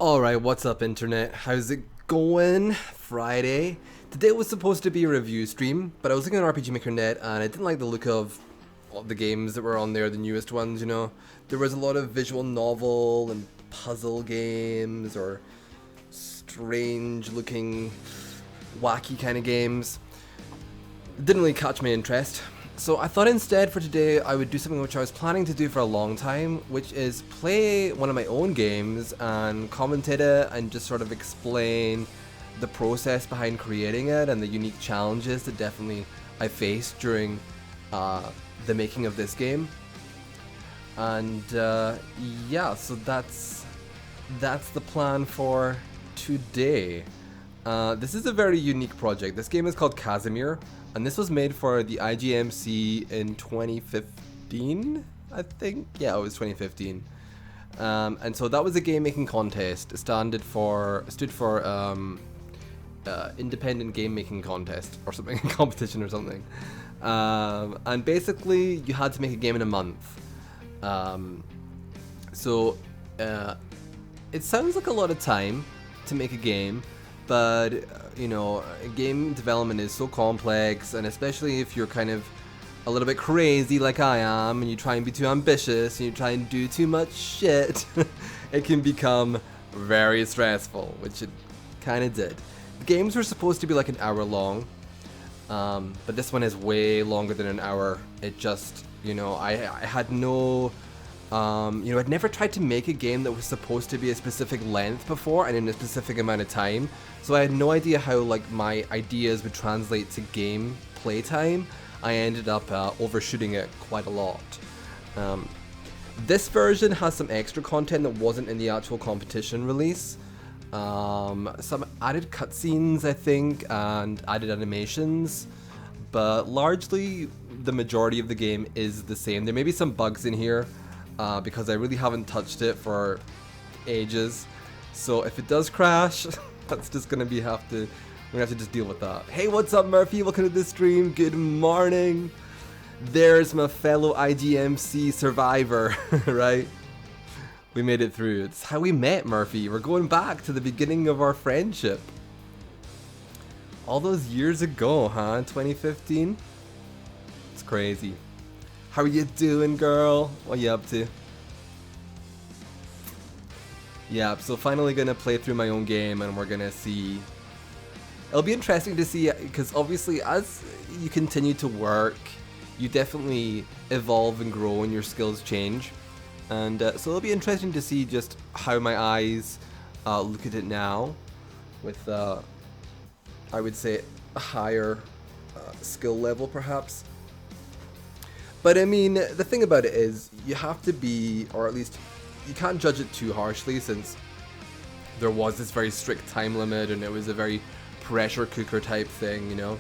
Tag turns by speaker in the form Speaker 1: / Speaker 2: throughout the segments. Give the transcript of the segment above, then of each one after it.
Speaker 1: Alright, what's up internet? How's it going? Friday. Today was supposed to be a review stream, but I was looking at RPG Maker Net and I didn't like the look of all the games that were on there, the newest ones, you know. There was a lot of visual novel and puzzle games or strange looking wacky kind of games. It didn't really catch my interest. So I thought instead for today I would do something which I was planning to do for a long time, which is play one of my own games and commentate it and just sort of explain the process behind creating it and the unique challenges that definitely I faced during the making of this game. And yeah, so that's the plan for today. This is a very unique project. This game is called Kazimir, and this was made for the IGMC in 2015, I think. Yeah, it was 2015. And so that was a game making contest. It stood for independent game making contest or something, competition or something. And basically, you had to make a game in a month. So it sounds like a lot of time to make a game. But, you know, game development is so complex, and especially if you're kind of a little bit crazy like I am, and you try and be too ambitious, and you try and do too much shit, it can become very stressful, which it kind of did. The games were supposed to be like an hour long, but this one is way longer than an hour. It just, you know, I had no... you know, I'd never tried to make a game that was supposed to be a specific length before and in a specific amount of time, so I had no idea how like my ideas would translate to game playtime. I ended up overshooting it quite a lot. This version has some extra content that wasn't in the actual competition release. Some added cutscenes, I think, and added animations, but largely the majority of the game is the same. There may be some bugs in here, because I really haven't touched it for ages. So if it does crash, that's just gonna be we're gonna have to just deal with that. Hey, what's up, Murphy? Welcome to the stream. Good morning. There's my fellow IGMC survivor, right? We made it through. It's how we met, Murphy. We're going back to the beginning of our friendship. All those years ago, huh? 2015? It's crazy. How are you doing, girl? What you up to? Yeah, so finally gonna play through my own game and we're gonna see. It'll be interesting to see, because obviously as you continue to work, you definitely evolve and grow and your skills change. And so it'll be interesting to see just how my eyes look at it now with, I would say, a higher skill level perhaps. But I mean, the thing about it is, you have to be, or at least, you can't judge it too harshly since there was this very strict time limit and it was a very pressure cooker type thing, you know?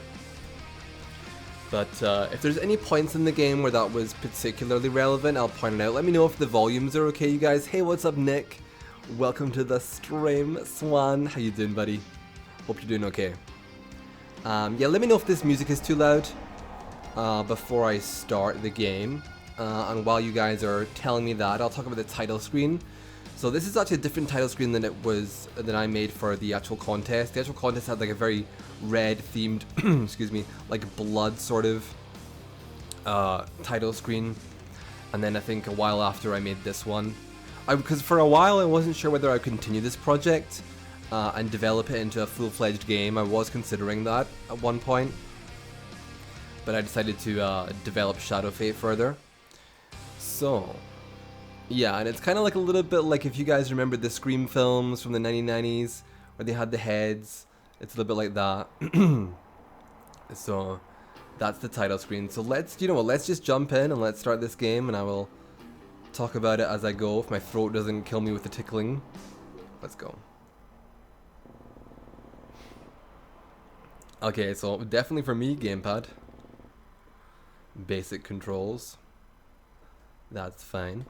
Speaker 1: But if there's any points in the game where that was particularly relevant, I'll point it out. Let me know if the volumes are okay, you guys. Hey, what's up, Nick? Welcome to the stream, Swan. How you doing, buddy? Hope you're doing okay. Yeah, let me know if this music is too loud. Before I start the game, and while you guys are telling me that, I'll talk about the title screen. So this is actually a different title screen than I made for the actual contest. The actual contest had like a very red themed, excuse me, like blood sort of title screen, and then I think a while after I made this one. Because for a while I wasn't sure whether I would continue this project and develop it into a full-fledged game. I was considering that at one point, but I decided to develop Shadow Fate further. So, yeah, and it's kind of like a little bit like if you guys remember the Scream films from the 1990s, where they had the heads. It's a little bit like that. So, that's the title screen. So let's just jump in and let's start this game, and I will talk about it as I go if my throat doesn't kill me with the tickling. Let's go. Okay, so definitely for me, gamepad. Basic controls. That's fine.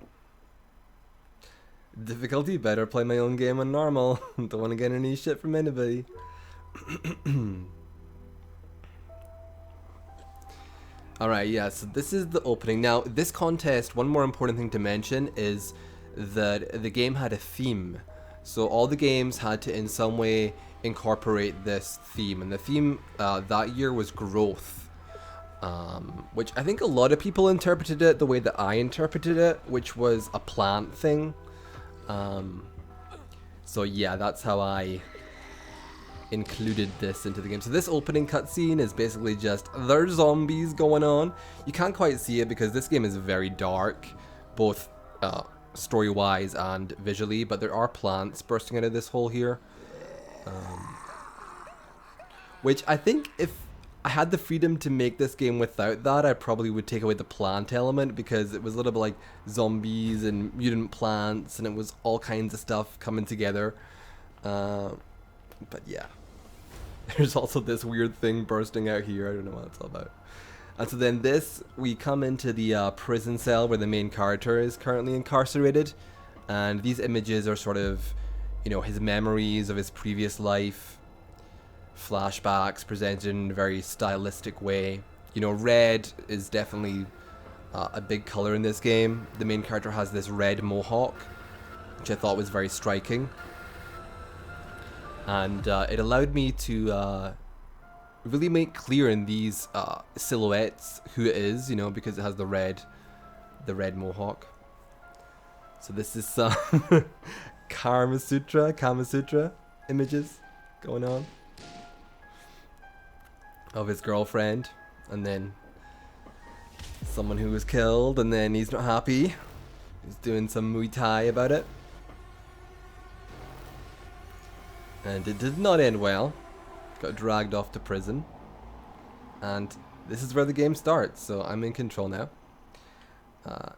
Speaker 1: Difficulty, better play my own game on normal. Don't want to get any shit from anybody. Alright, yeah, so this is the opening. Now, this contest, one more important thing to mention is that the game had a theme. So all the games had to in some way incorporate this theme, and the theme that year was growth, which I think a lot of people interpreted it the way that I interpreted it, which was a plant thing. So yeah, that's how I included this into the game. So this opening cutscene is basically just, there's zombies going on. You can't quite see it because this game is very dark, both story-wise and visually, but there are plants bursting out of this hole here. Which I think if I had the freedom to make this game without that, I probably would take away the plant element, because it was a little bit like zombies and mutant plants, and it was all kinds of stuff coming together. But yeah. There's also this weird thing bursting out here. I don't know what it's all about. And so then we come into the prison cell where the main character is currently incarcerated. And these images are sort of, you know, his memories of his previous life. Flashbacks presented in a very stylistic way. You know, red is definitely a big color in this game. The main character has this red mohawk, which I thought was very striking. And it allowed me to really make clear in these silhouettes who it is, you know, because it has the red mohawk. So this is some Kama Sutra images going on of his girlfriend, and then someone who was killed, and then he's not happy. He's doing some Muay Thai about it. And it did not end well. Got dragged off to prison. And this is where the game starts, so I'm in control now.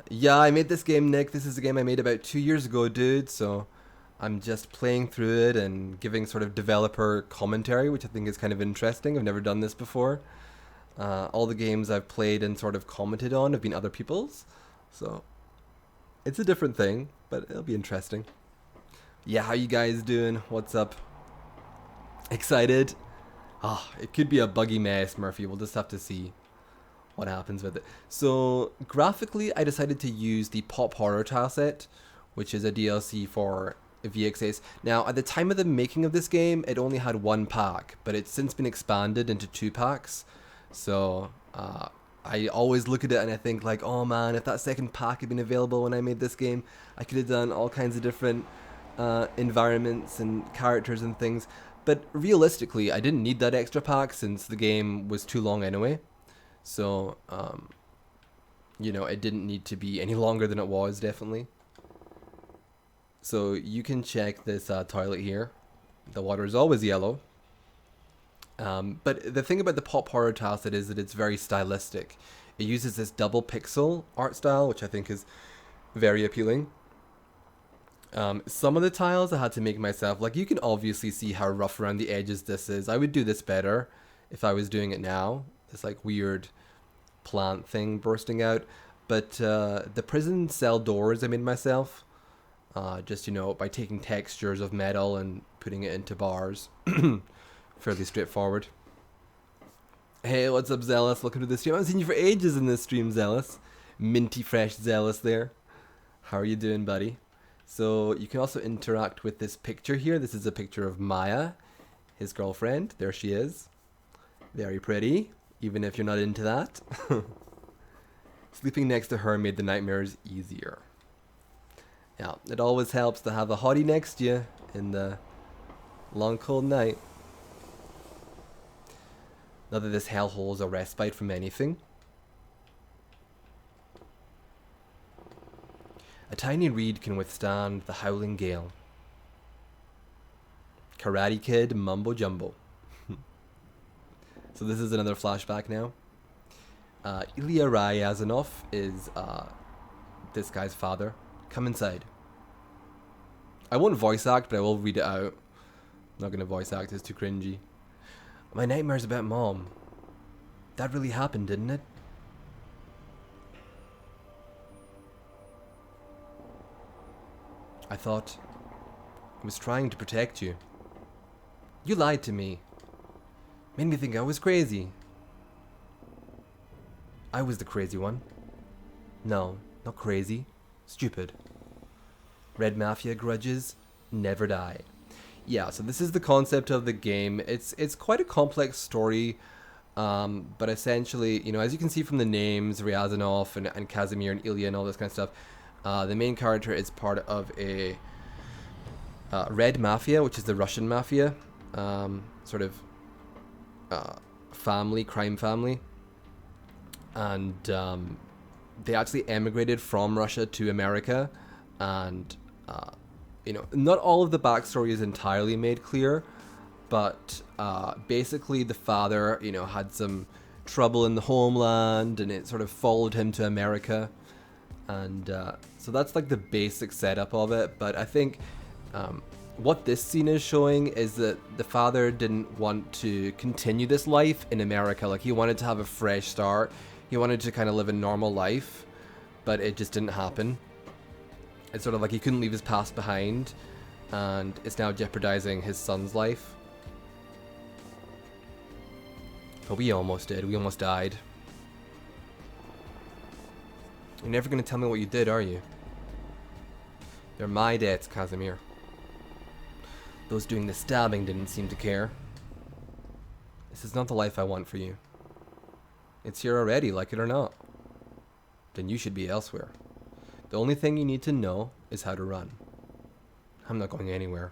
Speaker 1: Yeah, I made this game, Nick. This is a game I made about 2 years ago, dude, so I'm just playing through it and giving sort of developer commentary, which I think is kind of interesting. I've never done this before. All the games I've played and sort of commented on have been other people's, so it's a different thing, but it'll be interesting. Yeah, how you guys doing? What's up? Excited? It could be a buggy mess, Murphy. We'll just have to see what happens with it. So, graphically, I decided to use the Pop Horror tile set, which is a DLC for VXS. Now, at the time of the making of this game, it only had 1 pack, but it's since been expanded into 2 packs. So, I always look at it and I think like, oh man, if that second pack had been available when I made this game, I could have done all kinds of different environments and characters and things. But realistically, I didn't need that extra pack since the game was too long anyway. So, you know, it didn't need to be any longer than it was, definitely. So you can check this toilet here. The water is always yellow. But the thing about the Pop Horror tile set is that it's very stylistic. It uses this double pixel art style, which I think is very appealing. Some of the tiles I had to make myself. Like, you can obviously see how rough around the edges this is. I would do this better if I was doing it now. This like weird plant thing bursting out. But the prison cell doors I made myself. Just, you know, by taking textures of metal and putting it into bars. Fairly straightforward. Hey, what's up, Zealous? Welcome to the stream. I haven't seen you for ages in this stream, Zealous. Minty fresh Zealous there. How are you doing, buddy? So you can also interact with this picture here. This is a picture of Maya, his girlfriend. There she is. Very pretty, even if you're not into that. Sleeping next to her made the nightmares easier. Yeah, it always helps to have a hottie next to you in the long cold night. Not that this hellhole is a respite from anything. A tiny reed can withstand the howling gale. Karate Kid mumbo jumbo. So this is another flashback now. Ilya Ryazanov is this guy's father. Come inside. I won't voice act, but I will read it out. I'm not going to voice act, it's too cringy. My nightmare's about Mom. That really happened, didn't it? I thought I was trying to protect you. You lied to me. Made me think I was crazy. I was the crazy one. No, not crazy. Stupid. Red Mafia grudges. never die. Yeah, so this is the concept of the game. It's quite a complex story, but essentially, you know, as you can see from the names, Ryazanov and Kazimir and Ilya and all this kind of stuff, the main character is part of a Red Mafia, which is the Russian mafia, sort of crime family, and they actually emigrated from Russia to America, and you know, not all of the backstory is entirely made clear, but basically the father, you know, had some trouble in the homeland, and it sort of followed him to America, and so that's like the basic setup of it. But I think what this scene is showing is that the father didn't want to continue this life in America. Like, he wanted to have a fresh start. He wanted to kind of live a normal life, but it just didn't happen. It's sort of like he couldn't leave his past behind, and it's now jeopardizing his son's life. But we almost did. We almost died. You're never going to tell me what you did, are you? They're my debts, Kazimir. Those doing the stabbing didn't seem to care. This is not the life I want for you. It's here already, like it or not. Then you should be elsewhere. The only thing you need to know is how to run. I'm not going anywhere.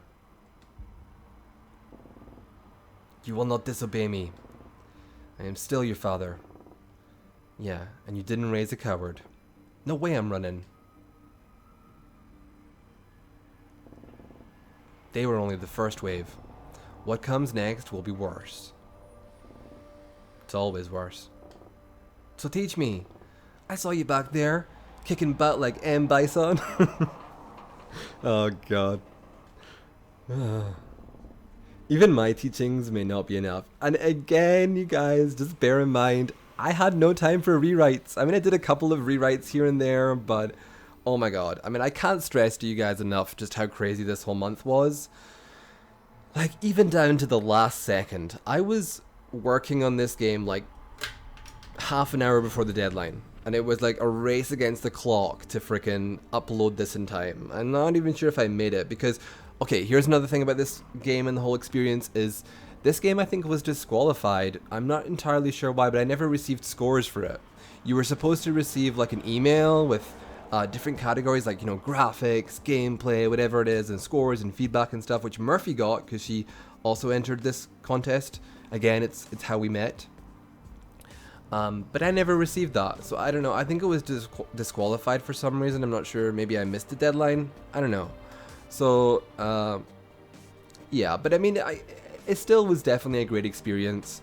Speaker 1: You will not disobey me. I am still your father. Yeah, and you didn't raise a coward. No way I'm running. They were only the first wave. What comes next will be worse. It's always worse. So teach me. I saw you back there, kicking butt like M. Bison. Oh god. Even my teachings may not be enough. And again, you guys, just bear in mind, I had no time for rewrites. I mean, I did a couple of rewrites here and there, but oh my god. I mean, I can't stress to you guys enough just how crazy this whole month was. Like, even down to the last second. I was working on this game like half an hour before the deadline. And it was like a race against the clock to frickin' upload this in time. I'm not even sure if I made it because, okay, here's another thing about this game and the whole experience is this game I think was disqualified. I'm not entirely sure why, but I never received scores for it. You were supposed to receive like an email with different categories like, you know, graphics, gameplay, whatever it is, and scores and feedback and stuff, which Murphy got because she also entered this contest. Again, it's how we met. But I never received that, so I don't know. I think it was disqualified for some reason. I'm not sure. Maybe I missed the deadline. I don't know. So, yeah, but I mean, it still was definitely a great experience.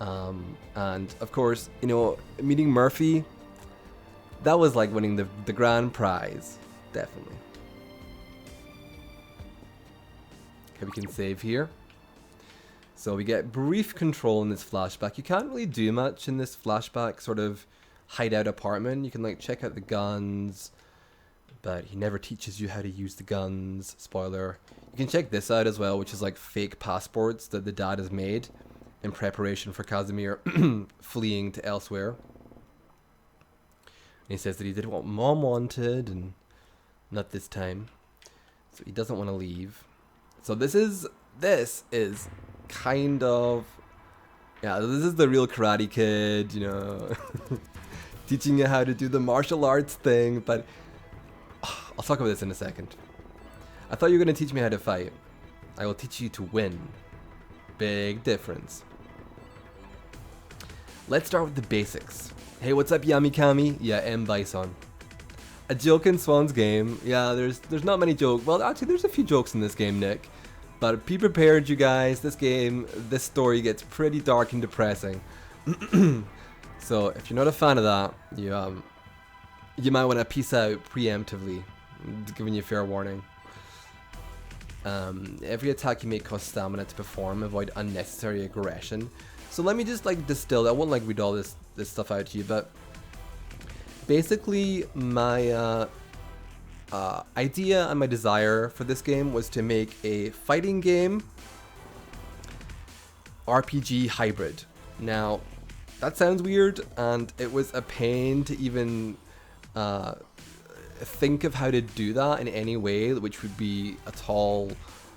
Speaker 1: And of course, you know, meeting Murphy, that was like winning the grand prize. Definitely. Okay, we can save here. So we get brief control in this flashback. You can't really do much in this flashback sort of hideout apartment. You can like check out the guns, but he never teaches you how to use the guns. Spoiler. You can check this out as well, which is like fake passports that the dad has made in preparation for Kazimir fleeing to elsewhere. And he says that he did what mom wanted and not this time. So he doesn't want to leave. So this is kind of, yeah, this is the real Karate Kid, you know, teaching you how to do the martial arts thing, but I'll talk about this in a second. I thought you were going to teach me how to fight. I will teach you to win. Big difference. Let's start with the basics. Hey, what's up, Yami Kami? Yeah, M. Bison. A joke in Swan's game. Yeah, there's not many jokes. Well, actually, there's a few jokes in this game, Nick. But be prepared, you guys. This story gets pretty dark and depressing. So if you're not a fan of that, you might want to peace out preemptively. Just giving you fair warning. Every attack you make costs stamina to perform. Avoid unnecessary aggression. So let me just like distill. I won't like read all this stuff out to you, but basically my idea and my desire for this game was to make a fighting game RPG hybrid. Now, that sounds weird, and it was a pain to even think of how to do that in any way which would be at all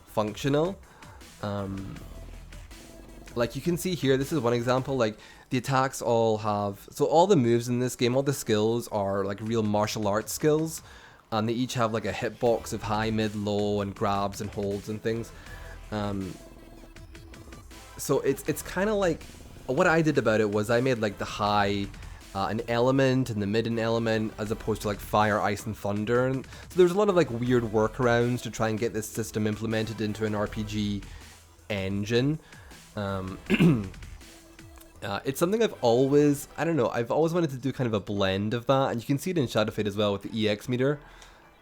Speaker 1: functional. Like you can see here, this is one example, like the attacks all have, so all the moves in this game, all the skills are like real martial arts skills, and they each have like a hitbox of high, mid, low, and grabs and holds and things. So it's kind of like, what I did about it was I made like the high an element and the mid an element, as opposed to like fire, ice, and thunder. And so there's a lot of like weird workarounds to try and get this system implemented into an RPG engine. It's something I've always, I don't know, I've always wanted to do kind of a blend of that, and you can see it in Shadow Fade as well with the EX meter.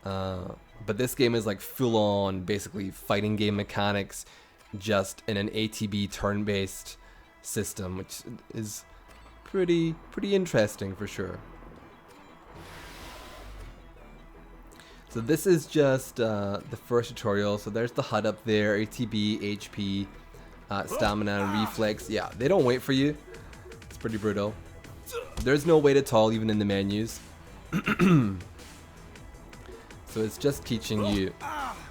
Speaker 1: But this game is like full on, basically fighting game mechanics, just in an ATB turn-based system, which is pretty interesting for sure. So this is just the first tutorial. So there's the HUD up there, ATB, HP, stamina, and reflex. Yeah, they don't wait for you. It's pretty brutal. There's no wait at all, even in the menus. So it's just teaching you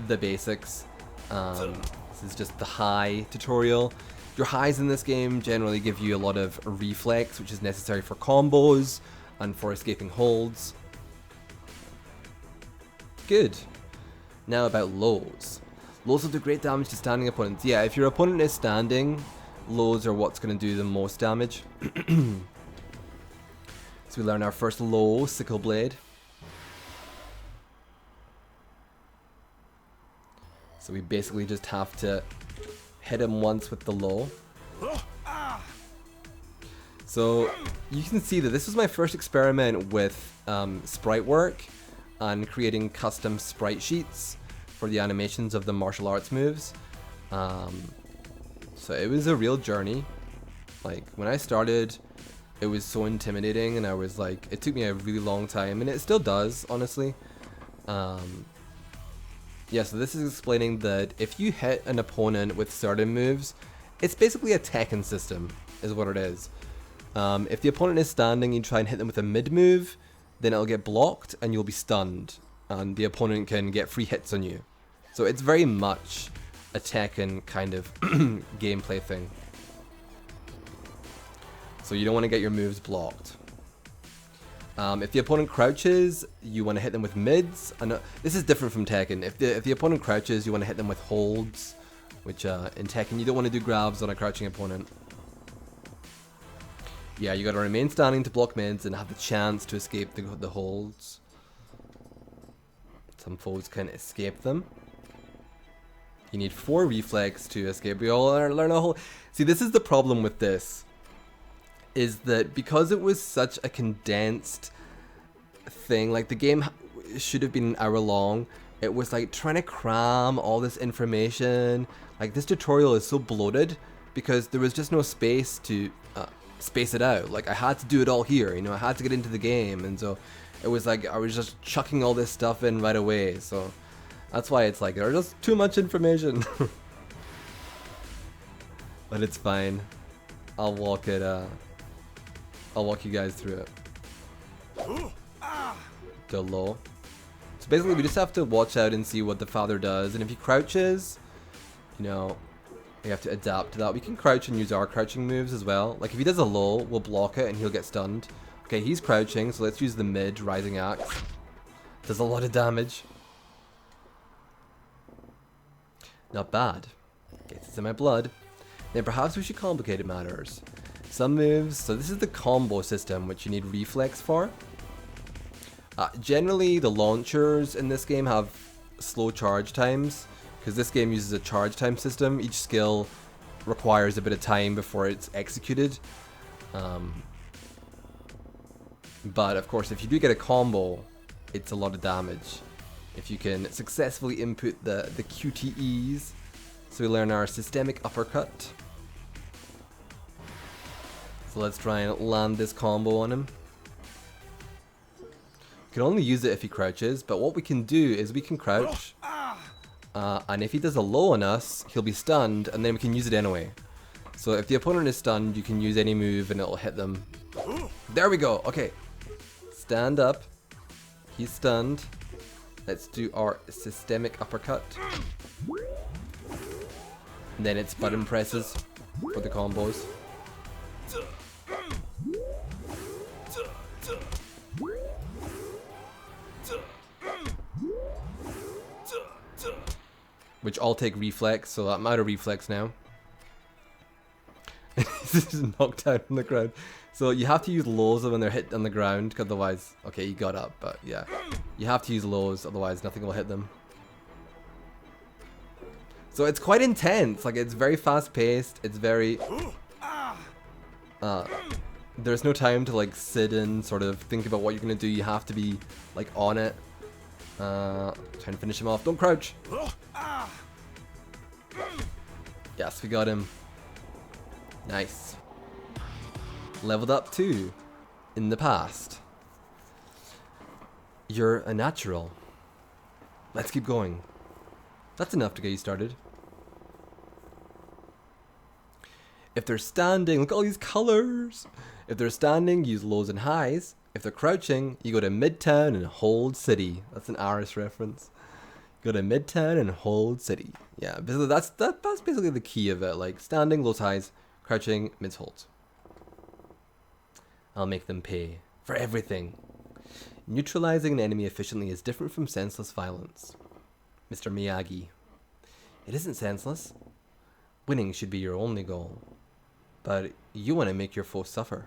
Speaker 1: the basics. This is just the high tutorial. Your highs in this game generally give you a lot of reflex, which is necessary for combos and for escaping holds. Good. Now about lows. Lows will do great damage to standing opponents. Yeah, if your opponent is standing, lows are what's going to do the most damage. So we learn our first low, Sickle Blade. So we basically just have to hit him once with the low. So you can see that this was my first experiment with sprite work and creating custom sprite sheets for the animations of the martial arts moves. So it was a real journey. Like when I started, it was so intimidating, and I was like, it took me a really long time, and it still does, honestly. Yeah, so this is explaining that if you hit an opponent with certain moves, it's basically a Tekken system, is what it is. If the opponent is standing, you try and hit them with a mid move, then it'll get blocked and you'll be stunned, and the opponent can get free hits on you. So it's very much a Tekken kind of gameplay thing. So you don't want to get your moves blocked. If the opponent crouches, you want to hit them with mids. This is different from Tekken. If the opponent crouches, you want to hit them with holds, which in Tekken you don't want to do grabs on a crouching opponent. Yeah, you got to remain standing to block mids and have the chance to escape the holds. Some foes can escape them. You need 4 reflex to escape. We all learn a whole. See, this is the problem with this. Is that because it was such a condensed thing, like the game should have been an hour long, it was like trying to cram all this information. Like this tutorial is so bloated because there was just no space to space it out. Like I had to do it all here, you know, I had to get into the game, and so it was like I was just chucking all this stuff in right away. So that's why it's like there's just too much information. But it's fine. I'll walk you guys through it. The low. So basically we just have to watch out and see what the father does, and if he crouches, you know, we have to adapt to that. We can crouch and use our crouching moves as well. Like if he does a low, we'll block it and he'll get stunned. Okay, he's crouching, so let's use the mid rising axe. Does a lot of damage. Not bad. Gets it in my blood. Then perhaps we should complicate matters. Some moves, so this is the combo system, which you need reflex for. Generally, the launchers in this game have slow charge times, because this game uses a charge time system. Each skill requires a bit of time before it's executed. But of course, if you do get a combo, it's a lot of damage. If you can successfully input the QTEs. So we learn our systemic uppercut. So let's try and land this combo on him. We can only use it if he crouches, but what we can do is we can crouch, and if he does a low on us, he'll be stunned, and then we can use it anyway. So if the opponent is stunned, you can use any move and it'll hit them. There we go, okay. Stand up. He's stunned. Let's do our systemic uppercut. And then it's button presses for the combos. Which all take reflex, so I'm out of reflex now. This is knocked out on the ground. So you have to use lows when they're hit on the ground, otherwise... Okay, he got up, but yeah. You have to use lows, otherwise nothing will hit them. So it's quite intense, like it's very fast paced, it's very... there's no time to like sit and sort of think about what you're gonna do, you have to be like on it. Trying to finish him off, don't crouch! Yes, we got him. Nice. Leveled up too. In the past. You're a natural. Let's keep going. That's enough to get you started. If they're standing, look at all these colors. If they're standing, use lows and highs. If they're crouching, you go to Midtown and hold city. That's an Irish reference. Go to Midtown and hold city. Yeah, basically that's basically the key of it. Like standing, lows, highs, crouching, mids, holds. I'll make them pay for everything. Neutralizing an enemy efficiently is different from senseless violence. Mr. Miyagi. It isn't senseless. Winning should be your only goal. But you want to make your foe suffer.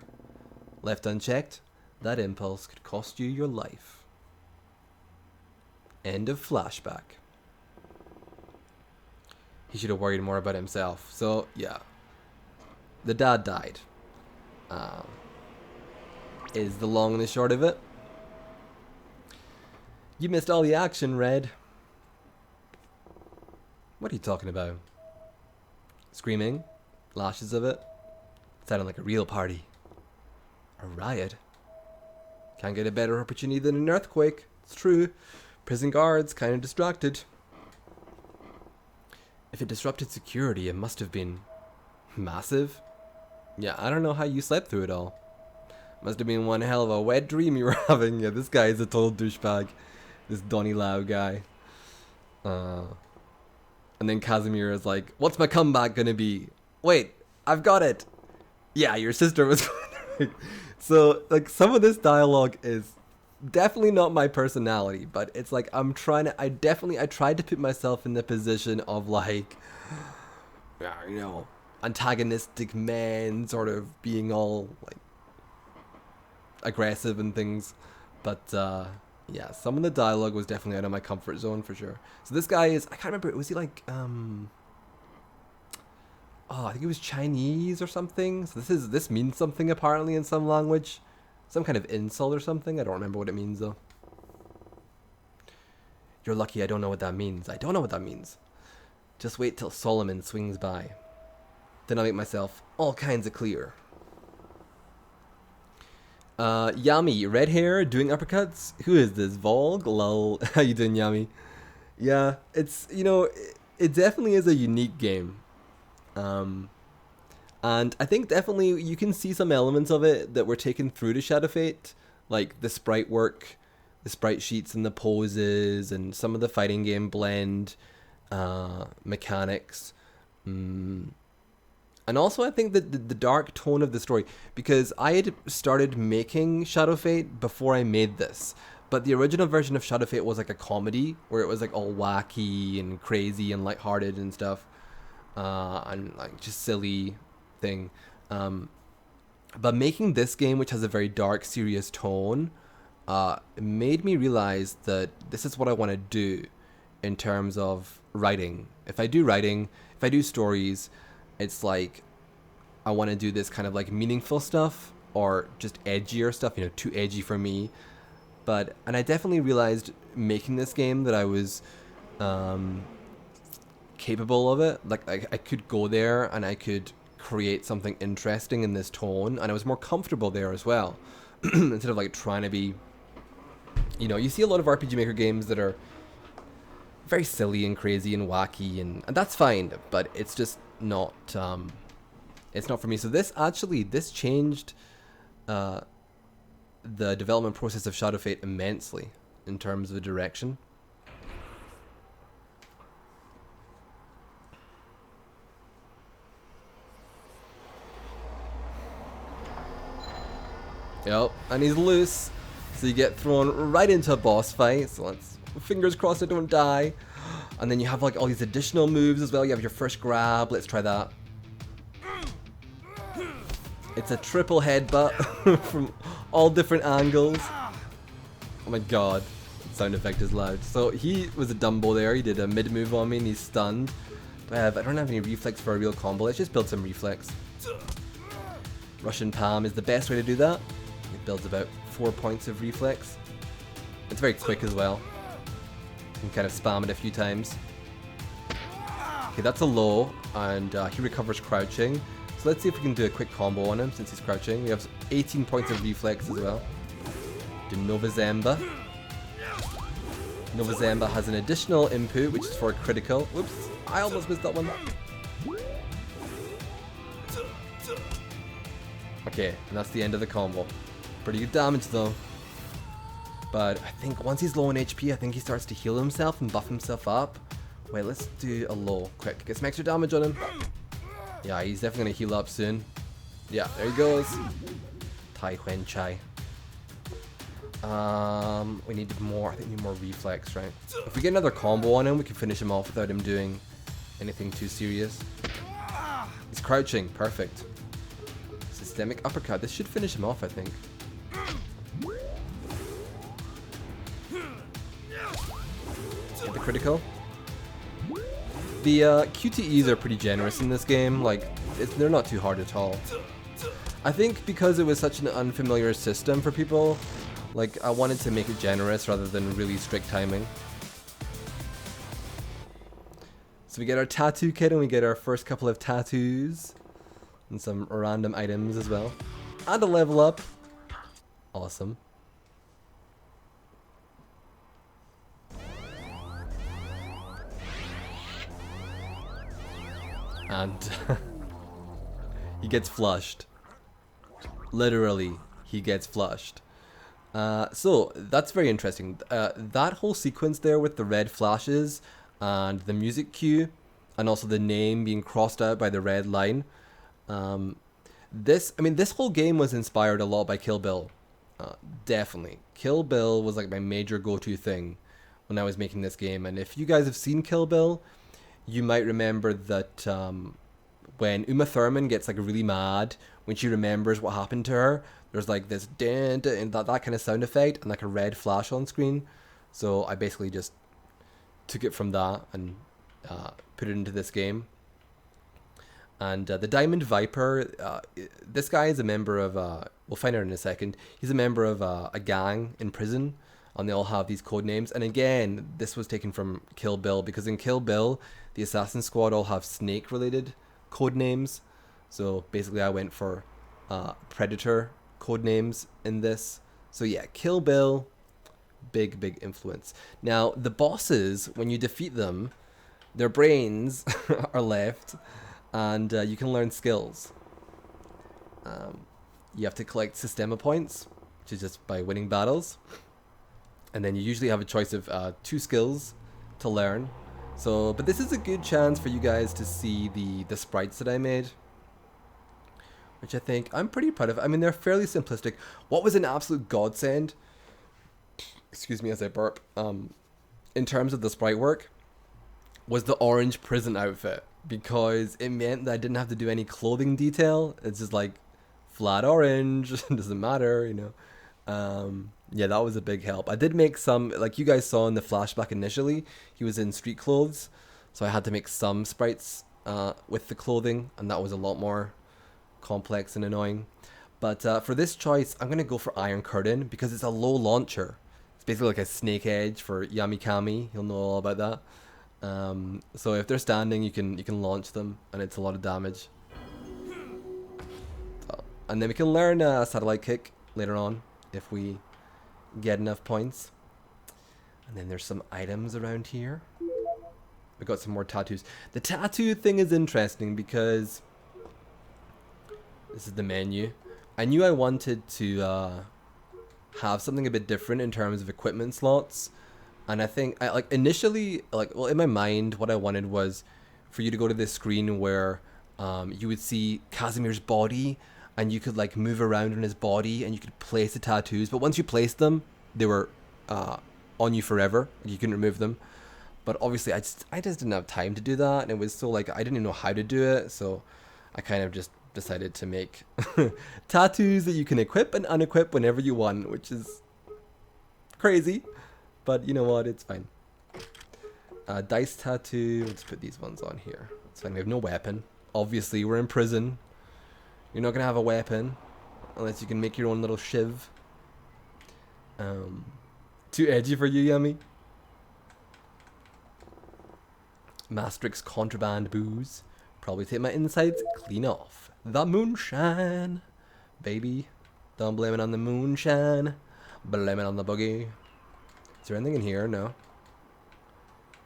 Speaker 1: Left unchecked, that impulse could cost you your life. End of flashback. He should have worried more about himself. So, yeah. The dad died. Is the long and the short of it. You missed all the action, Red. What are you talking about? Screaming? Lashes of it? Sounded like a real party. A riot? Can't get a better opportunity than an earthquake. It's true. Prison guards, kind of distracted. If it disrupted security, it must have been massive. Yeah, I don't know how you slept through it all. Must have been one hell of a wet dream you were having. Yeah, this guy is a total douchebag. This Donnie Lau guy. And then Kazimir is like, what's my comeback gonna be? Wait, I've got it. Yeah, your sister was So, like, some of this dialogue is definitely not my personality, but it's like I tried to put myself in the position of like, you know, antagonistic men sort of being all like aggressive and things, but yeah, some of the dialogue was definitely out of my comfort zone for sure. So this guy is, I can't remember, was he like I think it was Chinese or something. So this means something apparently in some language. Some kind of insult or something. I don't remember what it means though. You're lucky I don't know what that means. I don't know what that means. Just wait till Solomon swings by. Then I'll make myself all kinds of clear. Yami, red hair, doing uppercuts. Who is this? Volg? Lol. How you doing, Yami? Yeah, it's, you know, it definitely is a unique game. And I think definitely you can see some elements of it that were taken through to Shadow Fate, like the sprite work, the sprite sheets and the poses, and some of the fighting game blend mechanics. And also I think that the dark tone of the story, because I had started making Shadow Fate before I made this, but the original version of Shadow Fate was like a comedy, where it was like all wacky and crazy and lighthearted and stuff, and like just silly thing. But making this game, which has a very dark, serious tone, made me realize that this is what I want to do in terms of writing. If I do writing, if I do stories, it's like I want to do this kind of like meaningful stuff or just edgier stuff, you know, too edgy for me. And I definitely realized making this game that I was capable of it. Like I could go there and I could create something interesting in this tone, and I was more comfortable there as well. Instead of like trying to be, you know, you see a lot of RPG Maker games that are very silly and crazy and wacky, and that's fine, but it's just not it's not for me. So this changed the development process of Shadow Fate immensely in terms of the direction. Yep, and he's loose. So you get thrown right into a boss fight. So let's, fingers crossed I don't die. And then you have like all these additional moves as well. You have your first grab. Let's try that. It's a triple headbutt from all different angles. Oh my god. The sound effect is loud. So he was a Dumbo there. He did a mid move on me and he's stunned. I don't have any reflex for a real combo. Let's just build some reflex. Russian Palm is the best way to do that. It builds about 4 points of reflex. It's very quick as well. You can kind of spam it a few times. Okay, that's a low, and he recovers crouching. So let's see if we can do a quick combo on him since he's crouching. We have 18 points of reflex as well. Do Nova Zamba. Nova Zamba has an additional input, which is for a critical. Whoops, I almost missed that one. Okay, and that's the end of the combo. Pretty good damage though. But I think once he's low on HP, I think he starts to heal himself and buff himself up. Wait, let's do a low. Quick, get some extra damage on him. Yeah, he's definitely gonna heal up soon. Yeah, there he goes. Tai Huen Chai. We need more, I think we need more reflex, right? If we get another combo on him, we can finish him off without him doing anything too serious. He's crouching, perfect. Systemic uppercut, this should finish him off, I think. Get the critical. The QTEs are pretty generous in this game, like, they're not too hard at all. I think because it was such an unfamiliar system for people, like, I wanted to make it generous rather than really strict timing. So we get our tattoo kit and we get our first couple of tattoos. And some random items as well. And a level up. Awesome. And he gets flushed. Literally, he gets flushed. So that's very interesting. That whole sequence there with the red flashes and the music cue and also the name being crossed out by the red line. This whole game was inspired a lot by Kill Bill. Definitely. Kill Bill was like my major go-to thing when I was making this game. And if you guys have seen Kill Bill, you might remember that when Uma Thurman gets like really mad, when she remembers what happened to her, there's like this dun, dun, and that kind of sound effect and like a red flash on screen. So I basically just took it from that and put it into this game. And the Diamond Viper, this guy is a member of, we'll find out in a second, he's a member of a gang in prison, and they all have these code names. And again, this was taken from Kill Bill, because in Kill Bill, the Assassin Squad all have snake-related code names. So basically I went for Predator code names in this. So yeah, Kill Bill, big influence. Now, the bosses, when you defeat them, their brains are left, and you can learn skills. You have to collect Systema points, which is just by winning battles. And then you usually have a choice of 2 skills to learn. So, but this is a good chance for you guys to see the sprites that I made, which I think I'm pretty proud of. I mean, they're fairly simplistic. What was an absolute godsend, excuse me as I burp, in terms of the sprite work, was the orange prison outfit, because it meant that I didn't have to do any clothing detail. It's just like flat orange, doesn't matter, you know. Yeah, that was a big help. I did make some, like you guys saw in the flashback initially, he was in street clothes, so I had to make some sprites with the clothing, and that was a lot more complex and annoying. But for this choice, I'm going to go for Iron Curtain, because it's a low launcher. It's basically like a snake edge for Yamikami, you'll know all about that. So if they're standing, you can launch them, and it's a lot of damage. And then we can learn Satellite Kick later on, if we get enough points. And then there's some items around here. We got some more tattoos. The tattoo thing is interesting because this is the menu. I knew I wanted to have something a bit different in terms of equipment slots. And I think, initially, in my mind, what I wanted was for you to go to this screen where you would see Kazimir's body, and you could like move around on his body and you could place the tattoos. But once you placed them, they were on you forever. You couldn't remove them. But obviously, I just didn't have time to do that, and it was so like I didn't even know how to do it. So I kind of just decided to make tattoos that you can equip and unequip whenever you want, which is crazy. But you know what? It's fine. Dice tattoo. Let's put these ones on here. It's fine. We have no weapon. Obviously, we're in prison. You're not gonna have a weapon unless you can make your own little shiv. Too edgy for you, Yummy? Maastricht's contraband booze. Probably take my insides clean off. The moonshine, baby. Don't blame it on the moonshine. Blame it on the boogie. Is there anything in here? No.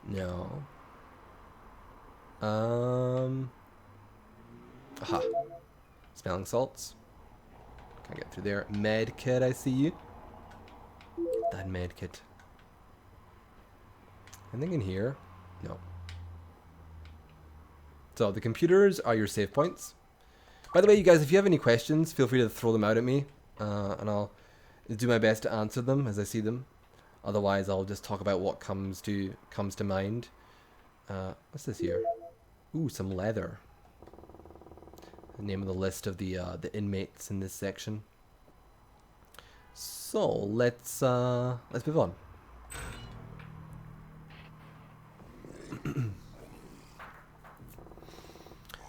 Speaker 1: No. Aha. Smelling salts. Can't get through there. Med kit, I see you. That med kit. Anything in here? No. So the computers are your save points. By the way, you guys, if you have any questions, feel free to throw them out at me, and I'll do my best to answer them as I see them. Otherwise, I'll just talk about what comes to mind. What's this here? Ooh, some leather. The name of the list of the inmates in this section. So let's move on.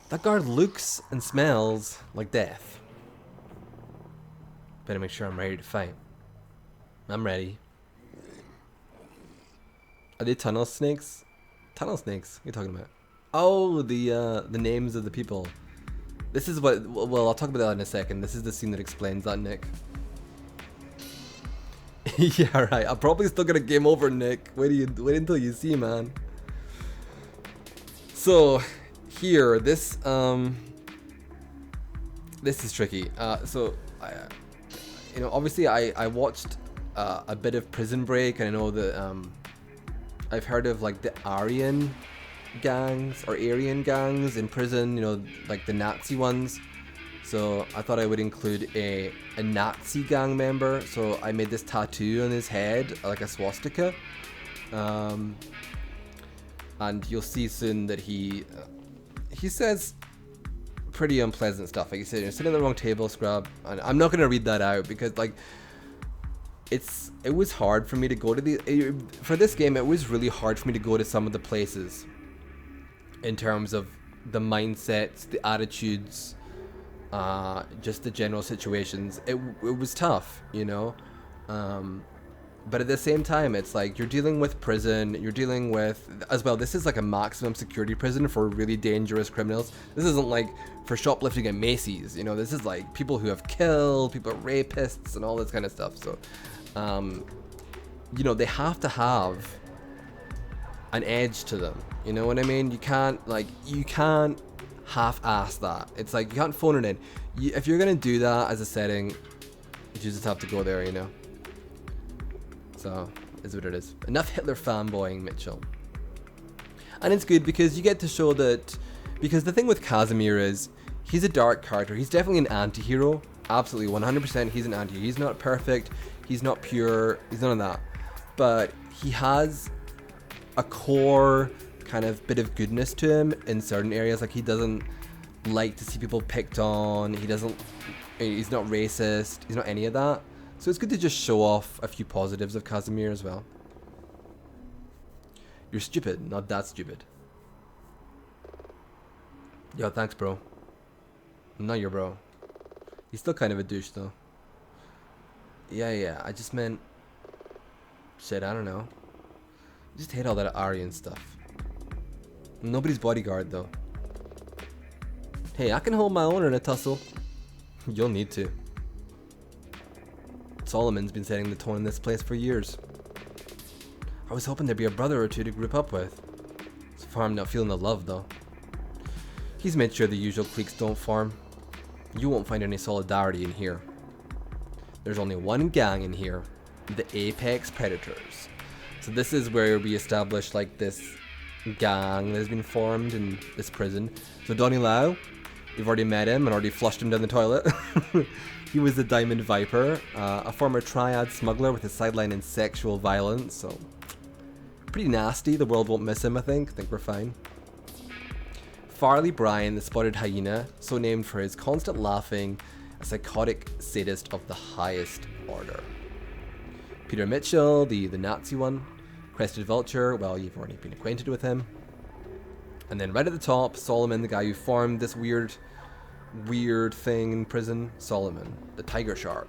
Speaker 1: That guard looks and smells like death. Better make sure I'm ready to fight. I'm ready. Are they tunnel snakes? Tunnel snakes? What are you talking about? Oh, the names of the people. This is what. Well, I'll talk about that in a second. This is the scene that explains that, Nick. Yeah, right. I'm probably still gonna game over, Nick. Wait until you see, man. So. Here, this is tricky. You know, obviously I watched a bit of Prison Break, and I know that I've heard of like the Aryan gangs or Aryan gangs in prison. You know, like the Nazi ones. So I thought I would include a Nazi gang member. So I made this tattoo on his head, like a swastika. And you'll see soon that he says pretty unpleasant stuff. Like he said, you're sitting at the wrong table, scrub. And I'm not gonna read that out because like it was hard for me to go to for this game. It was really hard for me to go to some of the places in terms of the mindsets, the attitudes, just the general situations. It was tough, you know. But at the same time, it's like you're dealing with prison, you're dealing with, as well, this is like a maximum security prison for really dangerous criminals. This isn't like for shoplifting at Macy's, you know, this is like people who have killed, people are rapists and all this kind of stuff. So, you know, they have to have an edge to them, you know what I mean? You can't half-ass that. It's like, you can't phone it in. If you're gonna do that as a setting, you just have to go there, you know? So, is what it is. Enough Hitler fanboying, Mitchell. And it's good because you get to show that, because the thing with Kazimir is, he's a dark character. He's definitely an anti-hero. Absolutely, 100% he's an anti-hero. He's not perfect, he's not pure, he's none of that. But he has a core kind of bit of goodness to him in certain areas. Like he doesn't like to see people picked on, he's not racist, he's not any of that. So it's good to just show off a few positives of Kazimir as well. You're stupid, not that stupid. Yo, thanks, bro. I'm not your bro. He's still kind of a douche, though. Yeah, I just meant... Shit, I don't know. I just hate all that Aryan stuff. Nobody's bodyguard, though. Hey, I can hold my own in a tussle. You'll need to. Solomon's been setting the tone in this place for years. I was hoping there'd be a brother or two to group up with. So far I'm not feeling the love though. He's made sure the usual cliques don't form. You won't find any solidarity in here. There's only one gang in here, the Apex Predators. So this is where we establish like this gang that has been formed in this prison. So Donnie Lau You've already met him and already flushed him down the toilet. He was the Diamond Viper, a former triad smuggler with a sideline in sexual violence, so pretty nasty. The world won't miss him, I think. I think we're fine. Farley Bryan, the spotted hyena, so named for his constant laughing, a psychotic sadist of the highest order. Peter Mitchell, the Nazi one. Crested Vulture, well, you've already been acquainted with him. And then right at the top, Solomon, the guy who formed this weird thing in prison. Solomon, the tiger shark.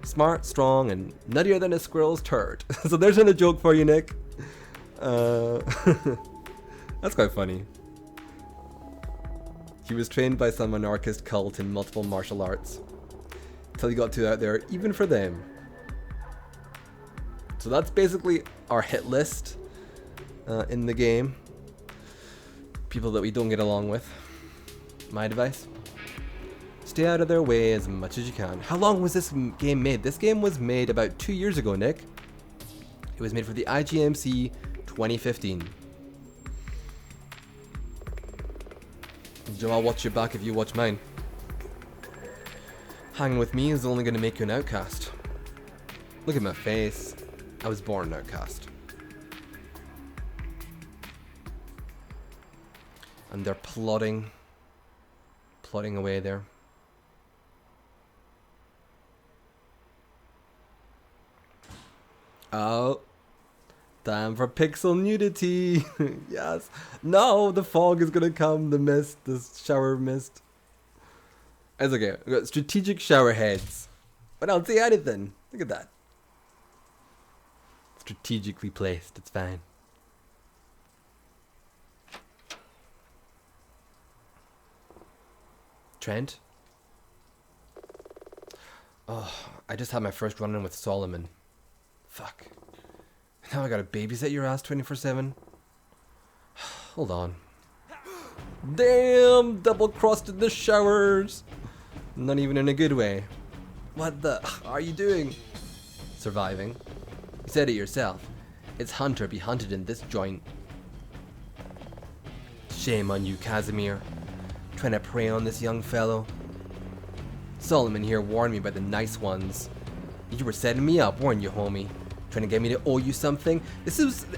Speaker 1: Smart, strong, and nuttier than a squirrel's turd. So there's another joke for you, Nick. That's quite funny. He was trained by some anarchist cult in multiple martial arts. Till he got too out there, even for them. So that's basically our hit list in the game. People that we don't get along with. My advice? Stay out of their way as much as you can. How long was this game made? This game was made about 2 years ago, Nick. It was made for the IGMC 2015. Joe, I'll watch your back if you watch mine. Hanging with me is only going to make you an outcast. Look at my face. I was born an outcast. And they're plodding away there. Oh, time for pixel nudity. Yes. No, the fog is gonna come. The mist, the shower mist. It's okay. We've got strategic shower heads. But I don't see anything. Look at that. Strategically placed. It's fine. Trent? Oh, I just had my first run-in with Solomon. Fuck. Now I gotta babysit your ass 24/7. Hold on. Damn! Double-crossed in the showers! Not even in a good way. What the are you doing? Surviving. You said it yourself. It's hunter be hunted in this joint. Shame on you, Kazimir. Trying to prey on this young fellow. Solomon here warned me by the nice ones. You were setting me up, weren't you, homie? Trying to get me to owe you something?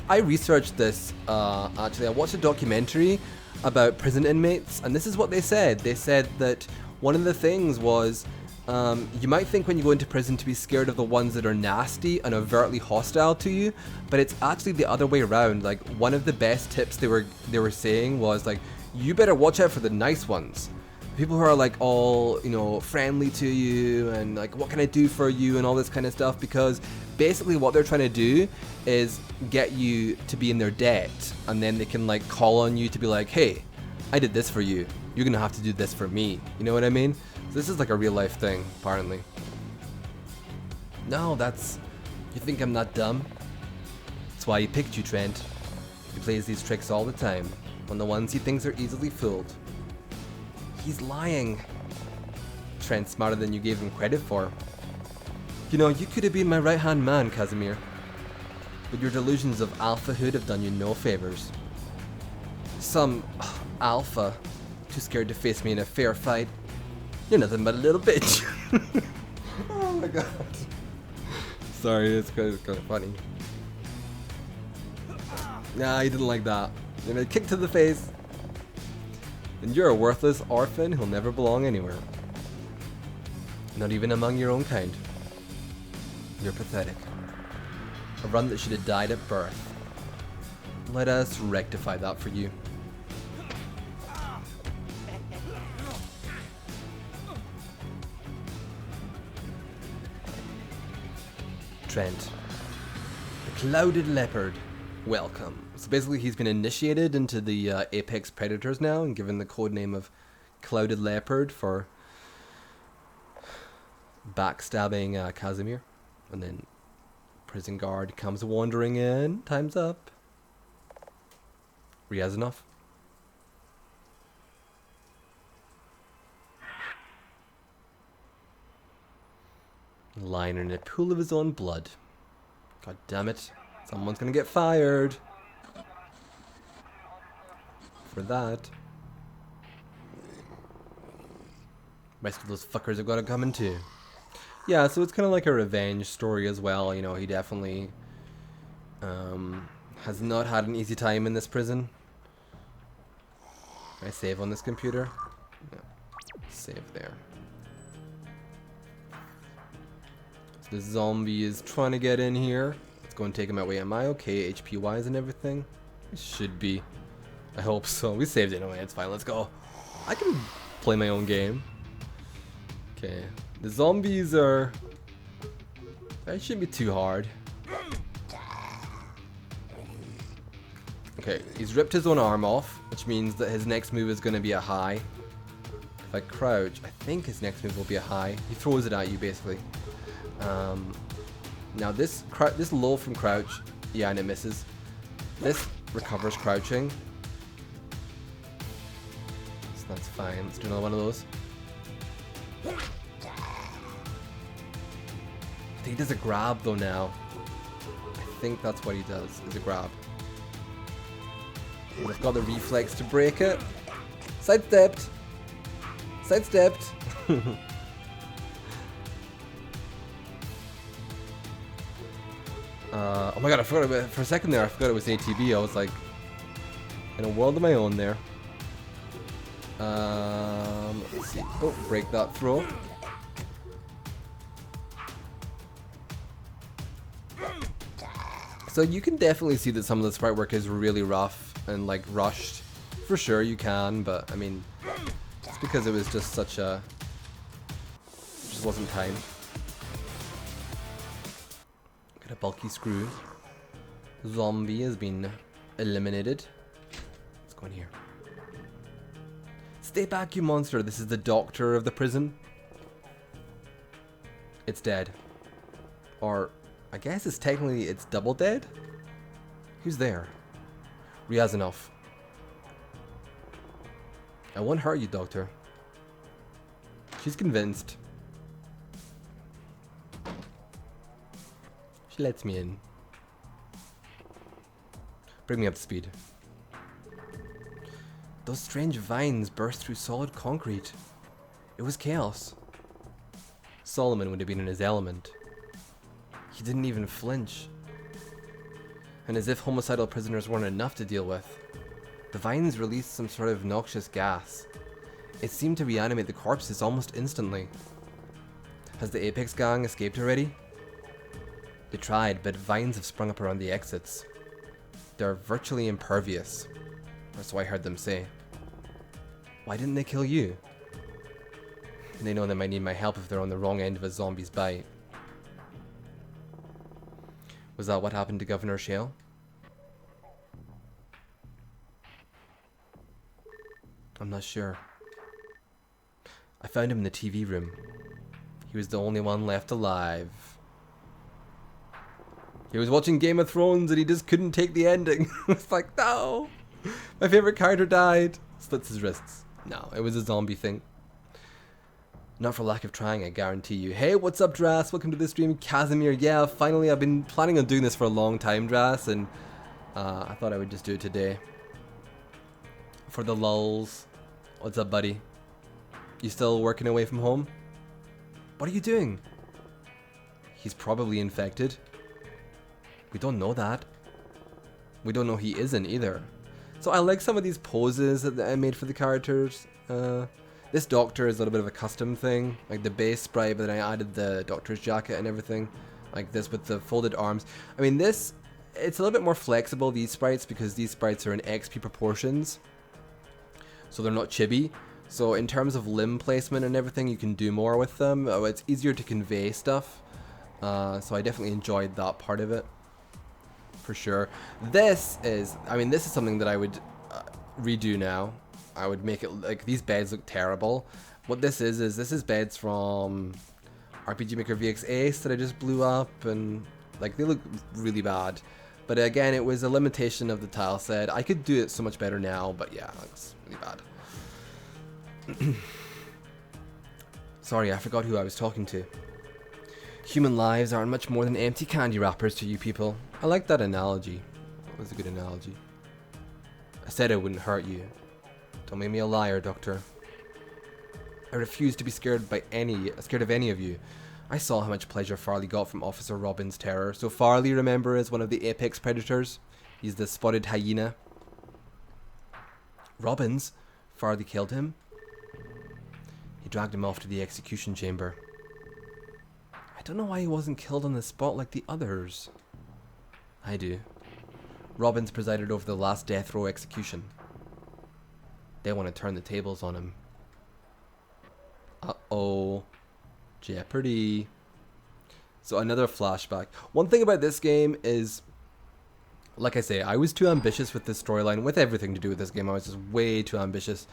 Speaker 1: I researched this, actually. I watched a documentary about prison inmates, and this is what they said. They said that one of the things was, you might think when you go into prison to be scared of the ones that are nasty and overtly hostile to you, but it's actually the other way around. Like, one of the best tips they were saying was, like, you better watch out for the nice ones. People who are like all, you know, friendly to you and like, what can I do for you and all this kind of stuff, because basically what they're trying to do is get you to be in their debt, and then they can like call on you to be like, hey, I did this for you. You're gonna have to do this for me. You know what I mean? So this is like a real life thing, apparently. No, you think I'm not dumb? That's why he picked you, Trent. He plays these tricks all the time, on the ones he thinks are easily fooled. He's lying. Trent's smarter than you gave him credit for. You know, you could have been my right-hand man, Kazimir. But your delusions of alphahood have done you no favors. Some alpha, too scared to face me in a fair fight. You're nothing but a little bitch. Oh my god. Sorry, it's kind of funny. Nah, he didn't like that. You know, kick to the face. And you're a worthless orphan who'll never belong anywhere. Not even among your own kind. You're pathetic. A run that should have died at birth. Let us rectify that for you. Trent. The Clouded Leopard. Welcome. So basically he's been initiated into the apex predators now and given the code name of Clouded Leopard for backstabbing Kazimir. And then prison guard comes wandering in. Time's up. Ryazanov. Lying in a pool of his own blood. God damn it. Someone's gonna get fired. For that. Rest of those fuckers have got to come in too. Yeah, so it's kind of like a revenge story as well. You know, he definitely has not had an easy time in this prison. Can I save on this computer? No. Save there. So the zombie is trying to get in here. Let's go and take him out. Wait, am I okay HP-wise and everything? It should be. I hope so. We saved it anyway. It's fine. Let's go. I can play my own game. Okay. The zombies are... That shouldn't be too hard. Okay, he's ripped his own arm off, which means that his next move is going to be a high. If I crouch, I think his next move will be a high. He throws it at you, basically. Now this low from crouch, yeah, and it misses. This recovers crouching. So that's fine. Let's do another one of those. I think he does a grab though now. I think that's what he does, is a grab. And I've got the reflex to break it. Sidestepped! Sidestepped! Oh my god, I forgot about it. For a second there, I forgot it was ATB. I was like, in a world of my own there. Let's see. Oh, break that throw. So you can definitely see that some of the sprite work is really rough and like rushed. For sure you can, but I mean, it's because it was just such a... It just wasn't time. Got a bulky screw. Zombie has been eliminated. Let's go in here. Stay back, you monster. This is the doctor of the prison. It's dead. Or, I guess it's double dead? Who's there? Ryazanov. I won't hurt you, doctor. She's convinced. She lets me in. Bring me up to speed. Those strange vines burst through solid concrete. It was chaos. Solomon would have been in his element. He didn't even flinch. And as if homicidal prisoners weren't enough to deal with, the vines released some sort of noxious gas. It seemed to reanimate the corpses almost instantly. Has the Apex gang escaped already? They tried, but vines have sprung up around the exits. They're virtually impervious, or so I heard them say. Why didn't they kill you? They know they might need my help if they're on the wrong end of a zombie's bite. Was that what happened to Governor Shale? I'm not sure. I found him in the TV room. He was the only one left alive. He was watching Game of Thrones and he just couldn't take the ending. It's like, no! My favorite character died. Slits his wrists. No, it was a zombie thing. Not for lack of trying, I guarantee you. Hey, what's up, Dras? Welcome to the stream. Kazimir. Yeah, finally, I've been planning on doing this for a long time, Dras, and I thought I would just do it today. For the lulz. What's up, buddy? You still working away from home? What are you doing? He's probably infected. We don't know that. We don't know he isn't either. So I like some of these poses that I made for the characters. This doctor is a little bit of a custom thing, like the base sprite, but then I added the doctor's jacket and everything, like this with the folded arms. I mean, it's a little bit more flexible, these sprites, because these sprites are in XP proportions, so they're not chibi. So in terms of limb placement and everything, you can do more with them. It's easier to convey stuff, so I definitely enjoyed that part of it, for sure. This is something that I would redo now. I would make it like these beds look terrible. What this is beds from RPG Maker VX Ace that I just blew up, and like they look really bad. But again, it was a limitation of the tile set. I could do it so much better now, but yeah, it looks really bad. Sorry, I forgot who I was talking to. Human lives aren't much more than empty candy wrappers to you people. I like that analogy. That was a good analogy. I said I wouldn't hurt you. Don't make me a liar, Doctor. I refuse to be scared of any of you. I saw how much pleasure Farley got from Officer Robin's terror. So Farley, remember, is one of the apex predators. He's the spotted hyena. Robbins? Farley killed him? He dragged him off to the execution chamber. I don't know why he wasn't killed on the spot like the others. I do. Robbins presided over the last death row execution. They want to turn the tables on him. Uh-oh. Jeopardy. So another flashback. One thing about this game is, like I say, I was too ambitious with this storyline, with everything to do with this game. I was just way too ambitious.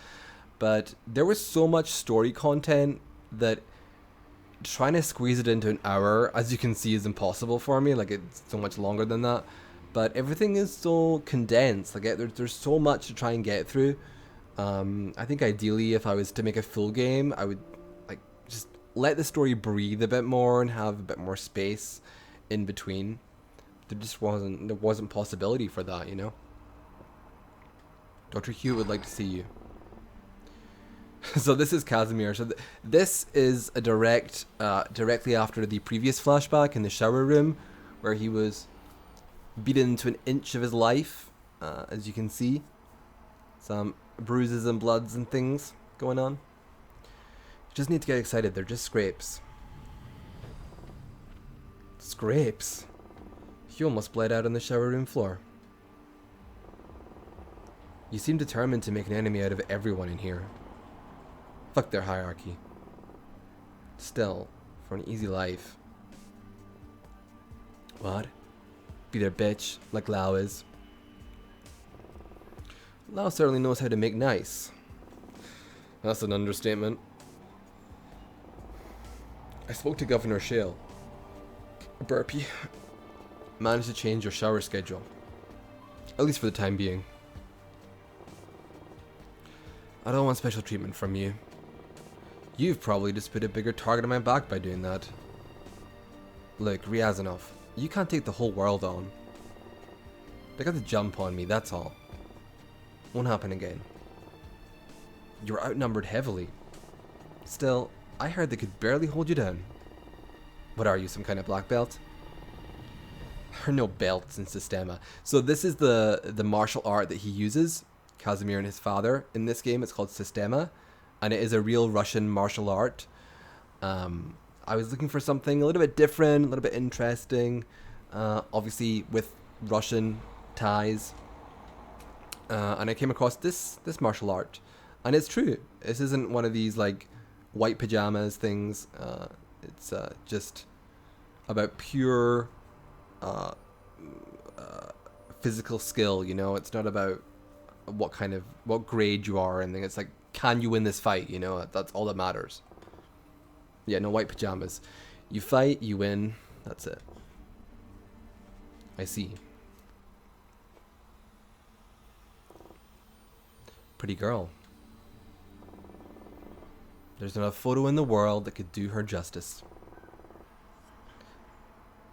Speaker 1: But there was so much story content that trying to squeeze it into an hour, as you can see, is impossible for me. Like, it's so much longer than that. But everything is so condensed. Like, there's so much to try and get through. I think ideally, if I was to make a full game, I would like just let the story breathe a bit more and have a bit more space in between. There wasn't possibility for that, you know. Dr. Hugh would like to see you. So this is Kazimir. So this is a directly after the previous flashback in the shower room, where he was beaten to an inch of his life, as you can see. Some bruises and bloods and things going on. You just need to get excited. They're just scrapes. Scrapes? You almost bled out on the shower room floor. You seem determined to make an enemy out of everyone in here. Fuck their hierarchy. Still, for an easy life. What? Be their bitch, like Lau is. Lau certainly knows how to make nice. That's an understatement. I spoke to Governor Shale. Burpee. Managed to change your shower schedule. At least for the time being. I don't want special treatment from you. You've probably just put a bigger target on my back by doing that. Look, Ryazanov, you can't take the whole world on. They got the jump on me, that's all. Won't happen again. You're outnumbered heavily. Still, I heard they could barely hold you down. What are you, some kind of black belt? There are no belts in Sistema. So this is the martial art that he uses, Kazimir and his father. In this game, it's called Sistema, and it is a real Russian martial art. I was looking for something a little bit different, a little bit interesting, obviously with Russian ties. And I came across this martial art, and it's true. This isn't one of these like white pajamas things. It's just about pure physical skill. You know, it's not about what grade you are, and it's like, can you win this fight? You know, that's all that matters. Yeah, no white pajamas. You fight, you win. That's it. I see. Pretty girl. There's not a photo in the world that could do her justice.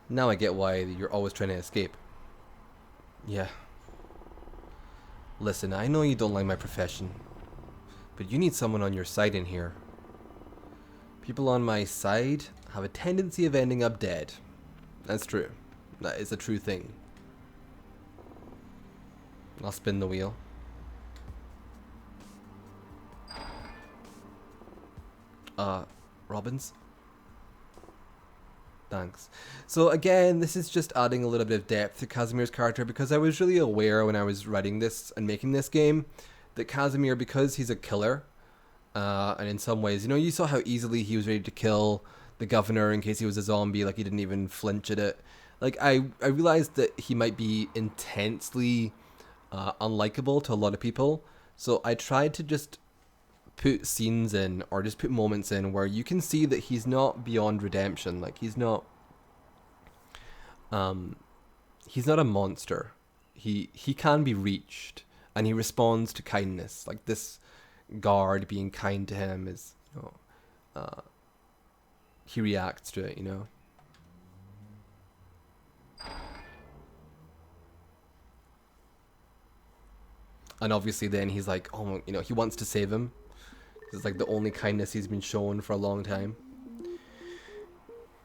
Speaker 1: Now I get why you're always trying to escape. Yeah. Listen, I know you don't like my profession, but you need someone on your side in here. People on my side have a tendency of ending up dead. That's true. That is a true thing. I'll spin the wheel. Robbins? Thanks. So again, this is just adding a little bit of depth to Kazimir's character, because I was really aware when I was writing this and making this game that Kazimir, because he's a killer, and in some ways, you know, you saw how easily he was ready to kill the governor in case he was a zombie, like he didn't even flinch at it. Like, I realized that he might be intensely unlikable to a lot of people, so I tried to just put scenes in, or just put moments in where you can see that he's not beyond redemption. Like, he's not a monster. He can be reached, and he responds to kindness. Like, this guard being kind to him is, you know, he reacts to it, you know. And obviously then he's like, oh, you know, he wants to save him. It's like the only kindness he's been shown for a long time.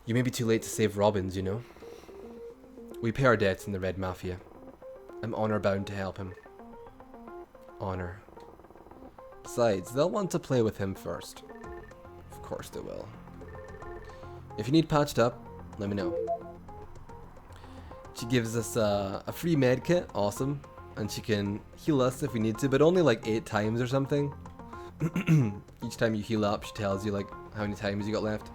Speaker 1: You may be too late to save Robbins, you know. We pay our debts in the Red Mafia. I'm honor bound to help him. Honor. Besides, they'll want to play with him first. Of course they will. If you need patched up, let me know. She gives us a free med kit, awesome. And she can heal us if we need to, but only like 8 times or something. Each time you heal up, she tells you like how many times you got left.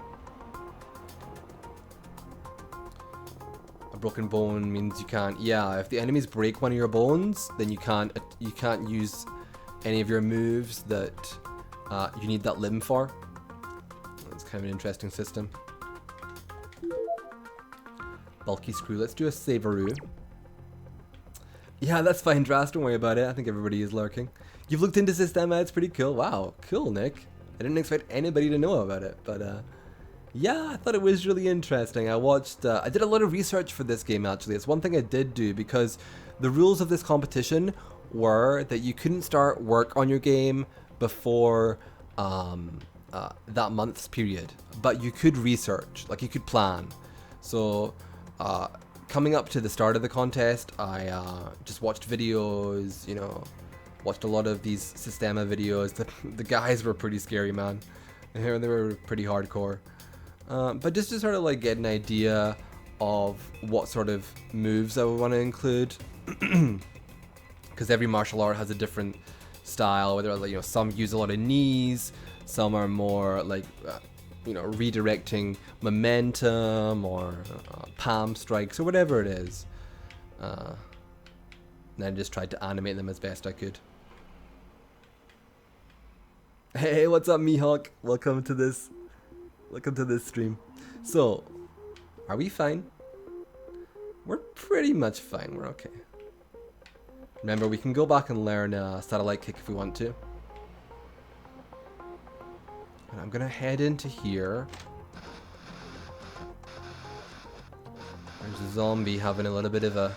Speaker 1: A broken bone means you can't. Yeah, if the enemies break one of your bones, then you can't use any of your moves that you need that limb for. That's kind of an interesting system. Bulky screw. Let's do a Saveroo. Yeah, that's fine, Drast. Don't worry about it. I think everybody is lurking. You've looked into Systema. It's pretty cool. Wow, cool, Nick. I didn't expect anybody to know about it, but yeah, I thought it was really interesting. I watched. I did a lot of research for this game. Actually, it's one thing I did do because the rules of this competition were that you couldn't start work on your game before that month's period, but you could research, like you could plan. So. Coming up to the start of the contest, I just watched videos, you know, watched a lot of these Systema videos. The guys were pretty scary, man. They were pretty hardcore. But just to sort of like get an idea of what sort of moves I would want to include. Because every martial art has a different style, whether like, you know, some use a lot of knees, some are more like you know, redirecting momentum or palm strikes or whatever it is. And I just tried to animate them as best I could. Hey, what's up, Mihawk? Welcome to this stream. So, are we fine? We're pretty much fine. We're okay. Remember, we can go back and learn satellite kick if we want to. And I'm gonna head into here. There's a zombie having a little bit of a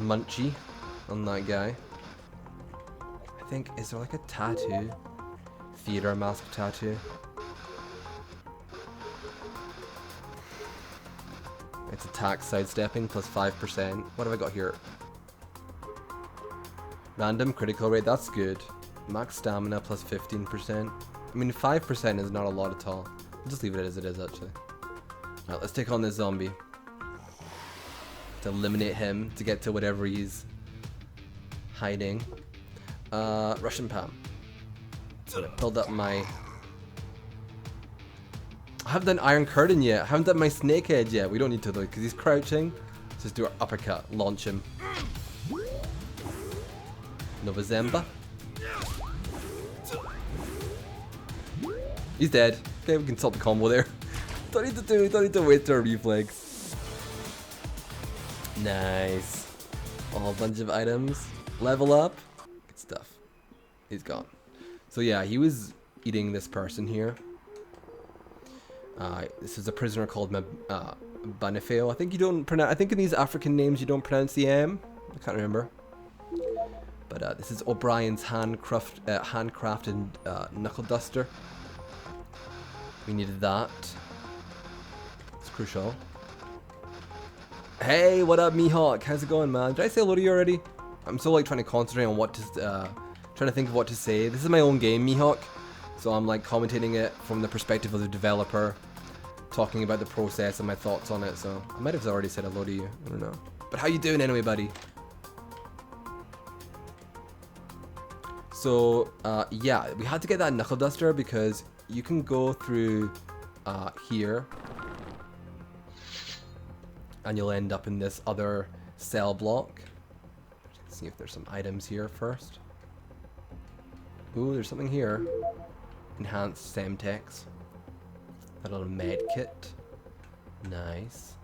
Speaker 1: munchie on that guy. I think, is there like a tattoo? Theater mask tattoo. It's attack sidestepping plus 5%. What have I got here? Random critical rate, that's good. Max stamina plus 15%. I mean, 5% is not a lot at all. I'll just leave it as it is, actually. Alright, let's take on this zombie. To eliminate him, to get to whatever he's hiding. Russian Pam. So I pulled up my... I haven't done Iron Curtain yet. I haven't done my Snake Edge yet. We don't need to though, because he's crouching. Let's just do our uppercut. Launch him. Nova Zemba. He's dead. Okay, we can stop the combo there. Don't need to wait to reflex. Nice. A whole bunch of items. Level up. Good stuff. He's gone. So yeah, he was eating this person here. This is a prisoner called Banifeo. I think you don't pronounce. I think in these African names you don't pronounce the M. I can't remember. But this is O'Brien's handcrafted knuckle duster. We needed that. It's crucial. Hey, what up, Mihawk? How's it going, man? Did I say hello to you already? I'm still like trying to concentrate on what to, trying to think of what to say. This is my own game, Mihawk. So I'm like commentating it from the perspective of the developer, talking about the process and my thoughts on it. So I might have already said hello to you. I don't know. But how you doing anyway, buddy? So yeah, we had to get that knuckle duster because you can go through here and you'll end up in this other cell block. Let's see if there's some items here first. Ooh, there's something here. Enhanced Semtex. A little med kit. Nice.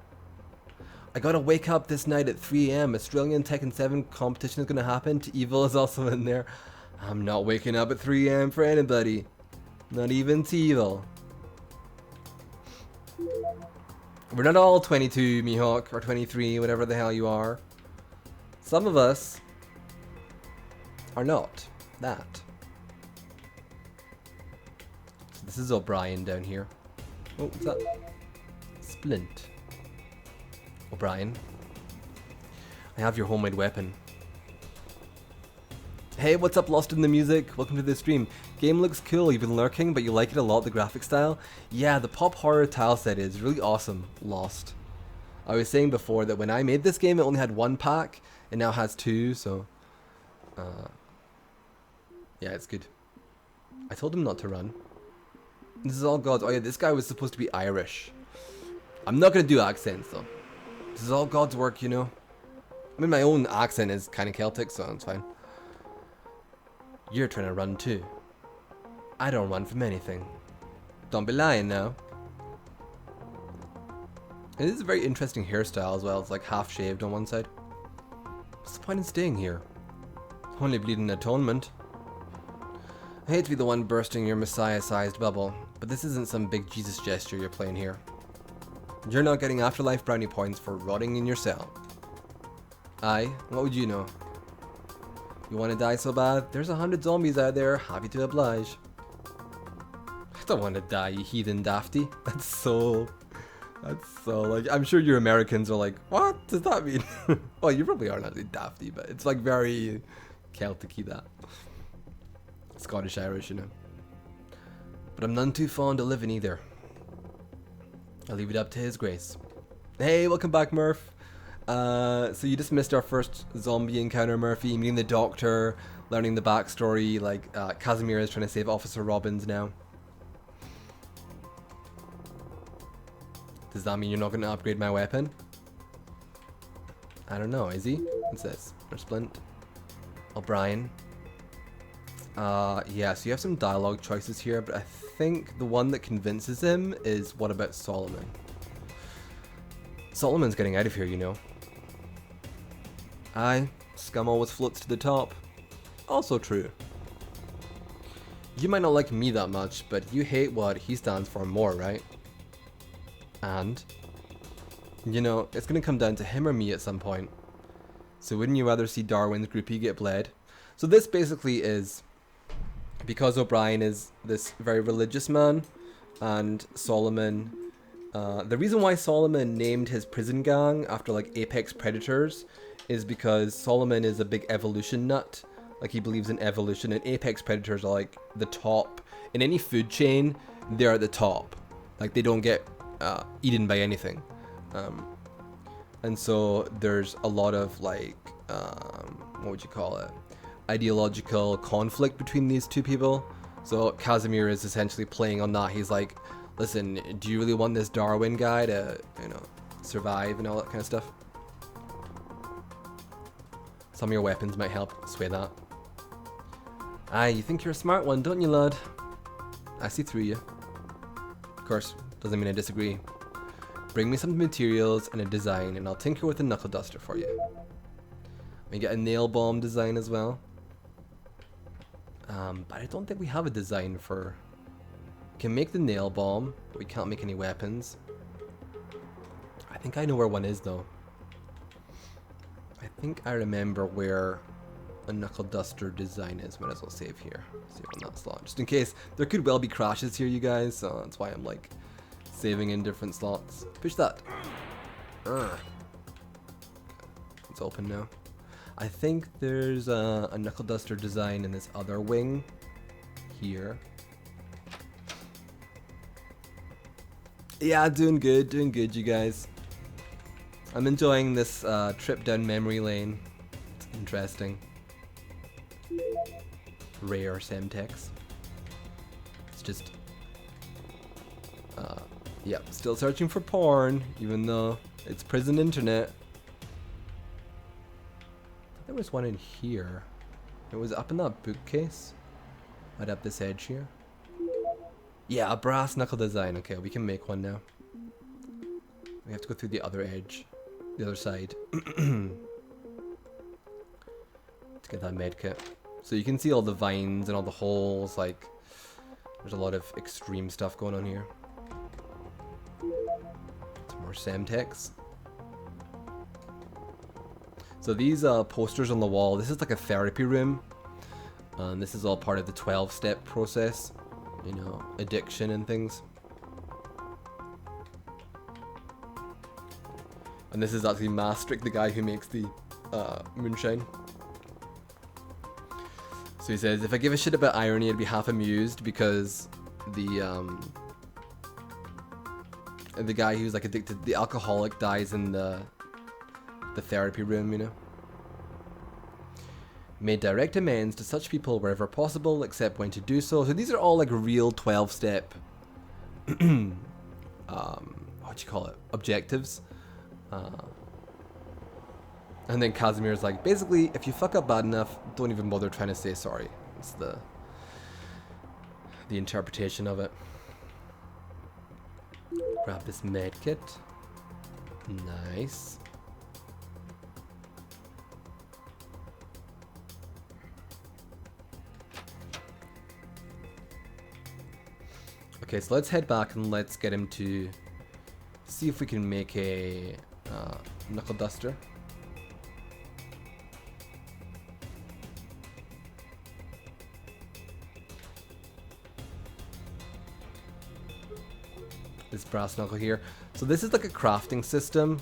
Speaker 1: I gotta wake up this night at 3 AM. Australian Tekken 7 competition is gonna happen. Evil is also in there. I'm not waking up at 3 AM for anybody. Not even Evil. We're not all 22, Mihawk, or 23, whatever the hell you are. Some of us are not that. This is O'Brien down here. Oh, what's that? Splint. O'Brien. I have your homemade weapon. Hey, what's up, Lost in the Music? Welcome to the stream. Game looks cool. You've been lurking, but you like it a lot, the graphic style. Yeah, the pop horror tile set is really awesome. Lost. I was saying before that when I made this game, it only had 1 pack. It now has 2, so... yeah, it's good. I told him not to run. This is all God's... Oh yeah, this guy was supposed to be Irish. I'm not going to do accents, though. This is all God's work, you know. I mean, my own accent is kind of Celtic, so it's fine. You're trying to run too. I don't run from anything. Don't be lying now. And this is a very interesting hairstyle as well. It's like half shaved on one side. What's the point in staying here? Only bleeding atonement. I hate to be the one bursting your Messiah-sized bubble, but this isn't some big Jesus gesture you're playing here. You're not getting afterlife brownie points for rotting in your cell. Aye, what would you know? You want to die so bad? There's 100 zombies out there, happy to oblige. I don't want to die, you heathen dafty. That's so like, I'm sure you Americans are like, what does that mean? Well, you probably are not dafty, but it's like very Celtic-y, that. Scottish Irish, you know. But I'm none too fond of living either. I'll leave it up to his grace. Hey, welcome back, Murph. So you just missed our first zombie encounter, Murphy, meeting the doctor, learning the backstory, like Kazimir is trying to save Officer Robbins now. Does that mean you're not going to upgrade my weapon? I don't know, is he? What's this? Or Splint? O'Brien? Yeah, so you have some dialogue choices here, but I think the one that convinces him is what about Solomon? Solomon's getting out of here, you know. Aye, scum always floats to the top. Also true. You might not like me that much, but you hate what he stands for more, right? And, you know, it's gonna come down to him or me at some point. So wouldn't you rather see Darwin's groupie get bled? So this basically is, because O'Brien is this very religious man, and Solomon, the reason why Solomon named his prison gang after like apex predators is because Solomon is a big evolution nut. Like, he believes in evolution, and apex predators are like the top. In any food chain, they're at the top. Like, they don't get eaten by anything. And so there's a lot of like, what would you call it? Ideological conflict between these two people. So Kazimir is essentially playing on that. He's like, listen, do you really want this Darwin guy to, you know, survive and all that kind of stuff? Some of your weapons might help sway that. Aye, you think you're a smart one, don't you, lad? I see through you. Of course, doesn't mean I disagree. Bring me some materials and a design, and I'll tinker with a knuckle duster for you. We get a nail bomb design as well. But I don't think we have a design for... We can make the nail bomb, but we can't make any weapons. I think I know where one is, though. I think I remember where a knuckle duster design is. Might as well save here. Save on that slot. Just in case. There could well be crashes here, you guys, so that's why I'm like saving in different slots. Push that. It's open now. I think there's a knuckle duster design in this other wing here. Yeah, doing good, you guys. I'm enjoying this trip down memory lane. It's interesting. Rare Semtex. It's just... yeah, still searching for porn, even though it's prison internet. There was one in here. It was up in that bookcase. Right up this edge here. Yeah, a brass knuckle design. Okay, we can make one now. We have to go through the other edge. The other side. To get that med kit. So you can see all the vines and all the holes. Like, there's a lot of extreme stuff going on here. Some more Semtex. So these posters on the wall, this is like a therapy room. This is all part of the 12-step process. you know, addiction and things. And this is actually Maastricht, the guy who makes the moonshine. So he says, if I give a shit about irony, I'd be half amused because the guy who's like addicted, the alcoholic, dies in the therapy room, you know. Made direct amends to such people wherever possible, except when to do so. So these are all like real 12-step, what do you call it, objectives. And then Kazimir's like, basically, if you fuck up bad enough, don't even bother trying to say sorry. It's the interpretation of it. Grab this med kit. Nice. Okay, so let's head back and let's get him to see if we can make a knuckle duster. This brass knuckle here. So this is like a crafting system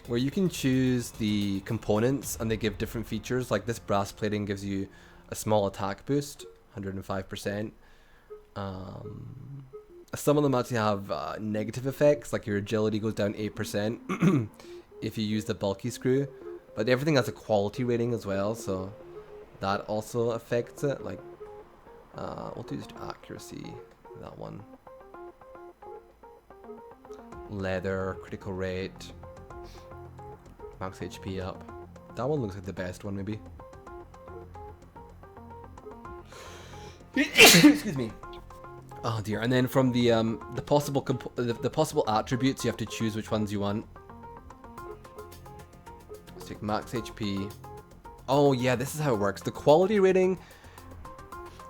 Speaker 1: where you can choose the components and they give different features. Like this brass plating gives you a small attack boost, 105%. Some of them actually have negative effects, like your agility goes down 8% if you use the bulky screw. But everything has a quality rating as well, so that also affects it. Like, we'll do just accuracy, that one. Leather, critical rate, max HP up. That one looks like the best one, maybe. Excuse me. Oh dear. And then from the possible attributes, you have to choose which ones you want. Let's take max HP. Oh yeah, this is how it works. The quality rating.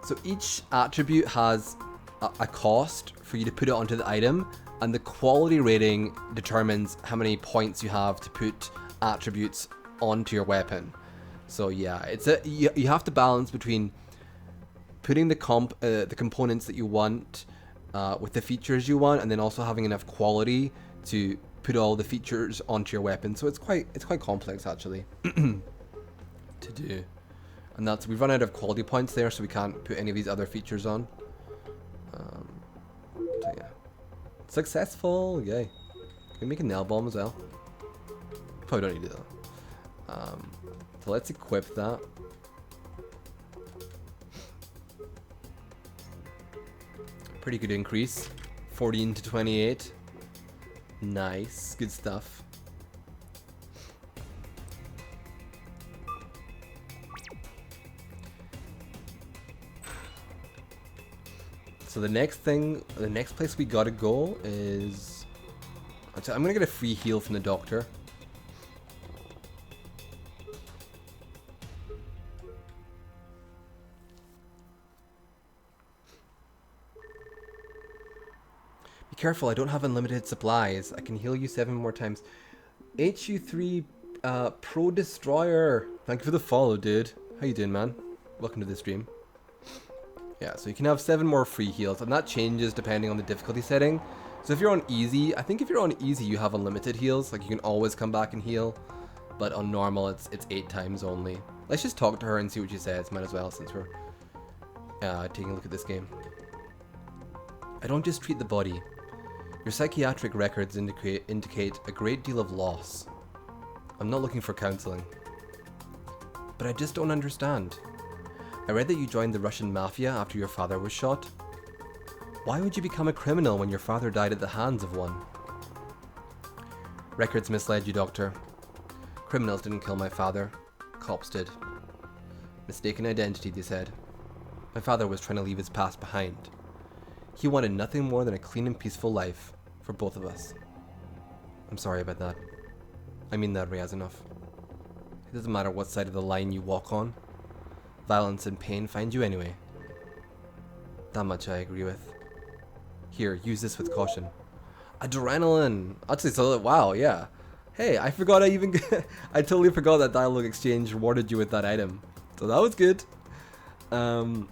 Speaker 1: So each attribute has a cost for you to put it onto the item, and the quality rating determines how many points you have to put attributes onto your weapon. So yeah, it's you have to balance between putting the components that you want with the features you want, and then also having enough quality to put all the features onto your weapon. So it's quite complex actually to do. And that's, we've run out of quality points there, so we can't put any of these other features on. So yeah, successful, yay. Can we make a nail bomb as well? Probably don't need it though. So let's equip that. Pretty good increase, 14 to 28. Nice, good stuff. So the next place we gotta go is... I'm gonna get a free heal from the doctor. Be careful, I don't have unlimited supplies. I can heal you 7 more times. HU3 Pro Destroyer. Thank you for the follow, dude. How you doing, man? Welcome to the stream. Yeah, so you can have 7 more free heals, and that changes depending on the difficulty setting. So if you're on easy, I think if you're on easy, you have unlimited heals. Like, you can always come back and heal. But on normal, it's 8 times only. Let's just talk to her and see what she says. Might as well, since we're taking a look at this game. I don't just treat the body. Your psychiatric records indicate a great deal of loss. I'm not looking for counseling. But I just don't understand. I read that you joined the Russian mafia after your father was shot. Why would you become a criminal when your father died at the hands of one? Records misled you, Doctor. Criminals didn't kill my father. Cops did. Mistaken identity, they said. My father was trying to leave his past behind. He wanted nothing more than a clean and peaceful life for both of us. I'm sorry about that. I mean that, Ryazanov. It doesn't matter what side of the line you walk on. Violence and pain find you anyway. That much I agree with. Here, use this with caution. Adrenaline! Actually, so, wow, yeah. Hey, I forgot I even... I totally forgot that dialogue exchange rewarded you with that item. So that was good. And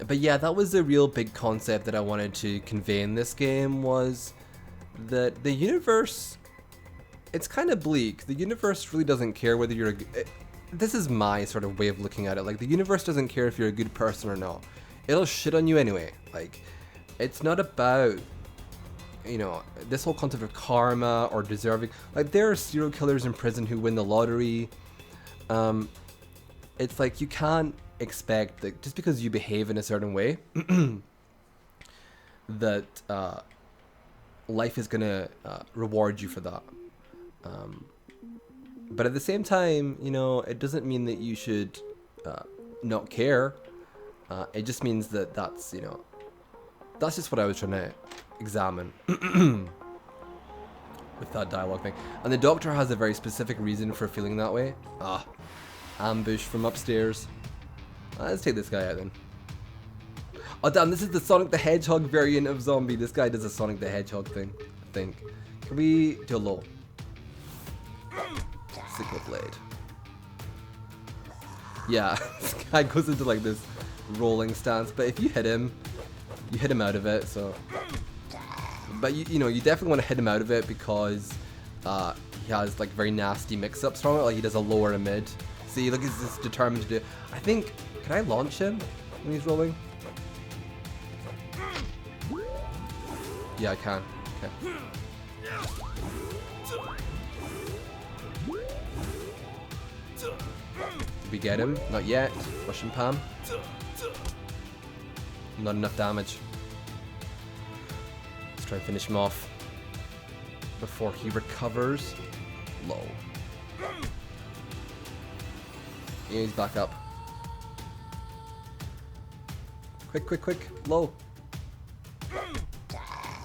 Speaker 1: But yeah, that was the real big concept that I wanted to convey in this game, was that the universe, it's kind of bleak. The universe really doesn't care whether you're this is my sort of way of looking at it. Like, the universe doesn't care if you're a good person or not. It'll shit on you anyway. Like, it's not about, you know, this whole concept of karma or deserving. Like, there are serial killers in prison who win the lottery. It's like, you can't expect that just because you behave in a certain way that life is gonna reward you for that. But at the same time, you know, it doesn't mean that you should not care. It just means that that's, you know, that's just what I was trying to examine with that dialogue thing. And the doctor has a very specific reason for feeling that way. Ambush from upstairs. Let's take this guy out then. Oh damn, this is the Sonic the Hedgehog variant of zombie. This guy does a Sonic the Hedgehog thing, I think. Can we do a low? Sickle blade. Yeah, this guy goes into like this rolling stance, but if you hit him out of it, so. But you know, you definitely want to hit him out of it because he has like very nasty mix-ups from it, like he does a lower and mid. See, look, he's just determined to do. I think, can I launch him when he's rolling? Yeah, I can. Okay. Did we get him? Not yet. Russian Pam. Not enough damage. Let's try and finish him off before he recovers. Low. Yeah, he's back up. Quick, quick, quick. Low.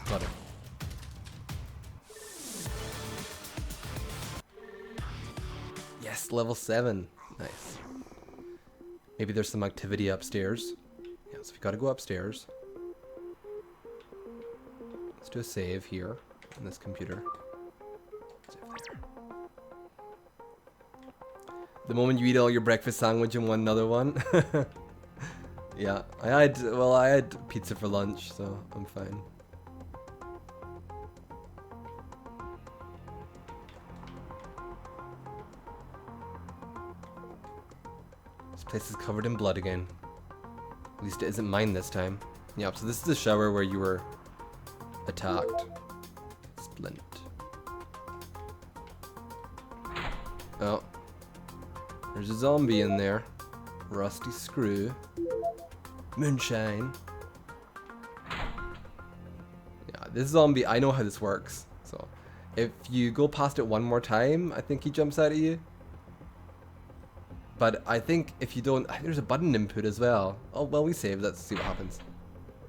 Speaker 1: Got it. Yes, level 7. Nice. Maybe there's some activity upstairs. Yeah, so we gotta go upstairs. Let's do a save here on this computer. Save there. The moment you eat all your breakfast sandwich and want another one. Yeah, I had pizza for lunch, so I'm fine. This place is covered in blood again. At least it isn't mine this time. Yep, so this is the shower where you were attacked. Splint. Oh. There's a zombie in there. Rusty screw. Moonshine. Yeah, this zombie, I know how this works. So, if you go past it one more time, I think he jumps out at you. But I think if you don't, there's a button input as well. Oh, well, we saved. Let's see what happens.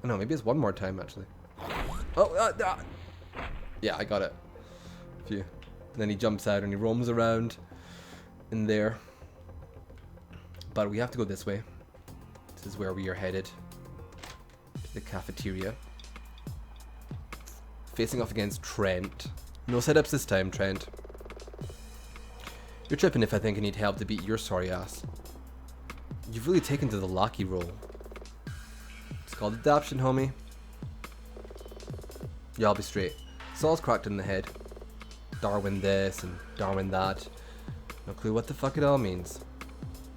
Speaker 1: Oh, no, maybe it's one more time, actually. Oh, yeah, I got it. Phew. And then he jumps out and he roams around in there. But we have to go this way. This is where we are headed. To the cafeteria. Facing off against Trent. No setups this time, Trent. You're tripping if I think I need help to beat your sorry ass. You've really taken to the lackey role. It's called adoption, homie. Yeah, I'll be straight. Saul's cracked in the head. Darwin this and Darwin that. No clue what the fuck it all means.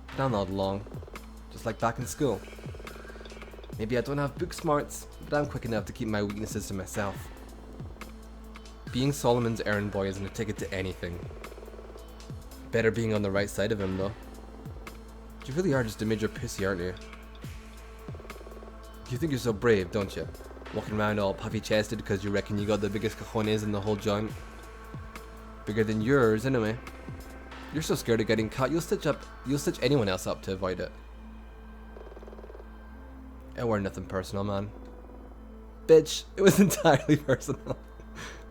Speaker 1: But I'll nod along. Just like back in school. Maybe I don't have book smarts, but I'm quick enough to keep my weaknesses to myself. Being Solomon's errand boy isn't a ticket to anything. Better being on the right side of him, though. You really are just a major pussy, aren't you? You think you're so brave, don't you? Walking around all puffy-chested because you reckon you got the biggest cojones in the whole joint. Bigger than yours, anyway. You're so scared of getting caught, you'll stitch anyone else up to avoid it. It weren't nothing personal, man. Bitch, it was entirely personal.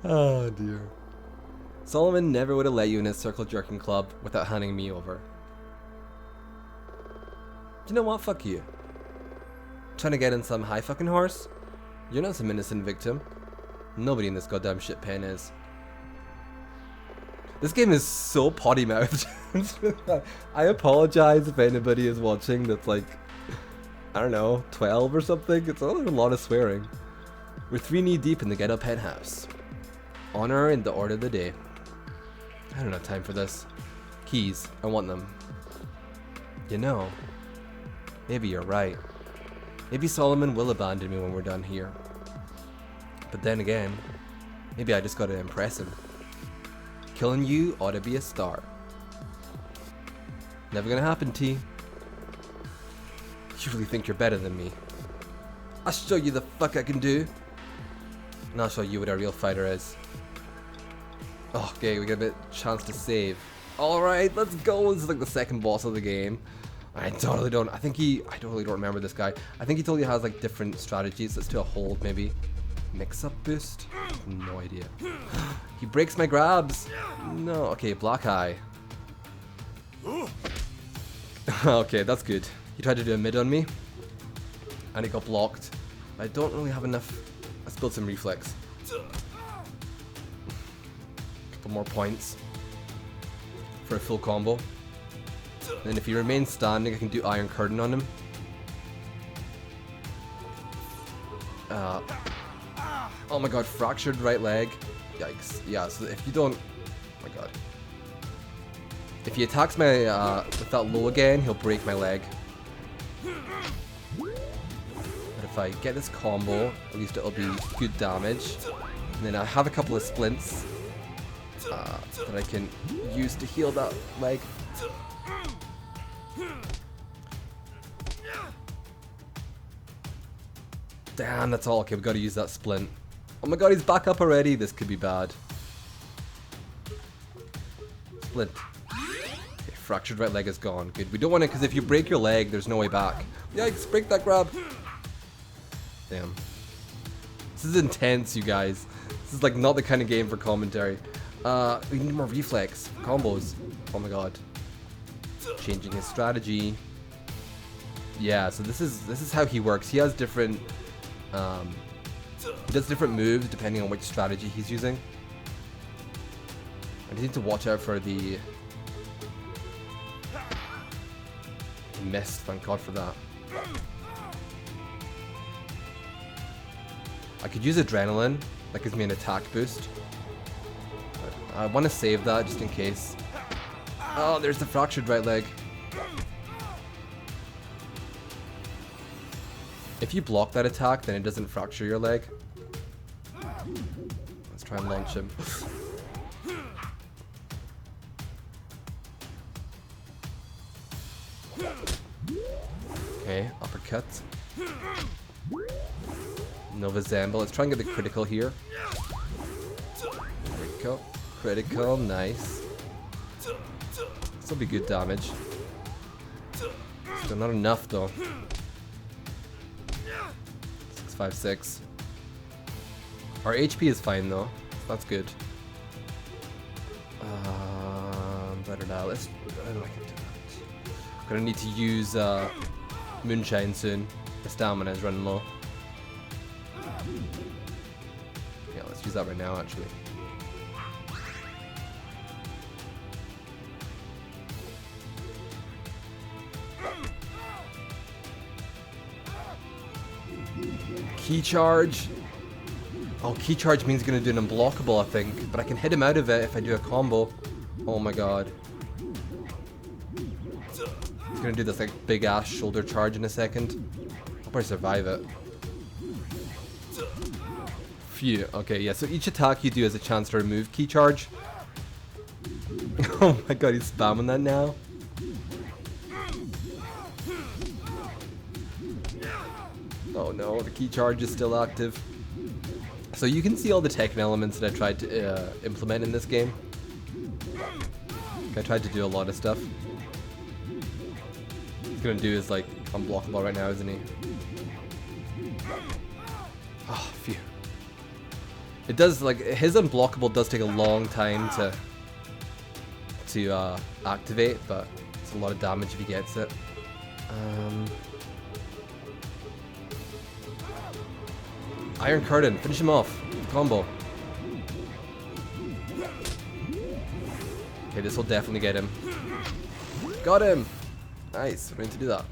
Speaker 1: Oh, dear. Solomon never would have let you in his circle jerking club without handing me over. You know what? Fuck you. Trying to get in some high fucking horse? You're not some innocent victim. Nobody in this goddamn shit pen is. This game is so potty-mouthed. I apologize if anybody is watching that's like I don't know, 12 or something? It's a lot of swearing. We're 3 knee deep in the Get Up Penthouse. Honor in the order of the day. I don't have time for this. Keys, I want them. You know, maybe you're right. Maybe Solomon will abandon me when we're done here. But then again, maybe I just gotta impress him. Killing you ought to be a start. Never gonna happen, T. You really think you're better than me? I'll show you the fuck I can do. And I'll show you what a real fighter is. Oh, okay, we get a bit chance to save. Alright, let's go. This is like the second boss of the game. I totally don't remember this guy. I think he totally has like different strategies. Let's do a hold maybe. Mix up boost? No idea. He breaks my grabs. No, okay, black eye. Okay, that's good. He tried to do a mid on me. And it got blocked. I don't really have enough. Let's build some reflex. Couple more points for a full combo. And if he remains standing, I can do Iron Curtain on him. Oh my god, fractured right leg. Yikes. Yeah, so if you don't... Oh my god. If he attacks my with that low again, he'll break my leg. But if I get this combo, at least it'll be good damage. And then I have a couple of splints that I can use to heal that leg. Damn, that's all. Okay, we've got to use that splint. Oh my god, he's back up already. This could be bad. Splint. Okay, fractured right leg is gone. Good. We don't want to, because if you break your leg, there's no way back. Yikes, break that grab. Damn. This is intense, you guys. This is like not the kind of game for commentary. We need more reflex. Combos. Oh my god. Changing his strategy. Yeah, so this is how he works. He has different he does different moves depending on which strategy he's using. I need to watch out for the missed, thank god for that. I could use adrenaline, that gives me an attack boost. But I want to save that just in case. Oh, there's the fractured right leg. If you block that attack, then it doesn't fracture your leg. Let's try and launch him. Okay, uppercut. Nova Zamba. Let's try and get the critical here. There we go. Critical, nice. This will be good damage. Still not enough though. 656. Our HP is fine though. That's good. Better now. How do I can do that? Gonna need to use Moonshine soon. The stamina is running low. Yeah, let's use that right now actually. Key charge. Oh, key charge means he's gonna do an unblockable, I think. But I can hit him out of it if I do a combo. Oh my god. He's gonna do this like big ass shoulder charge in a second. Hope I survive it. Phew. Okay, yeah, so each attack you do has a chance to remove key charge. Oh my god, he's spamming that now. Oh no, the key charge is still active. So you can see all the tech elements that I tried to implement in this game. I tried to do a lot of stuff. What he's gonna do is like unblockable right now, isn't he? Oh, phew. It does, like, his unblockable does take a long time to activate, but it's a lot of damage if he gets it. Iron Curtain, finish him off. Combo. Okay, this will definitely get him. Got him! Nice, we're going to do that.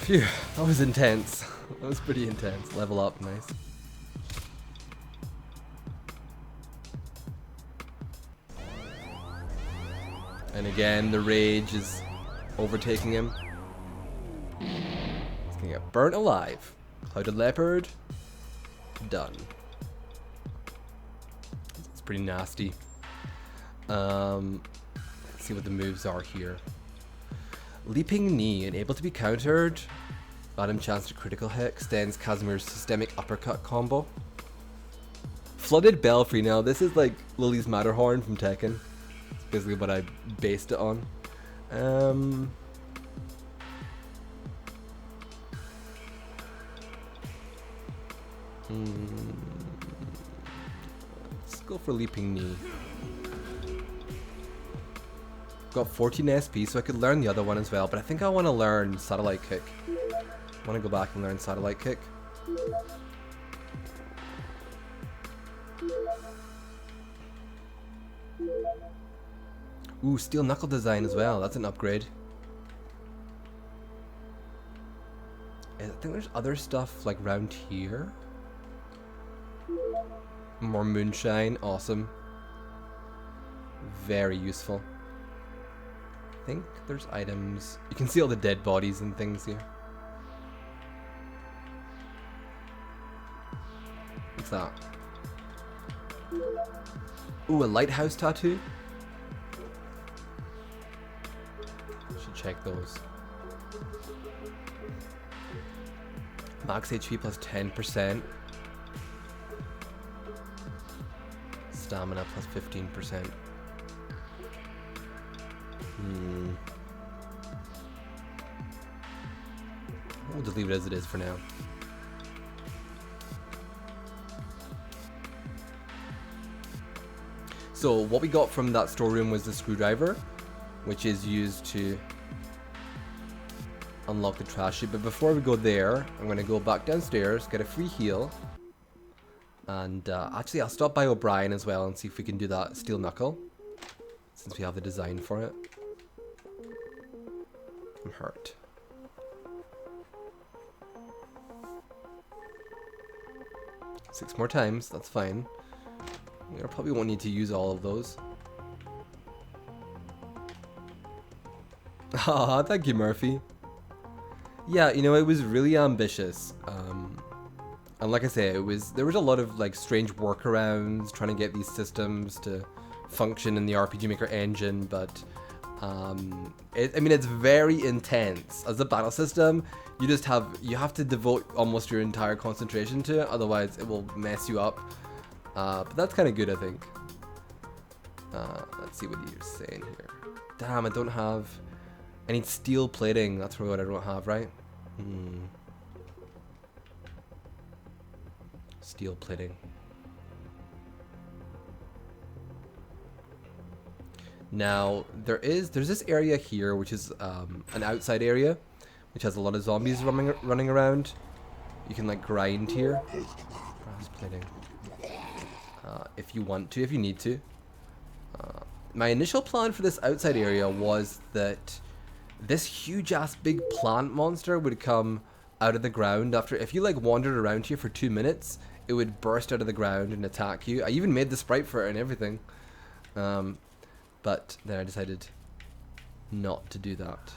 Speaker 1: Phew, that was intense. That was pretty intense. Level up, nice. And again, the rage is overtaking him. He's gonna get burnt alive. Clouded leopard. Done. It's pretty nasty. Let's see what the moves are here. Leaping knee, and able to be countered. Random chance to critical hit, extends Kazimir's systemic uppercut combo. Flooded Belfry, now this is like Lily's Matterhorn from Tekken. It's basically what I based it on. Let's go for Leaping Knee. Got 14 SP, so I could learn the other one as well, but I think I want to learn Satellite Kick. I want to go back and learn Satellite Kick. Ooh, Steel Knuckle Design as well, that's an upgrade. I think there's other stuff like round here. More Moonshine, awesome. Very useful. I think there's items. You can see all the dead bodies and things here. What's that? Ooh, a lighthouse tattoo? Should check those. Max HP plus 10%. Stamina plus 15%. We'll just leave it as it is for now. So what we got from that storeroom was the screwdriver, which is used to unlock the trash chute. But before we go there, I'm going to go back downstairs, get a free heal. And actually I'll stop by O'Brien as well and see if we can do that Steel Knuckle, since we have the design for it. I'm hurt. Six more times, that's fine. I probably won't need to use all of those. Ah, thank you, Murphy. Yeah, you know, it was really ambitious. And like I say, there was a lot of like strange workarounds trying to get these systems to function in the RPG Maker engine, but I mean, it's very intense. As a battle system, you have to devote almost your entire concentration to it, otherwise it will mess you up. But that's kind of good, I think. Let's see what you're saying here. Damn, I don't have... I need steel plating. That's what I don't have, right? Steel plating. Now, there's this area here, which is an outside area, which has a lot of zombies running around. You can, like, grind here. Brass plating. If you want to, if you need to. My initial plan for this outside area was that this huge ass big plant monster would come out of the ground after, if you like wandered around here for 2 minutes, it would burst out of the ground and attack you. I even made the sprite for it and everything. But then I decided not to do that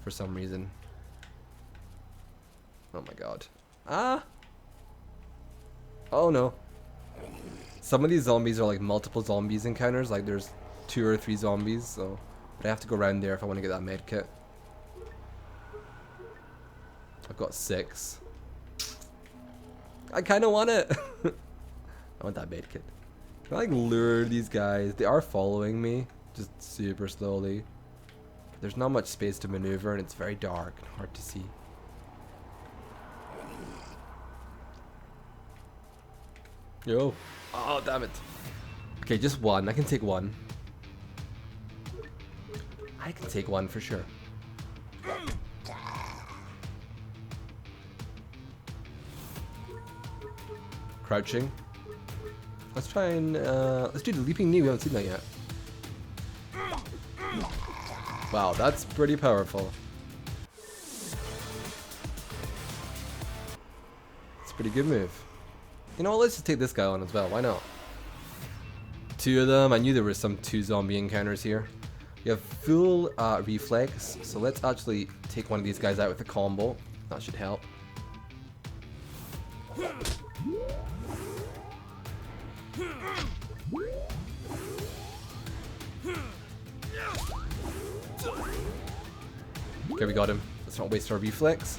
Speaker 1: for some reason. Oh my god. Ah! Oh no. Some of these zombies are like multiple zombies encounters, like there's 2 or 3 zombies, so... But I have to go around there if I want to get that med kit. I've got 6. I kind of want it! I want that med kit. Can I like lure these guys? They are following me, just super slowly. There's not much space to maneuver and it's very dark and hard to see. Yo. Oh, damn it. Okay, just one. I can take one. I can take one for sure. Crouching. Let's try and, let's do the leaping knee. We haven't seen that yet. Wow, that's pretty powerful. pretty good move. You know what, let's just take this guy on as well, why not? 2 of them, I knew there were some 2 zombie encounters here. We have full reflex, so let's actually take one of these guys out with a combo. That should help. Okay, we got him. Let's not waste our reflex.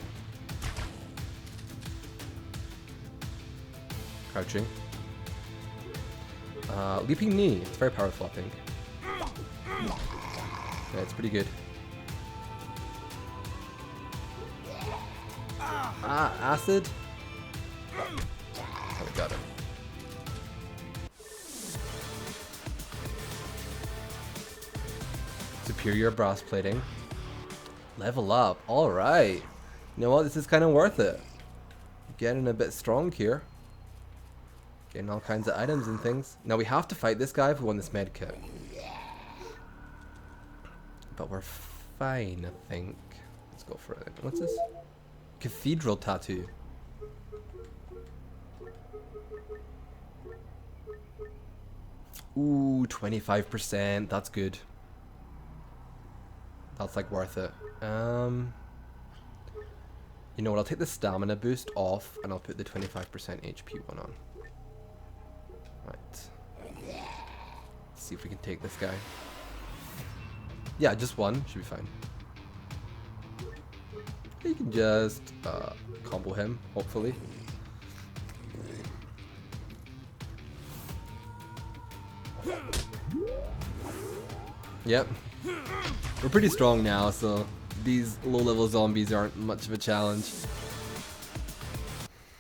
Speaker 1: Crouching. Leaping knee. It's very powerful, I think. Yeah, it's pretty good. Ah, acid. Oh, we got him. Superior brass plating. Level up. Alright. You know what? This is kind of worth it. Getting a bit strong here. Getting all kinds of items and things. Now we have to fight this guy if we want this med kit. But we're fine, I think. Let's go for it. What's this? Cathedral tattoo. Ooh, 25%. That's good. That's like worth it. You know what? I'll take the stamina boost off and I'll put the 25% HP one on. Right. Let's see if we can take this guy. Yeah, just one. Should be fine. You can just combo him, hopefully. Yep. We're pretty strong now, so these low-level zombies aren't much of a challenge.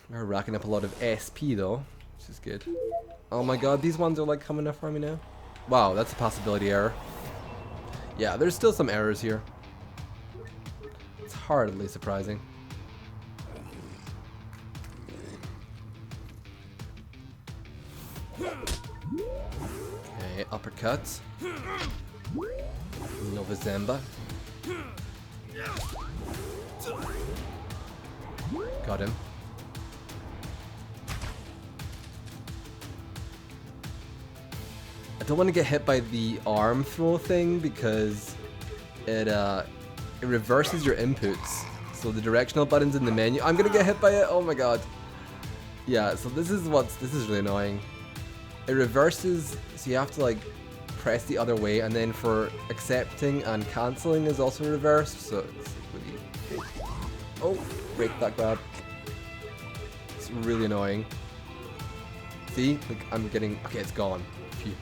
Speaker 1: We're racking up a lot of SP though, which is good. Oh my god, these ones are like coming up for me now. Wow, that's a possibility error. Yeah, there's still some errors here. It's hardly surprising. Okay, uppercuts. Nova Zamba. Got him. I don't want to get hit by the arm throw thing because it reverses your inputs. So the directional buttons in the menu. I'm gonna get hit by it. Oh my god. Yeah. So this is really annoying. It reverses, so you have to like press the other way, and then for accepting and cancelling is also reversed. So it's really. Oh, break that grab. It's really annoying. See, like I'm getting. Okay, it's gone. Phew.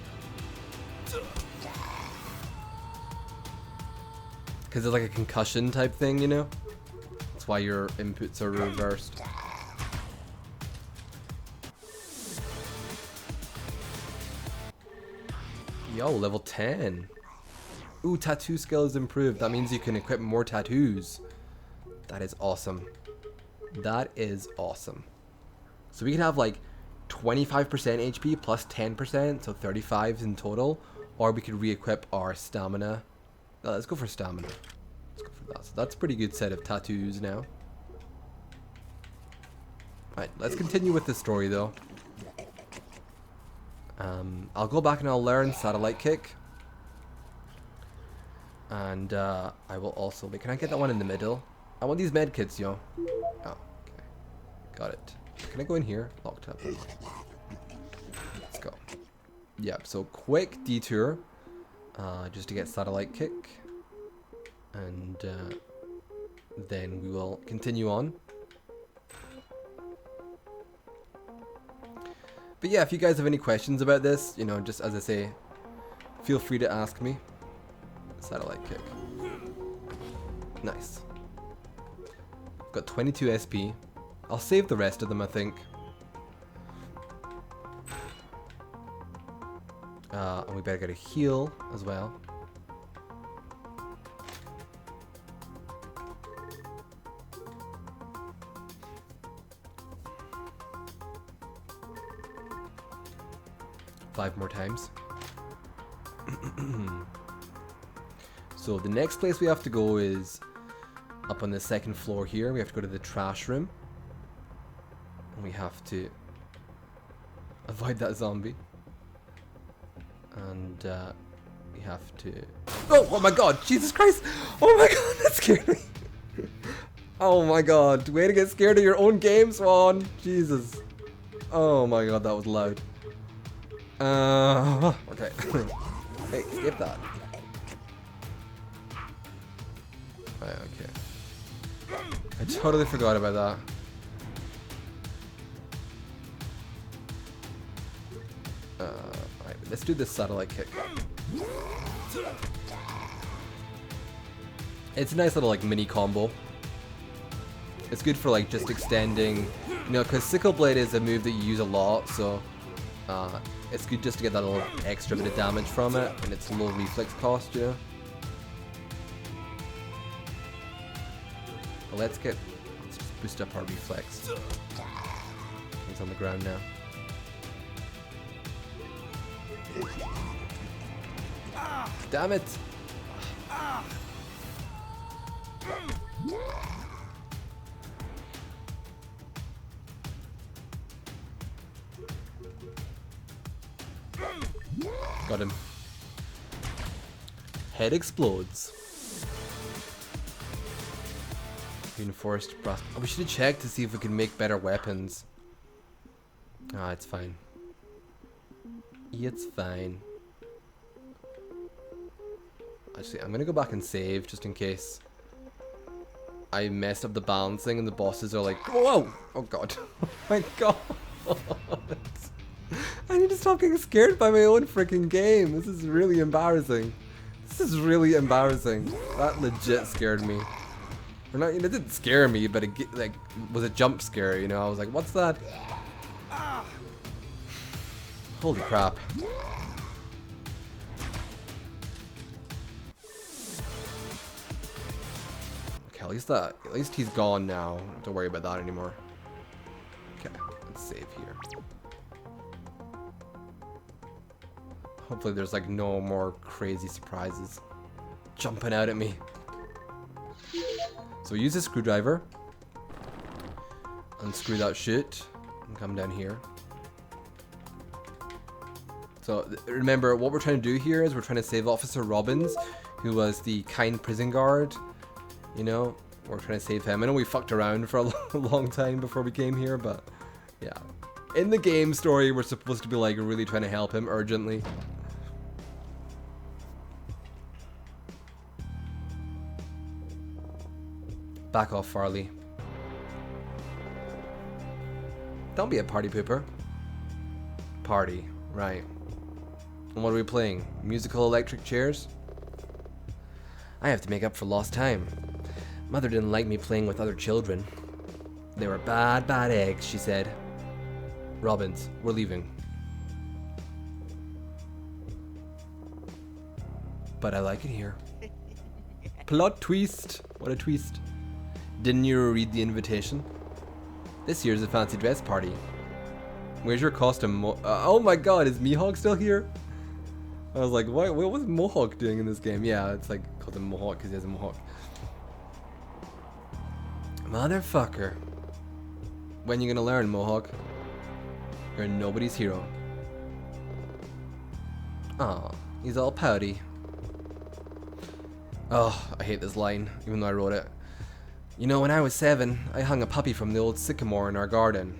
Speaker 1: Because it's like a concussion type thing, you know? That's why your inputs are reversed. Yo, level 10. Ooh, tattoo skill is improved. That means you can equip more tattoos. That is awesome. That is awesome. So we can have like 25% HP plus 10%, so 35 in total. Or we could re-equip our stamina. Let's go for stamina. Let's go for that. So that's a pretty good set of tattoos now. Alright, let's continue with the story though. I'll go back and I'll learn satellite kick. And I will also... Wait, can I get that one in the middle? I want these med kits, yo. Oh, okay. Got it. Can I go in here? Locked up. Let's go. Yep, so quick detour. Just to get satellite kick. And then we will continue on. But yeah, if you guys have any questions about this, you know, just as I say, feel free to ask me. Satellite kick. Nice. Got 22 SP. I'll save the rest of them, I think. And we better get a heal as well. Five more times. So the next place we have to go is up on the second floor here. We have to go to the trash room. we have to avoid that zombie. And we have to... Oh my god! Jesus Christ! Oh my god, that scared me! Oh my god, way to get scared of your own game, Swan! Jesus. Oh my god, that was loud. Okay. Hey, skip that. Right, okay. I totally forgot about that. Alright, let's do this satellite kick. It's a nice little like mini combo. It's good for like just extending, you know, because Sickle Blade is a move that you use a lot, so it's good just to get that little extra bit of damage from it, and it's low reflex cost, you know. But let's just boost up our reflex. He's on the ground now. Damn it! Got him. Head explodes. Reinforced brass. Oh, we should have checked to see if we can make better weapons. Ah, it's fine. It's fine. Actually, I'm gonna go back and save just in case I messed up the balancing and the bosses are like, whoa! Oh god. Oh my god. I need to stop getting scared by my own freaking game. This is really embarrassing. This is really embarrassing. That legit scared me. Or not, you know, it didn't scare me, but it like was a jump scare, you know. I was like, what's that? Holy crap. Okay, at least he's gone now. Don't have to worry about that anymore. Okay, let's save here. Hopefully there's like no more crazy surprises jumping out at me. So we use a screwdriver. Unscrew that shit and come down here. So remember, what we're trying to do here is we're trying to save Officer Robbins, who was the kind prison guard. You know, we're trying to save him. I know we fucked around for a long time before we came here, but yeah. In the game story, we're supposed to be like really trying to help him urgently. Back off, Farley. Don't be a party pooper. Party, right. And what are we playing? Musical electric chairs? I have to make up for lost time. Mother didn't like me playing with other children. They were bad, bad eggs, she said. Robbins, we're leaving. But I like it here. Plot twist. What a twist. Didn't you read the invitation? This year's a fancy dress party. Where's your costume? Oh my god, is Mihawk still here? I was like, what was Mohawk doing in this game? Yeah, it's like called him Mohawk because he has a mohawk. Motherfucker. When you gonna learn, Mohawk? You're nobody's hero. Aw, he's all pouty. Oh, I hate this line, even though I wrote it. You know, when I was 7, I hung a puppy from the old sycamore in our garden.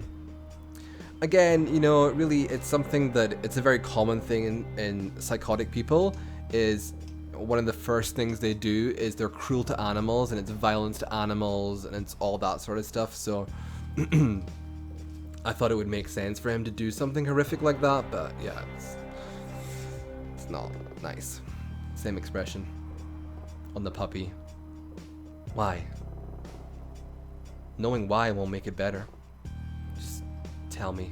Speaker 1: Again, you know, really, it's something that it's a very common thing in psychotic people, is one of the first things they do is they're cruel to animals, and it's violence to animals, and it's all that sort of stuff, so I thought it would make sense for him to do something horrific like that, but yeah, it's not nice. Same expression on the puppy. Why? Knowing why won't make it better. Just tell me.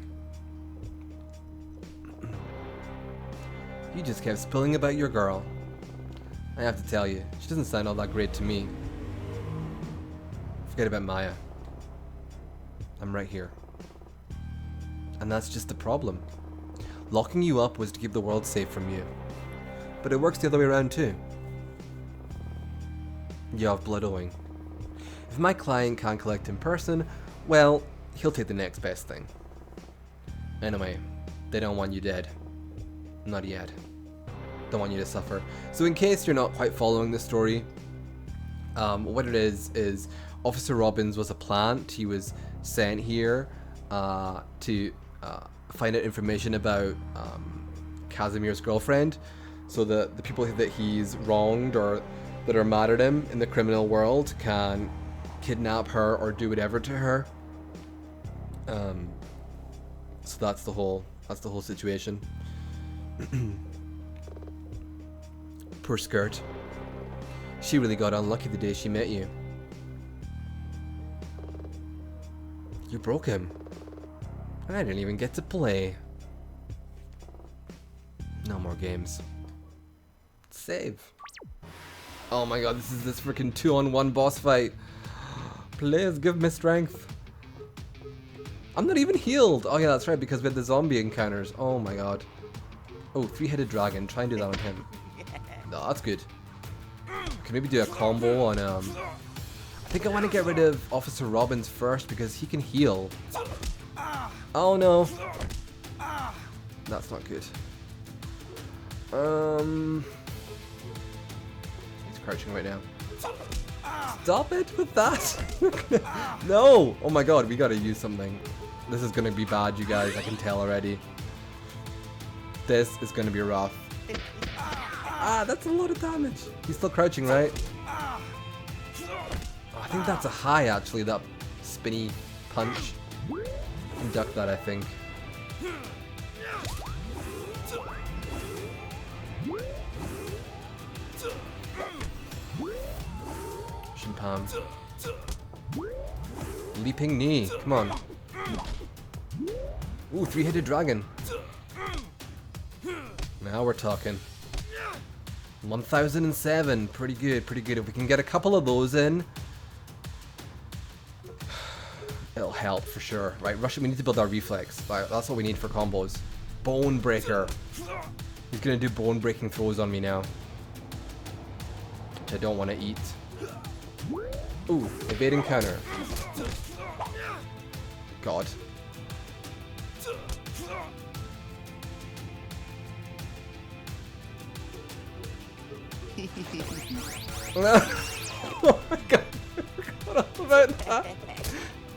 Speaker 1: You just kept spilling about your girl. I have to tell you, she doesn't sound all that great to me. Forget about Maya. I'm right here. And that's just the problem. Locking you up was to keep the world safe from you. But it works the other way around too. You have blood owing. If my client can't collect in person, well, he'll take the next best thing. Anyway, they don't want you dead. Not yet. Don't want you to suffer. So in case you're not quite following the story, what it is Officer Robbins was a plant. He was sent here to find out information about Kazimir's girlfriend, so that the people that he's wronged or that are mad at him in the criminal world can kidnap her or do whatever to her. So that's the whole situation. Poor Skirt. She really got unlucky the day she met you. You broke him. I didn't even get to play. No more games. Save. Oh my god, this is this freaking 2-on-1 boss fight. Please give me strength. I'm not even healed. Oh yeah, that's right, because we had the zombie encounters. Oh my god. Oh, 3-headed dragon. Try and do that on him. No, that's good. Can maybe do a combo on I think I want to get rid of Officer Robbins first because he can heal. Oh no. That's not good. He's crouching right now. Stop it with that. No. Oh my god, we gotta use something. This is gonna be bad, you guys. I can tell already. This is gonna be rough. Ah, that's a lot of damage. He's still crouching, right? Oh, I think that's a high, actually, that spinny punch. Duck that, I think. Shimpam. Leaping knee. Come on. Ooh, 3-headed dragon. Now we're talking. 1007. Pretty good, pretty good. If we can get a couple of those in, it'll help for sure. Right, Russia, we need to build our reflex. Right, that's what we need for combos. Bone breaker. He's gonna do bone breaking throws on me now, which I don't want to eat. Ooh, evade encounter. God. Oh my god. What about that?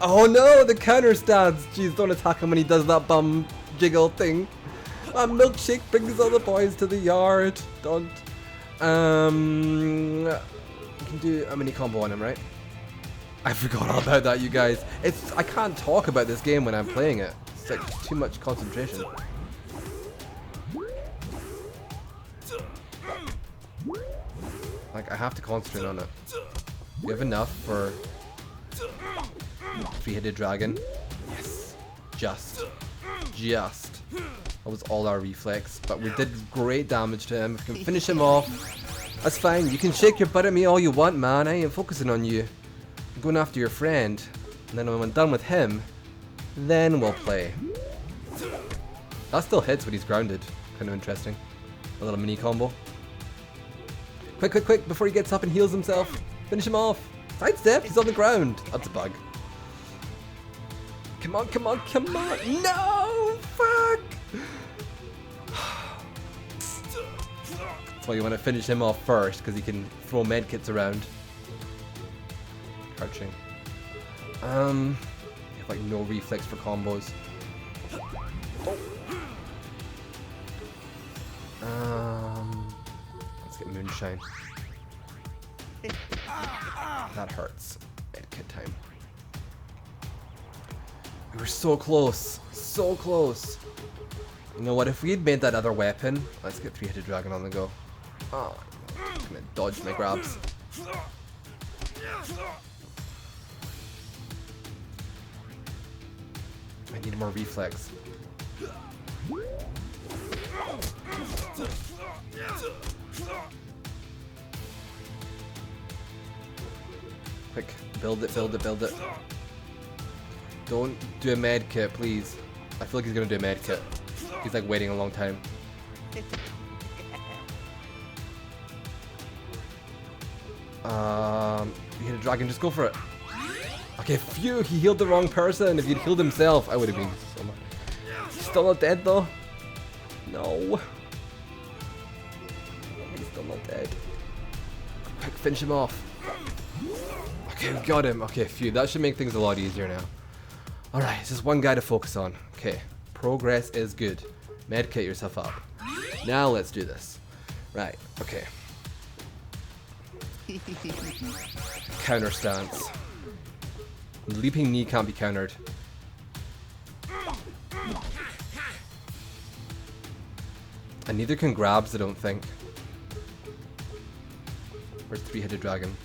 Speaker 1: Oh no, the counter stance. Jeez, don't attack him when he does that bum jiggle thing. My milkshake brings all the boys to the yard. Don't. We can do a mini combo on him, right? I forgot all about that, you guys. I can't talk about this game when I'm playing it. It's like too much concentration. Like, I have to concentrate on it. We have enough for 3-headed dragon. Yes. Just. That was all our reflex, but we did great damage to him. If we can finish him off, that's fine. You can shake your butt at me all you want, man. I ain't focusing on you. I'm going after your friend. And then when I'm done with him, then we'll play. That still hits when he's grounded. Kind of interesting. A little mini combo. Quick, quick, quick, before he gets up and heals himself. Finish him off. Sidestep, he's on the ground. That's a bug. Come on, come on, come on. No! Fuck! That's why you want to finish him off first, because he can throw medkits around. Crouching. You have like no reflex for combos. Let's get moonshine. That hurts. Medkit time. We were so close. So close. You know what? If we had made that other weapon, let's get 3-headed dragon on the go. Oh, I'm gonna dodge my grabs. I need more reflex. Quick, build it, build it, build it. Don't do a med kit, please. I feel like he's gonna do a med kit. He's like waiting a long time. You hit a dragon, just go for it. Okay, phew, he healed the wrong person. If he'd healed himself, I would have been so much. Still not dead though. No. He's still not dead. Quick, finish him off. Okay, we got him. Okay, phew, that should make things a lot easier now. Alright, it's just one guy to focus on. Okay, progress is good. Medkit yourself up. Now let's do this. Right, okay. Counter stance. Leaping knee can't be countered. And neither can grabs, I don't think. Or three-headed dragon.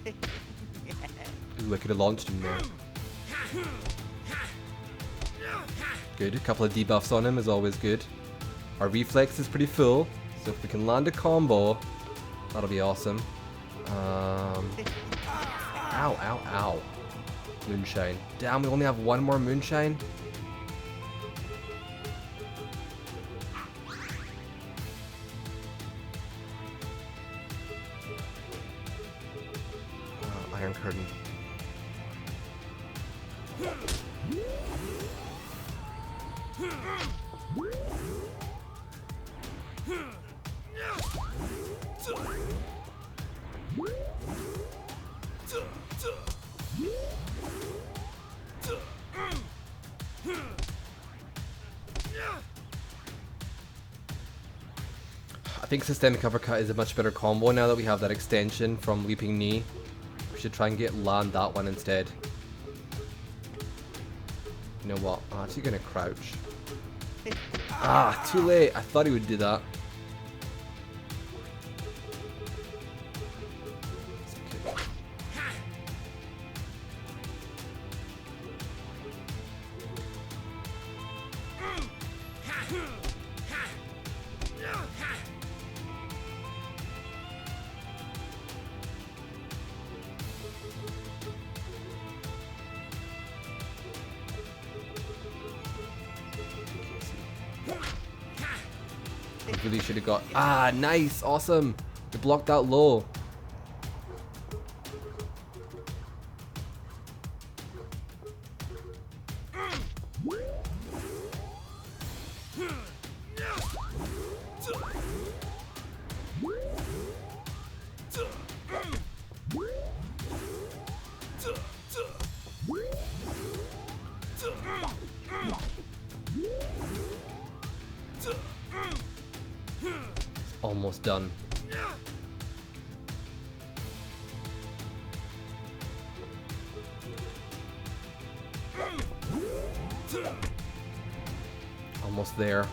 Speaker 1: Ooh, I could have launched him there. Good, a couple of debuffs on him is always good. Our reflex is pretty full, so if we can land a combo, that'll be awesome. Ow, ow, ow. Moonshine. Damn, we only have one more moonshine? Iron Curtain. I think Systemic Uppercut is a much better combo now that we have that extension from Leaping Knee. We should try and land that one instead. You know what? I'm actually gonna crouch. Ah, too late. I thought he would do that. Really should have got. Ah, nice, awesome. We blocked that low. Almost done. Almost there.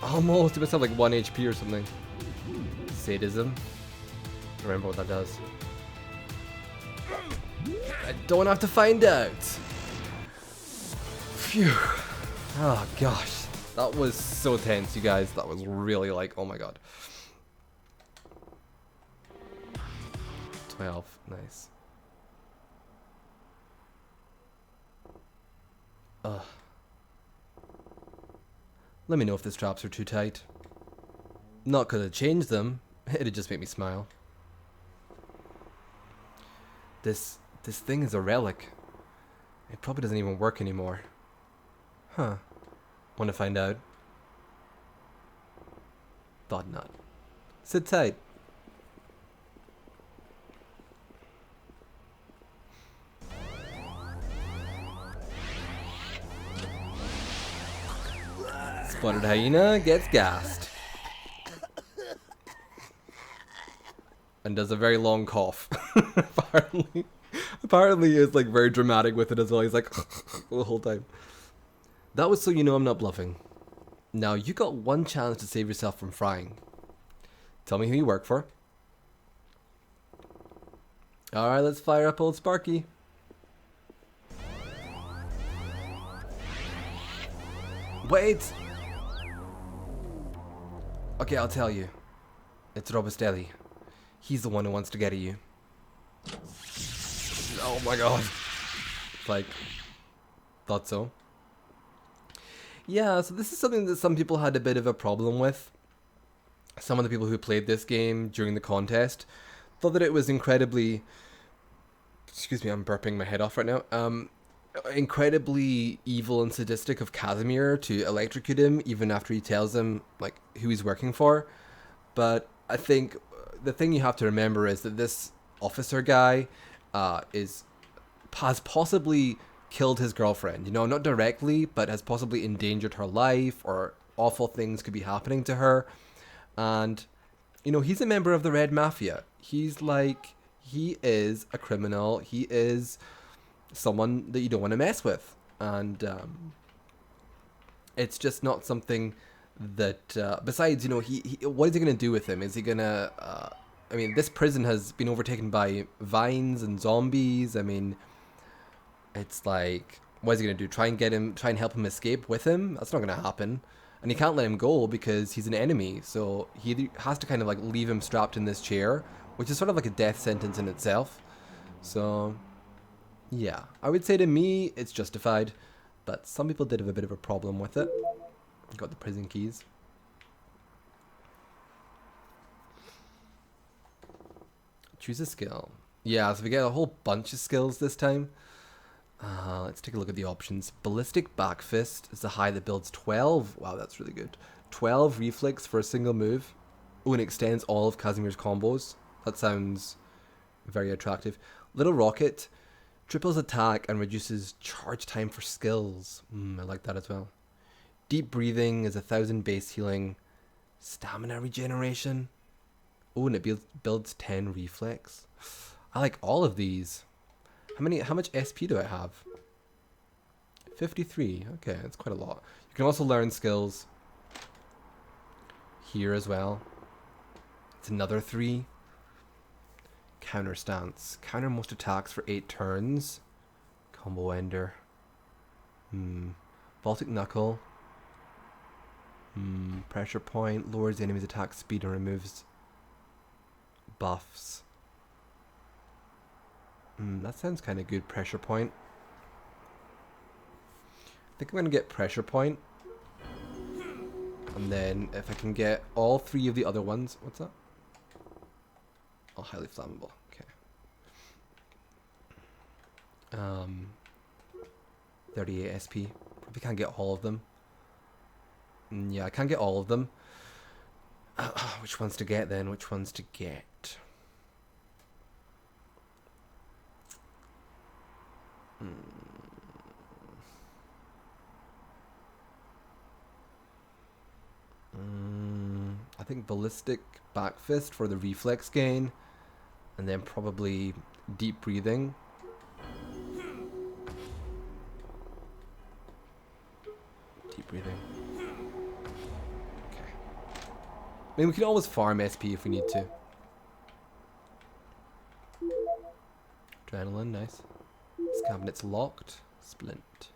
Speaker 1: Almost. He must have like 1 HP or something. Sadism. Remember what that does. I don't have to find out. Phew. Oh gosh. That was so tense, you guys. That was really like, oh my god. 12. Nice. Ugh. Let me know if the straps are too tight. Not because I changed them. It'd just make me smile. This thing is a relic. It probably doesn't even work anymore. Huh. Want to find out? Thought not. Sit tight. Spotted hyena gets gassed. And does a very long cough. Apparently is like very dramatic with it as well. He's like the whole time. That was so you know I'm not bluffing. Now you got one chance to save yourself from frying. Tell me who you work for. Alright, let's fire up old Sparky. Wait! Okay, I'll tell you. It's Robustelli. He's the one who wants to get at you. Oh my god. Like, thought so. Yeah, so this is something that some people had a bit of a problem with. Some of the people who played this game during the contest thought that it was incredibly... Excuse me, I'm burping my head off right now. Incredibly evil and sadistic of Kazimir to electrocute him even after he tells him like who he's working for. But I think the thing you have to remember is that this officer guy has possibly killed his girlfriend. You know, not directly, but has possibly endangered her life, or awful things could be happening to her. And you know, he's a member of the Red Mafia. He is a criminal. He is someone that you don't want to mess with, and it's just not something that. Besides, you know, he what is he going to do with him? Is he going to? I mean, this prison has been overtaken by vines and zombies. I mean, it's like, what is he going to do? Try and help him escape with him? That's not going to happen. And he can't let him go because he's an enemy. So he either has to kind of like leave him strapped in this chair, which is sort of like a death sentence in itself. So yeah, I would say to me it's justified, but some people did have a bit of a problem with it. Got the prison keys. Choose a skill. Yeah, so we get a whole bunch of skills this time. Let's take a look at the options. Ballistic Back Fist is the high that builds 12. Wow, that's really good. 12 reflex for a single move. Oh, and extends all of Kazimir's combos. That sounds very attractive. Little Rocket triples attack and reduces charge time for skills. I like that as well. Deep Breathing is 1,000 base healing. Stamina regeneration. Oh, and it builds 10 reflex. I like all of these. How much SP do I have? 53. Okay, that's quite a lot. You can also learn skills here as well. It's another 3. Counter stance. Counter most attacks for 8 turns. Combo ender. Baltic Knuckle. Pressure point. Lowers the enemy's attack speed and removes buffs. That sounds kind of good. Pressure point. I think I'm going to get pressure point. And then if I can get all 3 of the other ones. What's that? Oh, highly flammable. Okay. 38 SP. Probably can't get all of them. Yeah, I can't get all of them. Which ones to get then? Which ones to get? I think Ballistic Back Fist for the reflex gain, and then probably Deep Breathing. Deep Breathing. Okay. I mean, we can always farm SP if we need to. Adrenaline, nice. This cabinet's locked. Splint.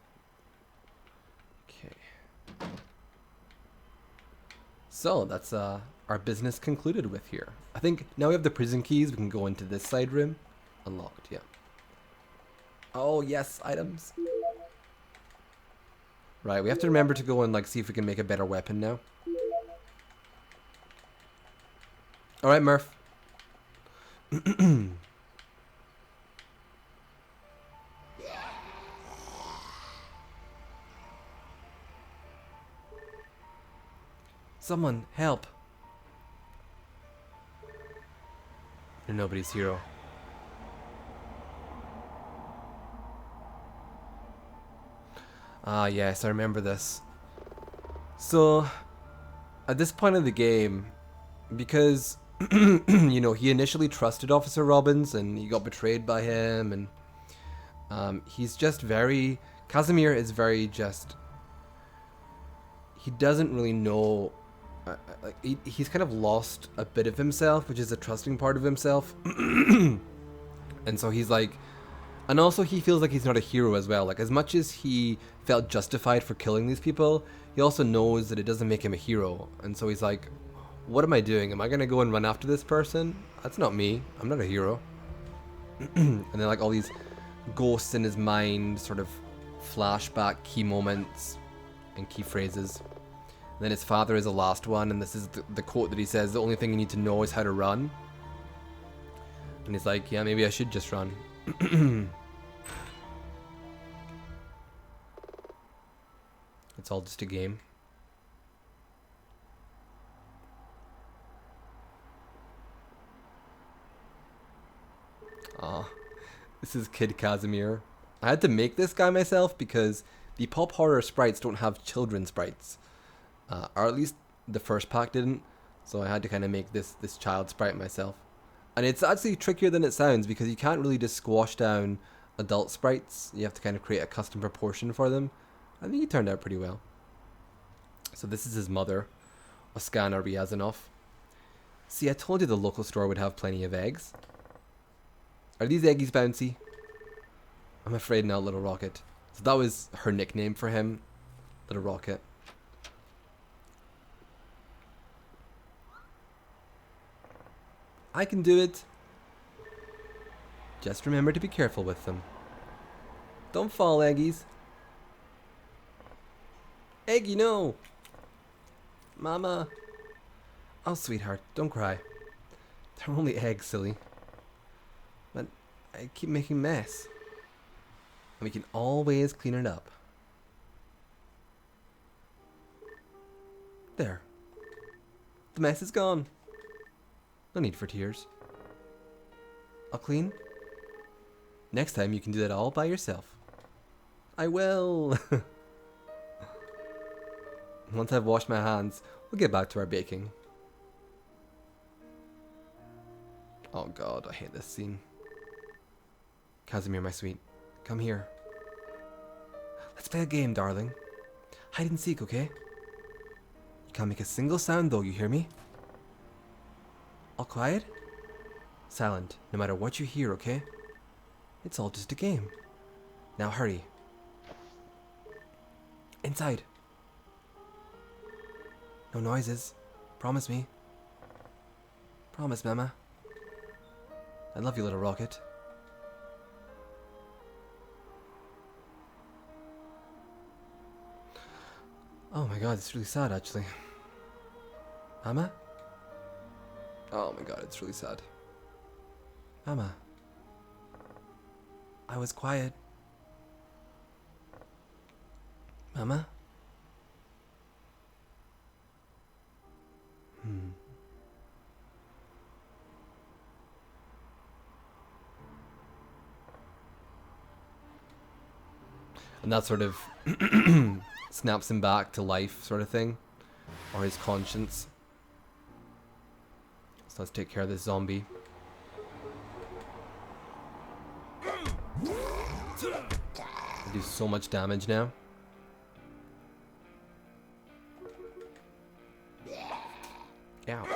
Speaker 1: Okay. So that's our business concluded with here. I think now we have the prison keys. We can go into this side room. Unlocked, yeah. Oh yes, items. Right, we have to remember to go and like see if we can make a better weapon now. All right, Murph. Someone, help. You're nobody's hero. Ah, yes, I remember this. So, at this point in the game, because, you know, he initially trusted Officer Robbins and he got betrayed by him, and he's just very... Kazimir is very just... He doesn't really know... he's kind of lost a bit of himself, which is a trusting part of himself. And so he's like... And also he feels like he's not a hero as well. Like, as much as he felt justified for killing these people, he also knows that it doesn't make him a hero. And so he's like, what am I doing? Am I going to go and run after this person? That's not me. I'm not a hero. And then like all these ghosts in his mind, sort of flashback key moments. and key phrases. And then his father is the last one, and this is the quote that he says, the only thing you need to know is how to run. And he's like, yeah, maybe I should just run. It's all just a game. Aw, this is Kid Kazimir. I had to make this guy myself because the pop horror sprites don't have children sprites. Or at least the first pack didn't. So I had to kind of make this child sprite myself. And it's actually trickier than it sounds because you can't really just squash down adult sprites. You have to kind of create a custom proportion for them. I think he turned out pretty well. So this is his mother, Oskana Ryazanov. See, I told you the local store would have plenty of eggs. Are these eggies bouncy? I'm afraid not, Little Rocket. So that was her nickname for him, Little Rocket. I can do it. Just remember to be careful with them. Don't fall, eggies. Eggy, no! Mama. Oh, sweetheart, don't cry. They're only eggs, silly. But I keep making mess. And we can always clean it up. There. The mess is gone. No need for tears. I'll clean. Next time you can do that all by yourself. I will. Once I've washed my hands, we'll get back to our baking. Oh god, I hate this scene. Kazimir, my sweet, come here. Let's play a game, darling. Hide and seek, okay? You can't make a single sound though, you hear me? All quiet? Silent, no matter what you hear, okay? It's all just a game. Now hurry. Inside. No noises. Promise me. Promise, Mama. I love you, Little Rocket. Oh my god, it's really sad, actually. Mama? Oh my god, it's really sad. Mama. I was quiet. Mama? And that sort of snaps him back to life, sort of thing. Or his conscience. So let's take care of this zombie. I do so much damage now. Ouch.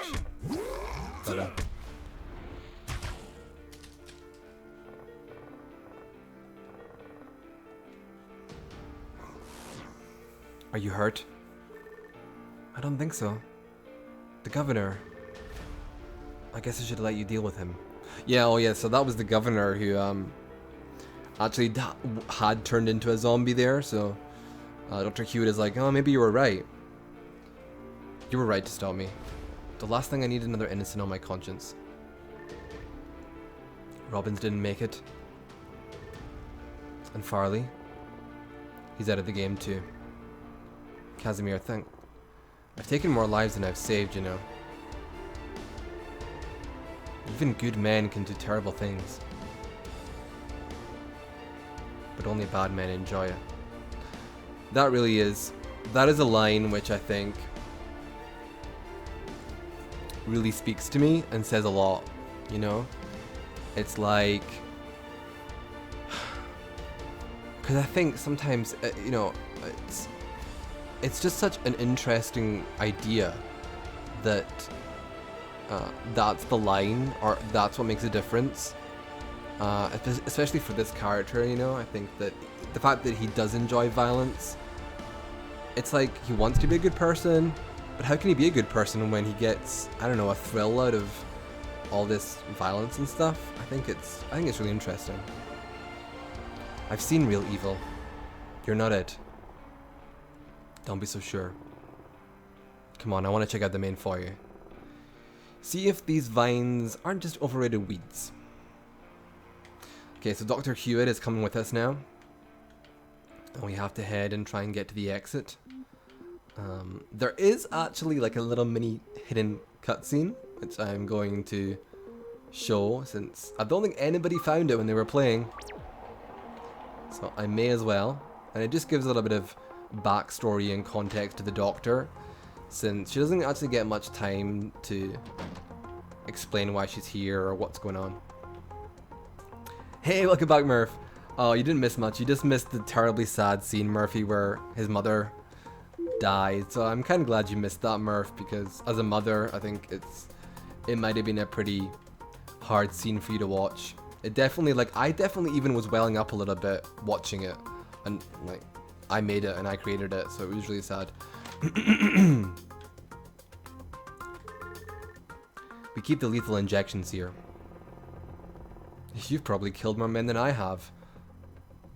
Speaker 1: But, are you hurt? I don't think so. The governor. I guess I should let you deal with him. Yeah, oh yeah, so that was the governor who actually had turned into a zombie there, so Dr. Hewitt is like, oh, maybe you were right. You were right to stop me. The last thing I need, another innocent on my conscience. Robbins didn't make it. And Farley, he's out of the game too. Kazimir, I've taken more lives than I've saved, you know. Even good men can do terrible things. But only bad men enjoy it. That is a line which I think really speaks to me and says a lot, you know? It's like, because I think sometimes, you know, it's just such an interesting idea that that's the line, or that's what makes a difference. Especially for this character, you know, I think that the fact that he does enjoy violence, it's like he wants to be a good person, but how can he be a good person when he gets, I don't know, a thrill out of all this violence and stuff? I think it's really interesting. I've seen real evil. You're not it. Don't be so sure. Come on, I want to check out the main foyer. See if these vines aren't just overrated weeds. Okay, so Dr. Hewitt is coming with us now. And we have to head and try and get to the exit. There is actually like a little mini hidden cutscene, which I'm going to show since I don't think anybody found it when they were playing. So I may as well. And it just gives a little bit of backstory and context to the Doctor, since she doesn't actually get much time to explain why she's here or what's going on. Hey, welcome back, Murph. Oh, you didn't miss much. You just missed the terribly sad scene, Murphy, where his mother died. So I'm kind of glad you missed that, Murph, because as a mother, I think it might have been a pretty hard scene for you to watch. It definitely, like, I definitely even was welling up a little bit watching it, and like, I made it and I created it, so it was really sad. We keep the lethal injections here. You've probably killed more men than I have.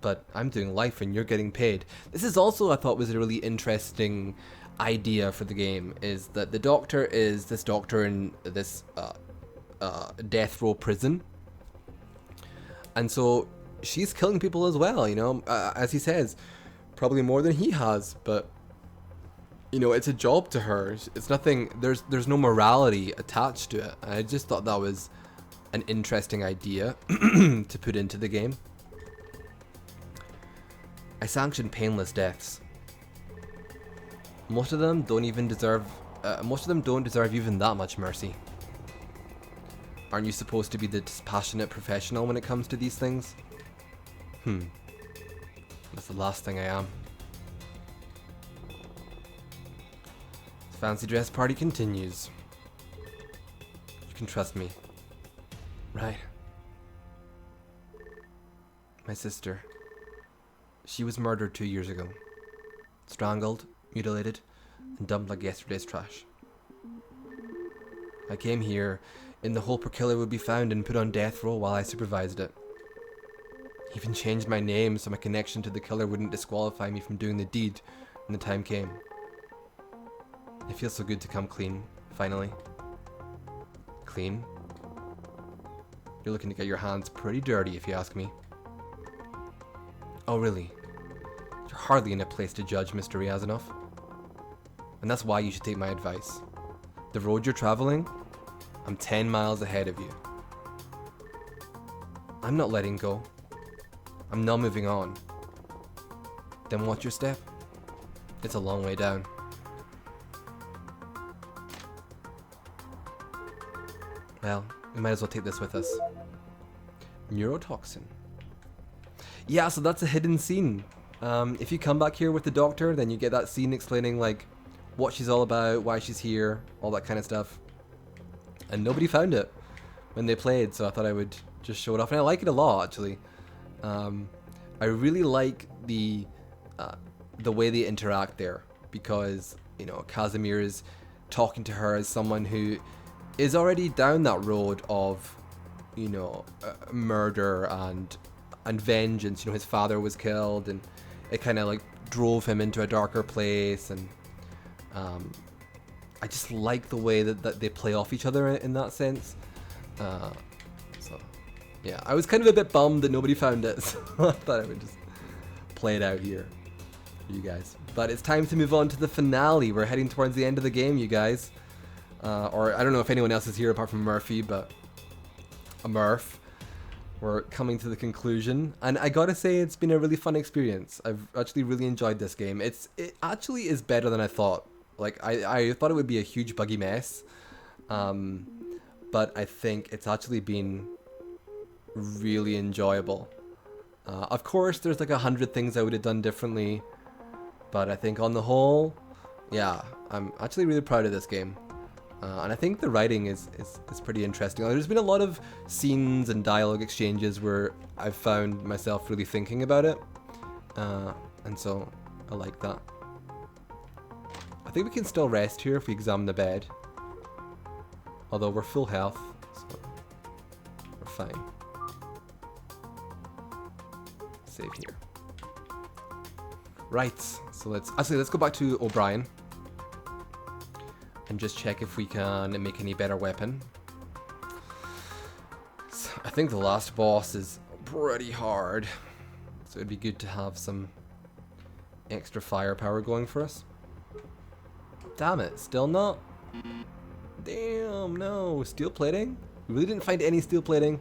Speaker 1: But I'm doing life and you're getting paid. This is also, I thought, was a really interesting idea for the game, is that the Doctor is this doctor in this death row prison. And so she's killing people as well, you know, as he says, probably more than he has, but you know, it's a job to her. It's nothing, there's no morality attached to it. And I just thought that was an interesting idea to put into the game. I sanction painless deaths. Most of them don't deserve even that much mercy. Aren't you supposed to be the dispassionate professional when it comes to these things? That's the last thing I am. The fancy dress party continues. You can trust me. Right. My sister. She was murdered 2 years ago. Strangled, mutilated, and dumped like yesterday's trash. I came here in the hope her killer would be found and put on death row while I supervised it. Even changed my name so my connection to the killer wouldn't disqualify me from doing the deed when the time came. It feels so good to come clean, finally. Clean? You're looking to get your hands pretty dirty, if you ask me. Oh, really? You're hardly in a place to judge, Mr. Ryazanov. And that's why you should take my advice. The road you're traveling, I'm 10 miles ahead of you. I'm not letting go. I'm not moving on. Then watch your step. It's a long way down. Well, we might as well take this with us. Neurotoxin. Yeah, so that's a hidden scene. If you come back here with the Doctor, then you get that scene explaining like what she's all about, why she's here, all that kind of stuff. And nobody found it when they played, so I thought I would just show it off. And I like it a lot, actually. I really like the way they interact there, because you know, Kazimir is talking to her as someone who is already down that road of, you know, murder and vengeance. You know, his father was killed, and it kind of like drove him into a darker place. And I just like the way that they play off each other in that sense. So yeah, I was kind of a bit bummed that nobody found it, so I thought I would just play it out here for you guys. But it's time to move on to the finale. We're heading towards the end of the game, you guys. Or I don't know if anyone else is here apart from Murphy, but a Murph. We're coming to the conclusion, and I gotta say, it's been a really fun experience. I've actually really enjoyed this game. It actually is better than I thought. Like, I thought it would be a huge buggy mess, but I think it's actually been really enjoyable. Of course, there's like 100 things I would have done differently, but I think on the whole, yeah, I'm actually really proud of this game. And I think the writing is pretty interesting. There's been a lot of scenes and dialogue exchanges where I've found myself really thinking about it. And so I like that. I think we can still rest here if we examine the bed. Although we're full health, so we're fine. Save here. Right, so let's go back to O'Brien and just check if we can make any better weapon. So I think the last boss is pretty hard, so it'd be good to have some extra firepower going for us. Damn it, still not? Damn, no. Steel plating? We really didn't find any steel plating.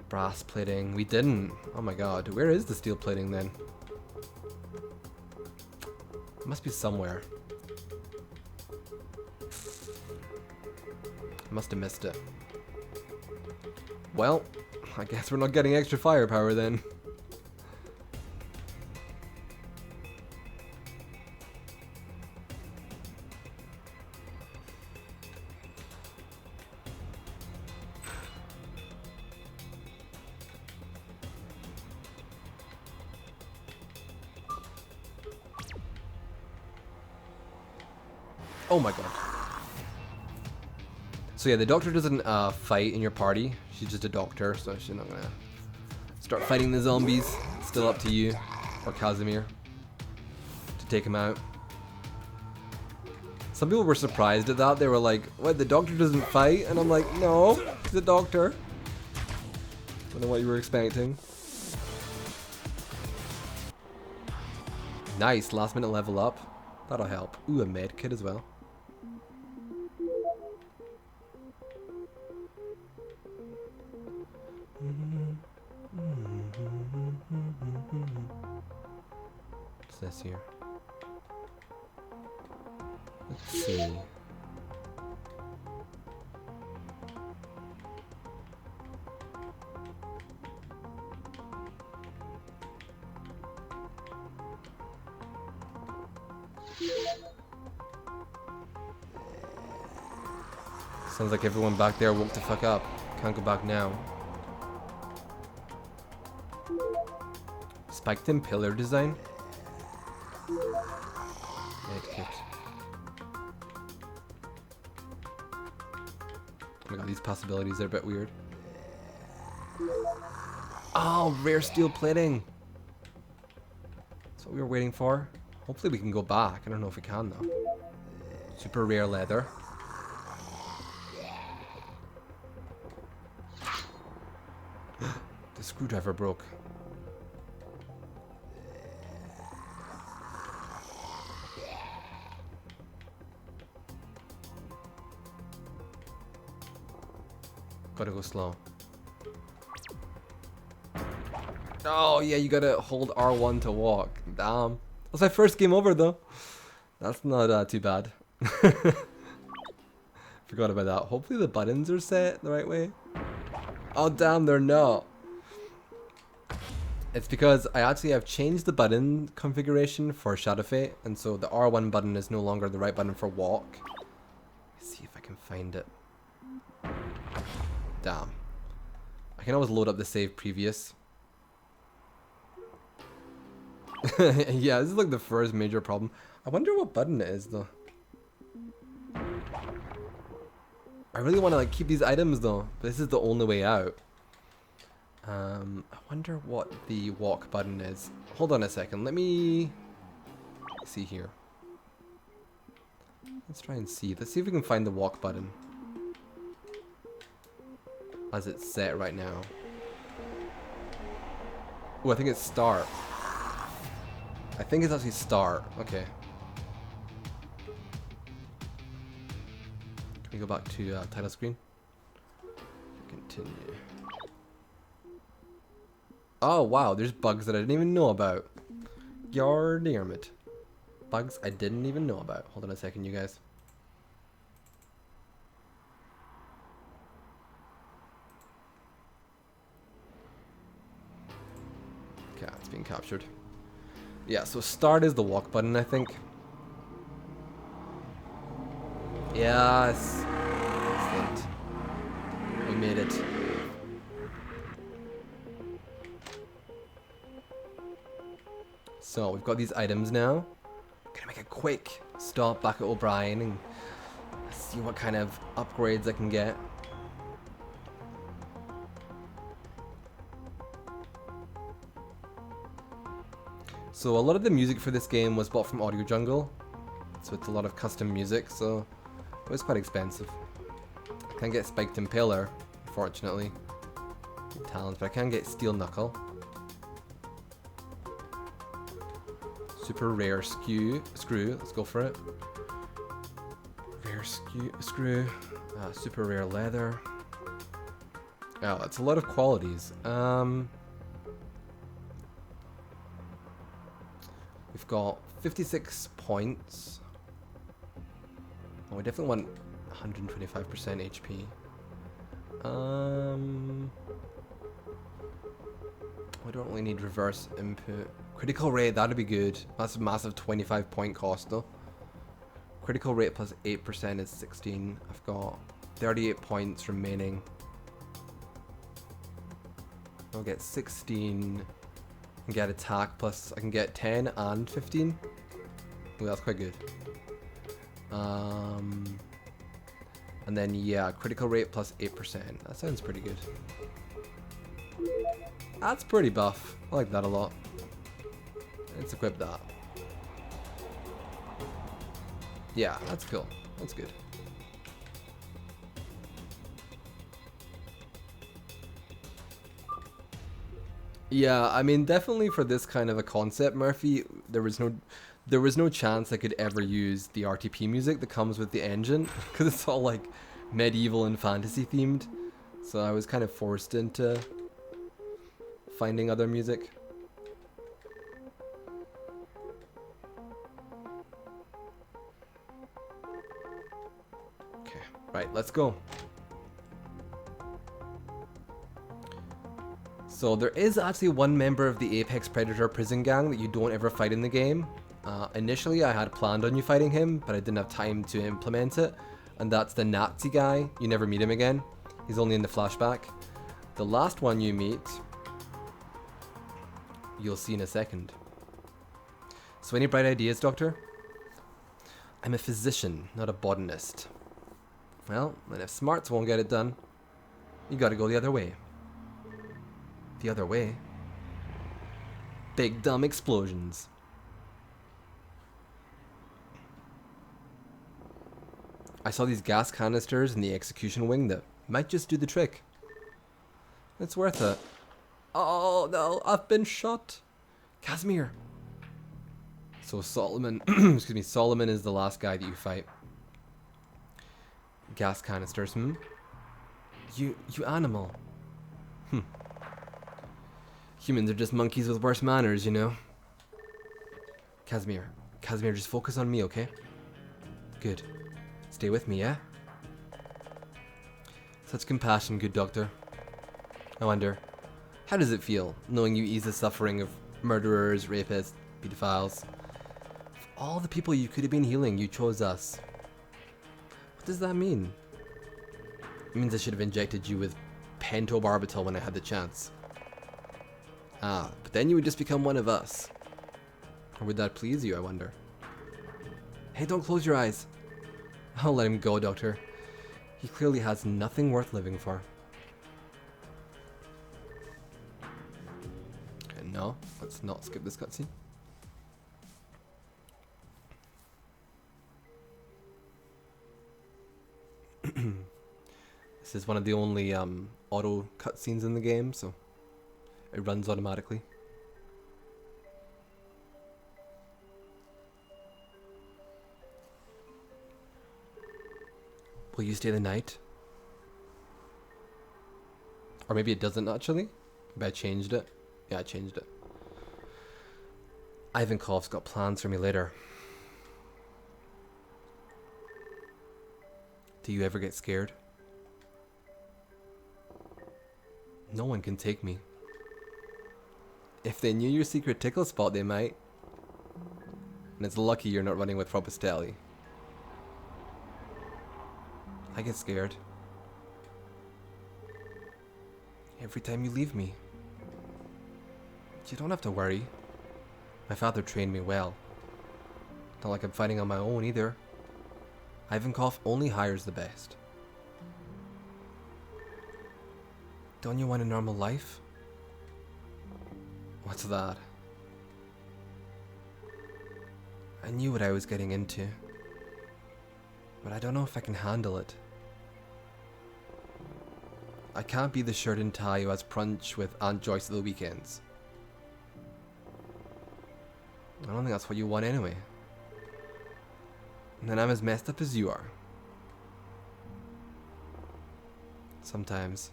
Speaker 1: Brass plating. We didn't. Oh my god. Where is the steel plating then? It must be somewhere. Must have missed it. Well, I guess we're not getting extra firepower then. Oh my god. So yeah, the doctor doesn't fight in your party. She's just a doctor, so she's not gonna start fighting the zombies. It's still up to you, or Kazimir, to take him out. Some people were surprised at that. They were like, what, the doctor doesn't fight? And I'm like, no, he's a doctor. Don't know what you were expecting. Nice, last minute level up. That'll help. Ooh, a med kit as well. What's this here? Let's see. Sounds like everyone back there woke the fuck up. Can't go back now. Spiked in pillar design? Medkit. Oh my god, these possibilities are a bit weird. Oh, rare steel plating! That's what we were waiting for. Hopefully we can go back. I don't know if we can though. Super rare leather. The screwdriver broke. Gotta go slow. Oh yeah, you gotta hold R1 to walk. Damn. That's my first game over though. That's not too bad. Forgot about that. Hopefully the buttons are set the right way. Oh damn, they're not. It's because I actually have changed the button configuration for Shadow Fate, and so the R1 button is no longer the right button for walk. Let's see if I can find it. Damn. I can always load up the save previous. Yeah, this is like the first major problem. I wonder what button it is though. I really want to like keep these items though, but this is the only way out. I wonder what the walk button is. Hold on a second, let me see here. Let's try and see. Let's see if we can find the walk button as it's set right now. Oh, I think it's start. I think it's actually start. Okay. Can we go back to title screen? Continue. Oh wow, there's bugs that I didn't even know about. Yar damn it. Bugs I didn't even know about. Hold on a second, you guys. Okay, it's being captured. Yeah, so start is the walk button, I think. Yes. Excellent. We made it. So we've got these items now. Gonna make a quick stop back at O'Brien and Let's see what kind of upgrades I can get. So a lot of the music for this game was bought from Audio Jungle. So it's a lot of custom music, so it was quite expensive. Can't get Spiked Impaler, unfortunately. Talents, but I can get Steel Knuckle. Super rare screw. Let's go for it. Rare screw. Super rare leather. Oh, that's a lot of qualities. We've got 56 points. Oh, we definitely want 125% HP. We don't really need reverse input. Critical rate, that'd be good. That's a massive 25 point cost though. Critical rate plus 8% is 16. I've got 38 points remaining. I'll get 16 and get attack plus I can get 10 and 15. Ooh, that's quite good. And then yeah, critical rate plus 8%. That sounds pretty good. That's pretty buff. I like that a lot. Let's equip that. Yeah, that's cool. That's good. Yeah, I mean, definitely for this kind of a concept, Murphy, there was no chance I could ever use the RTP music that comes with the engine because it's all like medieval and fantasy themed. So I was kind of forced into finding other music. Okay, right, let's go. So there is actually one member of the Apex Predator prison gang that you don't ever fight in the game. Initially I had planned on you fighting him, but I didn't have time to implement it. And that's the Nazi guy. You never meet him again. He's only in the flashback. The last one you meet, you'll see in a second. So any bright ideas, Doctor? I'm a physician, not a botanist. Well, then if smarts won't get it done, you gotta go the other way. The other way? Big dumb explosions. I saw these gas canisters in the execution wing that might just do the trick. It's worth it. Oh no, I've been shot. Kazimir. So Solomon, excuse me, Solomon is the last guy that you fight. Gas canisters, You animal. Humans are just monkeys with worse manners, you know. Kazimir, just focus on me, okay? Good. Stay with me, yeah? Such compassion, good doctor. I wonder, how does it feel, knowing you ease the suffering of murderers, rapists, pedophiles? Of all the people you could have been healing, you chose us. What does that mean? It means I should have injected you with pentobarbital when I had the chance. Ah, but then you would just become one of us. Or would that please you, I wonder? Hey, don't close your eyes. I'll let him go, Doctor. He clearly has nothing worth living for. Okay, no, let's not skip this cutscene. This is one of the only auto cutscenes in the game, so it runs automatically. Will you stay the night? Or maybe it doesn't actually. Maybe I changed it. Yeah, I changed it. Ivankov's got plans for me later. Do you ever get scared? No one can take me. If they knew your secret tickle spot, they might. And it's lucky you're not running with Propostelli. I get scared. Every time you leave me. You don't have to worry. My father trained me well. Not like I'm fighting on my own either. Ivankov only hires the best. Don't you want a normal life? What's that? I knew what I was getting into, but I don't know if I can handle it. I can't be the shirt and tie who has brunch with Aunt Joyce at the weekends. I don't think that's what you want anyway. And then I'm as messed up as you are. Sometimes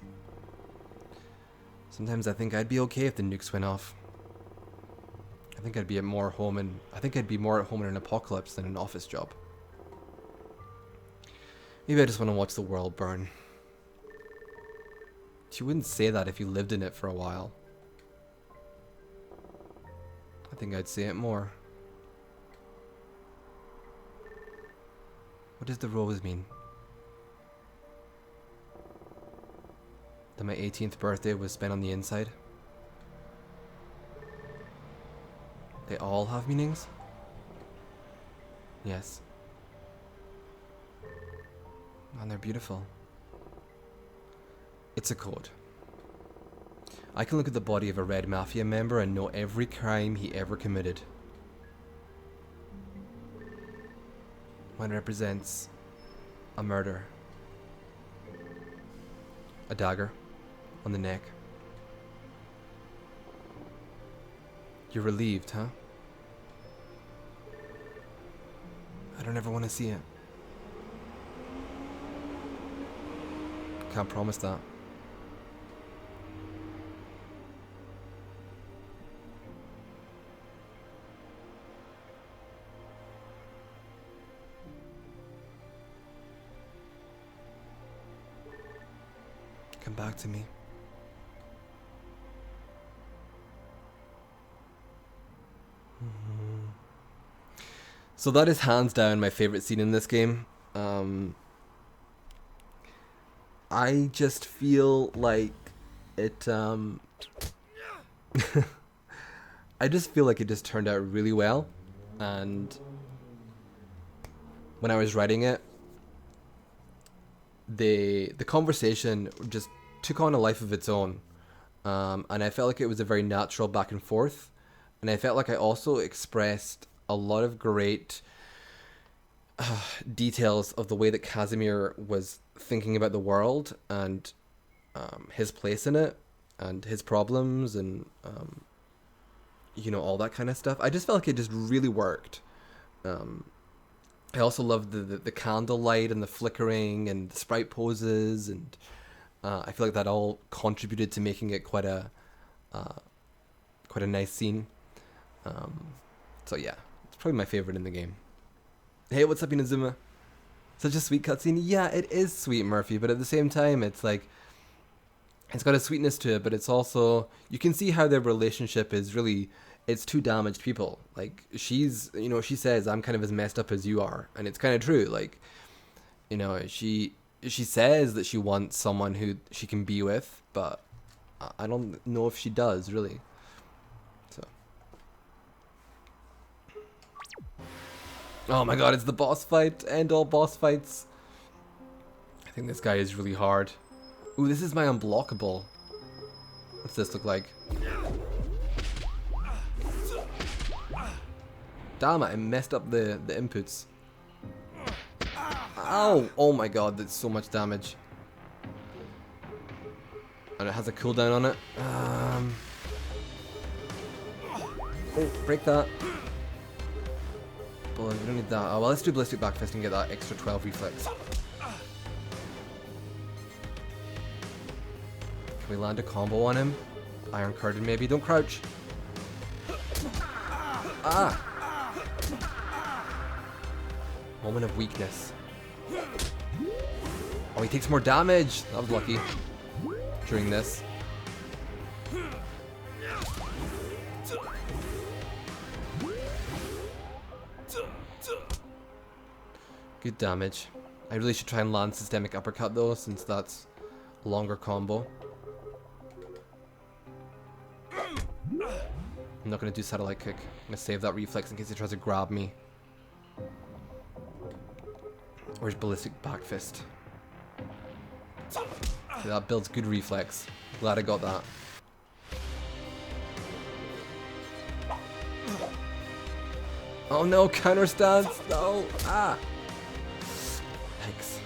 Speaker 1: I think I'd be okay if the nukes went off. I think I'd be more at home in an apocalypse than an office job. Maybe I just want to watch the world burn. You wouldn't say that if you lived in it for a while. I think I'd say it more. What does the rose mean? That my 18th birthday was spent on the inside? They all have meanings? Yes. And they're beautiful. It's a code. I can look at the body of a Red Mafia member and know every crime he ever committed. Mine represents a murder. A dagger on the neck. You're relieved, huh? I don't ever want to see it. Can't promise that. Come back to me. So that is hands down my favorite scene in this game. I just feel like it I just feel like it just turned out really well, and when I was writing it, the conversation just took on a life of its own, and I felt like it was a very natural back and forth, and I felt like I also expressed a lot of great details of the way that Kazimir was thinking about the world and his place in it and his problems and you know, all that kind of stuff. I just felt like it just really worked. I also loved the candlelight and the flickering and the sprite poses, and I feel like that all contributed to making it quite a nice scene. So yeah, it's probably my favorite in the game. Hey, what's up, Inazuma? Such a sweet cutscene. Yeah, it is sweet, Murphy, but at the same time, it's like, it's got a sweetness to it, but it's also, you can see how their relationship is really, it's two damaged people. Like, she's, you know, she says, I'm kind of as messed up as you are, and it's kind of true. Like, you know, she says that she wants someone who she can be with, but I don't know if she does, really. So. Oh my god, it's the boss fight. End all boss fights. I think this guy is really hard. Ooh, this is my unblockable. What's this look like? Damn it, I messed up the inputs. Ow! Oh my god, that's so much damage. And it has a cooldown on it. Oh, break that. But we don't need that. Oh, well, let's do Ballistic Backfist and get that extra 12 reflex. Can we land a combo on him? Iron Curtain, maybe. Don't crouch. Ah! Moment of weakness. Oh, he takes more damage. That was lucky. During this. Good damage. I really should try and land Systemic Uppercut though, since that's a longer combo. I'm not going to do Satellite Kick. I'm going to save that reflex in case he tries to grab me. Where's ballistic back fist? Okay, that builds good reflex. Glad I got that. Oh no, counter stance! No! Ah! Yikes.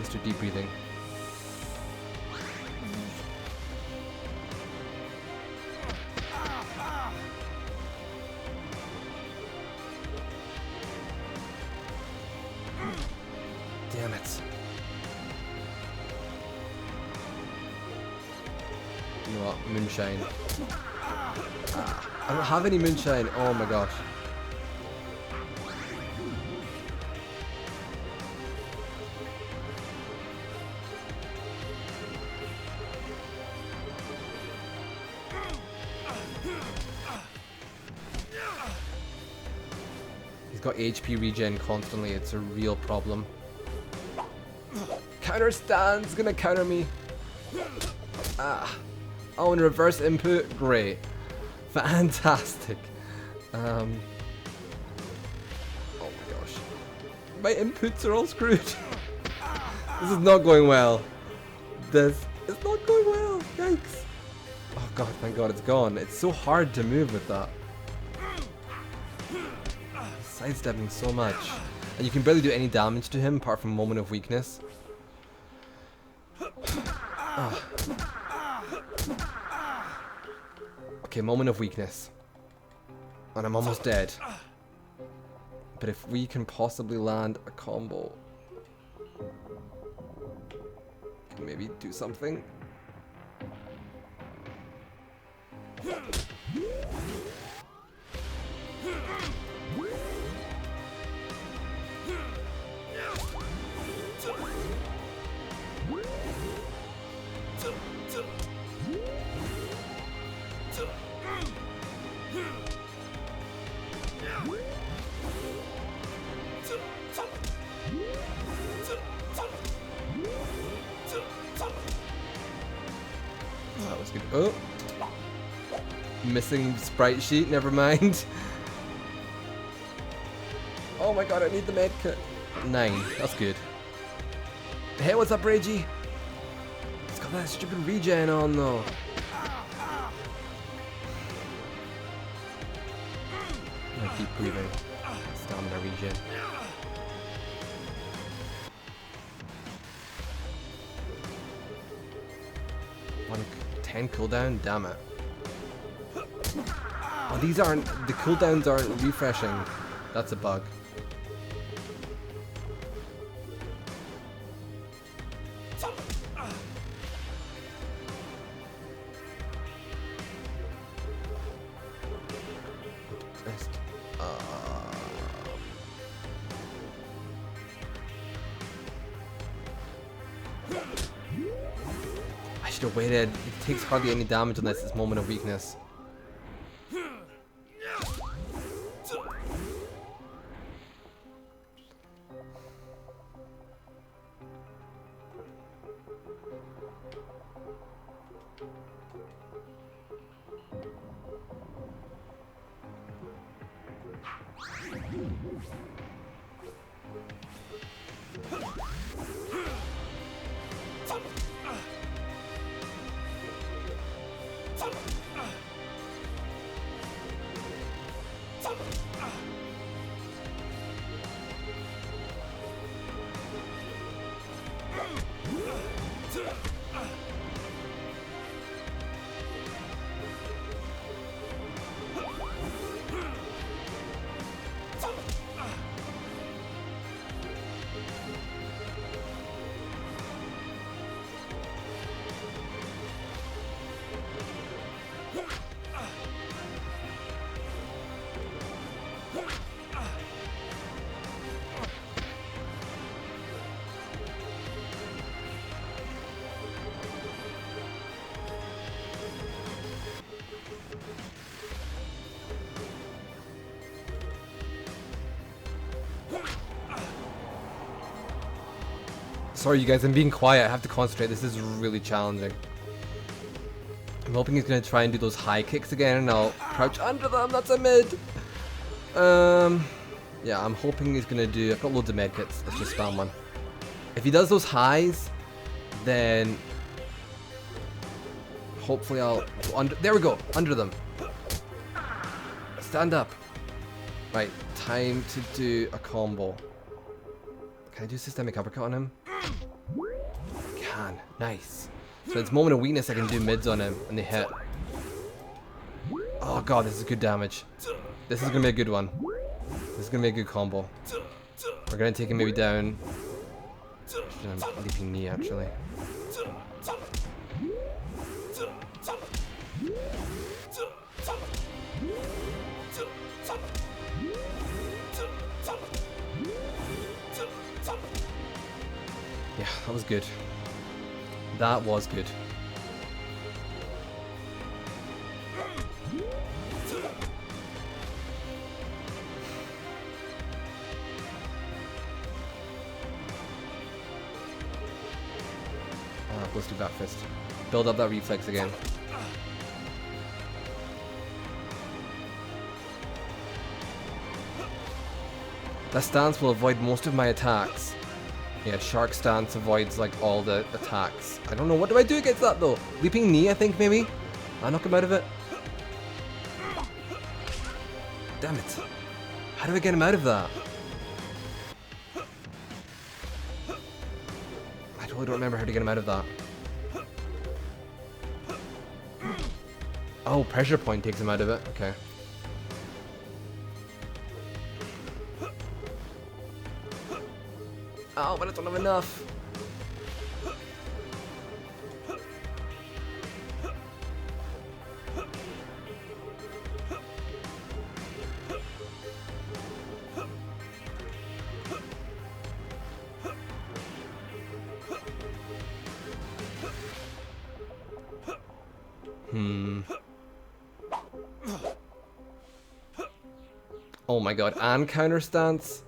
Speaker 1: Mr. Deep Breathing. Damn it. You know what? Moonshine. I don't have any moonshine. Oh my gosh. He's got HP regen constantly. It's a real problem. Counter stand's gonna counter me. Ah. Oh, and reverse input. Great. Fantastic. Oh my gosh. My inputs are all screwed. This is not going well. This is not going well. Yikes. Oh god, thank god it's gone. It's so hard to move with that. Sidestepping so much. And you can barely do any damage to him apart from Moment of Weakness. Oh. Okay, Moment of Weakness. And I'm almost dead. But if we can possibly land a combo, can maybe do something. That was good. Oh! Missing sprite sheet, never mind. Oh my god, I need the med kit. 9, that's good. Hey, what's up, Reggie? It's got that stupid regen on though. I keep breathing. Stamina regen. One 10 cooldown, damn it. Oh, these aren't, the cooldowns aren't refreshing. That's a bug. I should have waited. It takes hardly any damage unless it's Moment of Weakness. Sorry you guys, I'm being quiet. I have to concentrate. This is really challenging. I'm hoping he's going to try and do those high kicks again and I'll crouch under them. That's a mid. Yeah, I'm hoping he's gonna do... I've got loads of medkits. Let's just spam one. If he does those highs, then... hopefully I'll... there we go! Under them. Stand up. Right, time to do a combo. Can I do systemic uppercut on him? I can. Nice. So it's moment of weakness, I can do mids on him, and they hit. Oh god, this is good damage. This is gonna be a good one. This is gonna be a good combo. We're gonna take him maybe down. Leaping knee, actually. Yeah, that was good. That was good. Let's do back fist. Build up that reflex again. That stance will avoid most of my attacks. Yeah, shark stance avoids like all the attacks. I don't know, what do I do against that though? Leaping knee, I think maybe? I'll knock him out of it. Damn it. How do I get him out of that? I totally don't remember how to get him out of that. Oh, pressure point takes him out of it. Okay. Oh, but I don't have enough. Oh my god, and counter stance.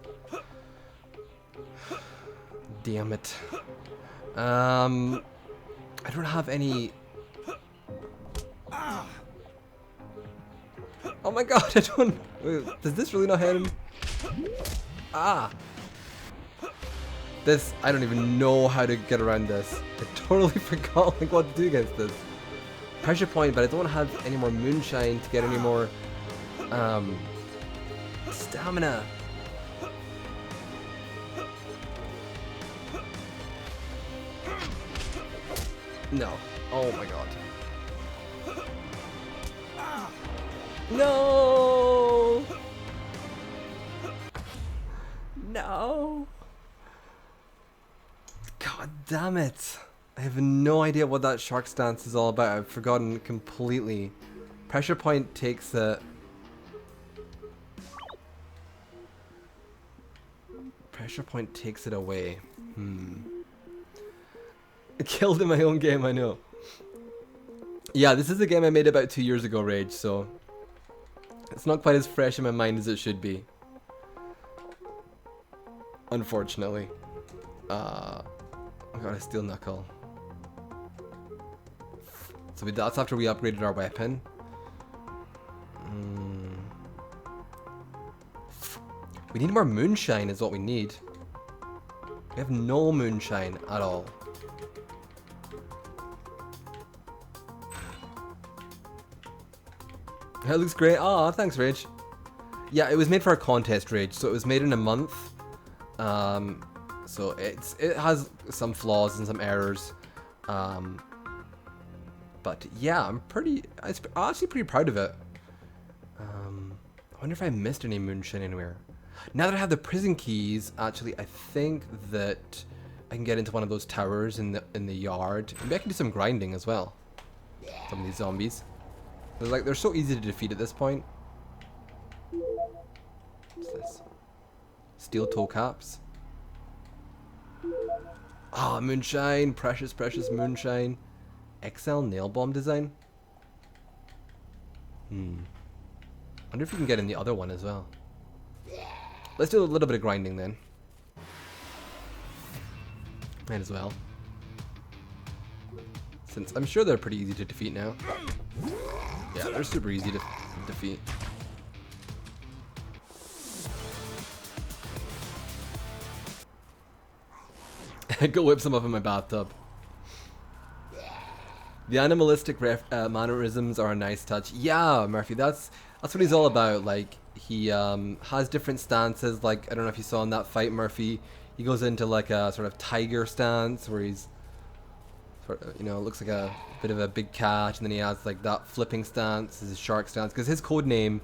Speaker 1: Damn it. I don't have any... Oh my god, I don't... Does this really not hit him? Ah! This, I don't even know how to get around this. I totally forgot like what to do against this. Pressure point, but I don't have any more moonshine to get any more stamina. No. Oh my god. No! No! God damn it. I have no idea what that shark stance is all about. I've forgotten completely. Pressure point takes it. Pressure point takes it away. I killed in my own game, I know. Yeah, this is a game I made about 2 years ago, Rage, so it's not quite as fresh in my mind as it should be. Unfortunately. I got a steel knuckle. So that's after we upgraded our weapon. We need more moonshine is what we need. We have no moonshine at all. That looks great. Aw, thanks, Rage. Yeah, it was made for a contest, Rage, so it was made in a month. So it has some flaws and some errors. But yeah, I'm actually pretty proud of it. I wonder if I missed any moonshine anywhere. Now that I have the prison keys, actually, I think that I can get into one of those towers in the yard. Maybe I can do some grinding as well. Some of these zombies. They're so easy to defeat at this point. What's this? Steel toe caps. Ah, moonshine, precious, precious moonshine. XL nail bomb design. Wonder if we can get in the other one as well. Let's do a little bit of grinding then. Might as well. Since I'm sure they're pretty easy to defeat now. Yeah, they're super easy to defeat. Go whip some up in my bathtub. The animalistic mannerisms are a nice touch. Yeah, Murphy, that's what he's all about. Like, he has different stances. Like, I don't know if you saw in that fight, Murphy. He goes into like a sort of tiger stance where he's sort of, you know, looks like a bit of a big cat, and then he has like that flipping stance, his shark stance, because his code name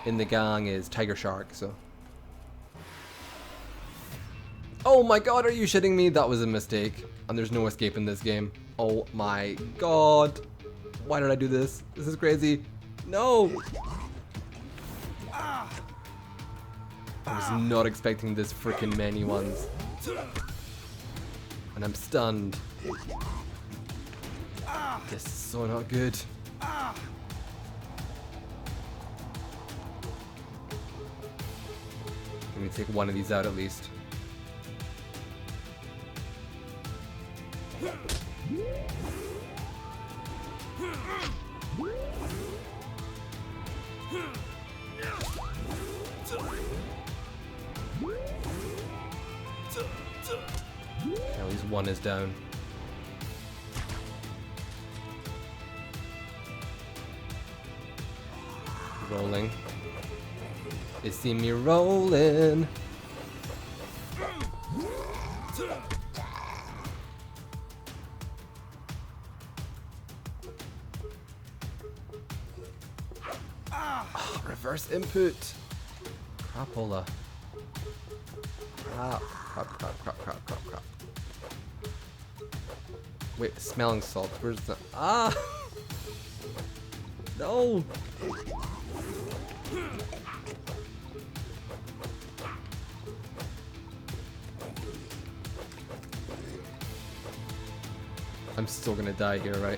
Speaker 1: in the gang is Tiger Shark. So. Oh my god, are you shitting me? That was a mistake. And there's no escape in this game. Oh my god. Why did I do this? This is crazy. No! I was not expecting this freaking many ones. And I'm stunned. This is so not good. Let me take one of these out at least. At least one is down. Rolling. They see me rolling. Oh, reverse input. Crapola. Crap. Wait, smelling salt. Where's the... Ah! No! I'm still gonna die here, right?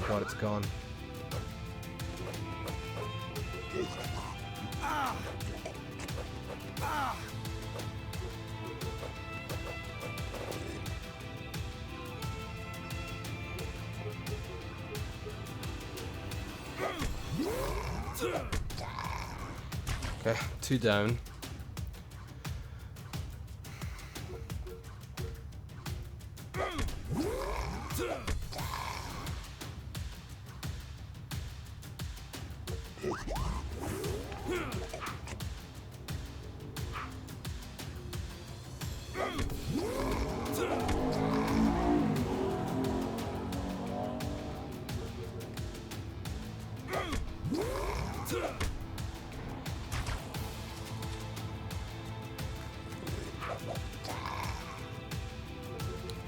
Speaker 1: God, it's gone. Okay, 2 down.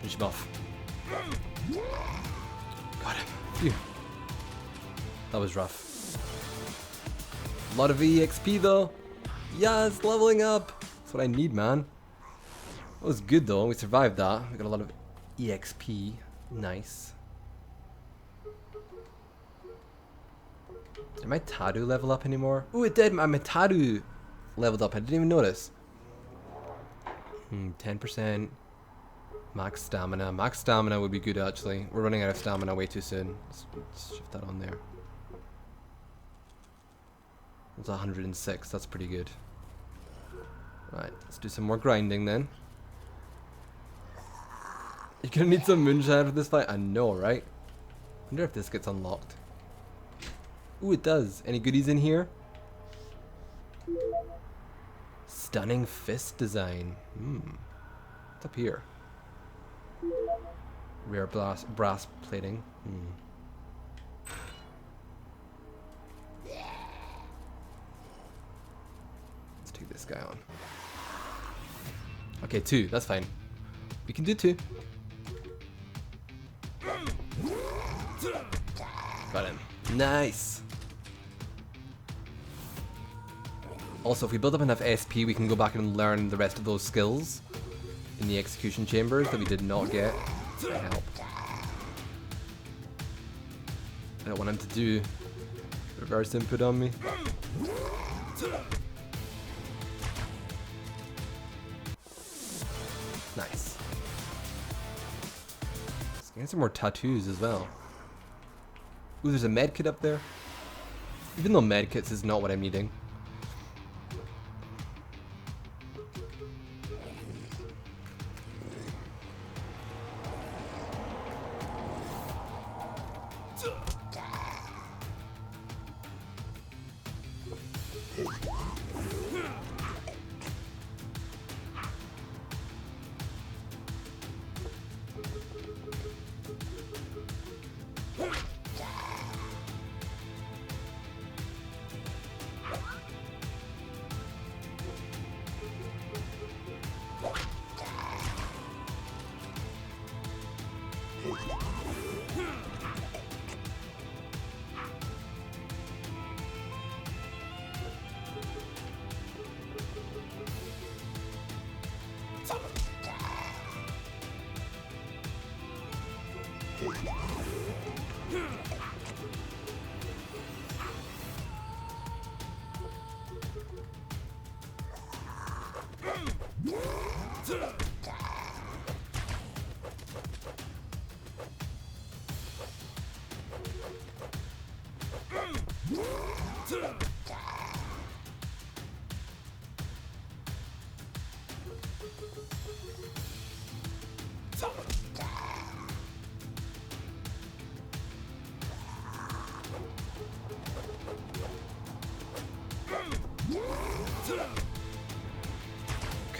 Speaker 1: Finish him off. Got him. Phew. That was rough. A lot of EXP though. Yes, leveling up. That's what I need, man. That was good though. We survived that. We got a lot of EXP. Nice. Did my Tadu level up anymore? Ooh, it did. My Tadu leveled up. I didn't even notice. 10%. Max stamina. Max stamina would be good actually. We're running out of stamina way too soon. Let's shift that on there. That's 106. That's pretty good. Right, let's do some more grinding then. You're gonna need some moonshine for this fight? I know, right? Wonder if this gets unlocked. Ooh, it does. Any goodies in here? Stunning fist design. What's up here? Rare brass plating. Let's take this guy on. Okay, 2. That's fine. We can do 2. Got him. Nice. Also, if we build up enough SP, we can go back and learn the rest of those skills in the execution chambers that we did not get. I help. I don't want him to do reverse input on me. Nice. Let's get some more tattoos as well. Ooh, there's a medkit up there. Even though medkits is not what I'm needing.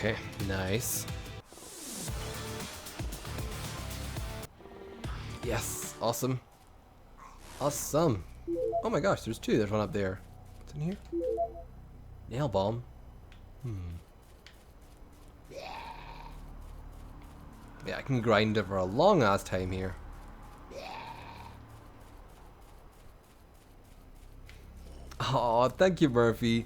Speaker 1: Okay, nice. Yes, awesome. Awesome. Oh my gosh, there's two. There's one up there. What's in here? Nail bomb. Yeah, I can grind it for a long ass time here. Oh, thank you, Murphy.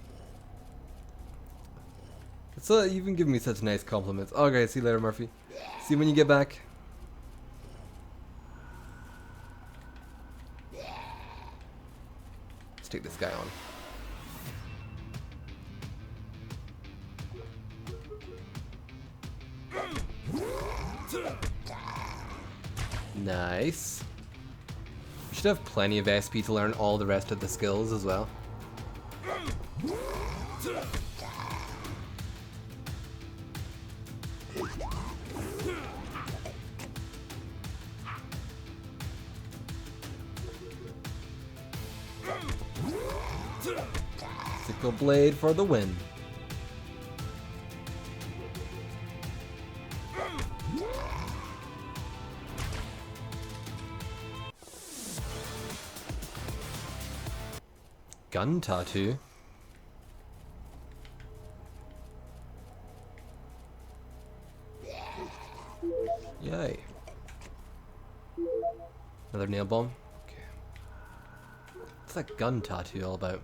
Speaker 1: So you've been giving me such nice compliments. Okay, see you later, Murphy. See you when you get back. Let's take this guy on. Nice. We should have plenty of SP to learn all the rest of the skills as well. Sickle blade for the win. Gun tattoo. Yay. Another nail bomb. Okay. What's that gun tattoo all about?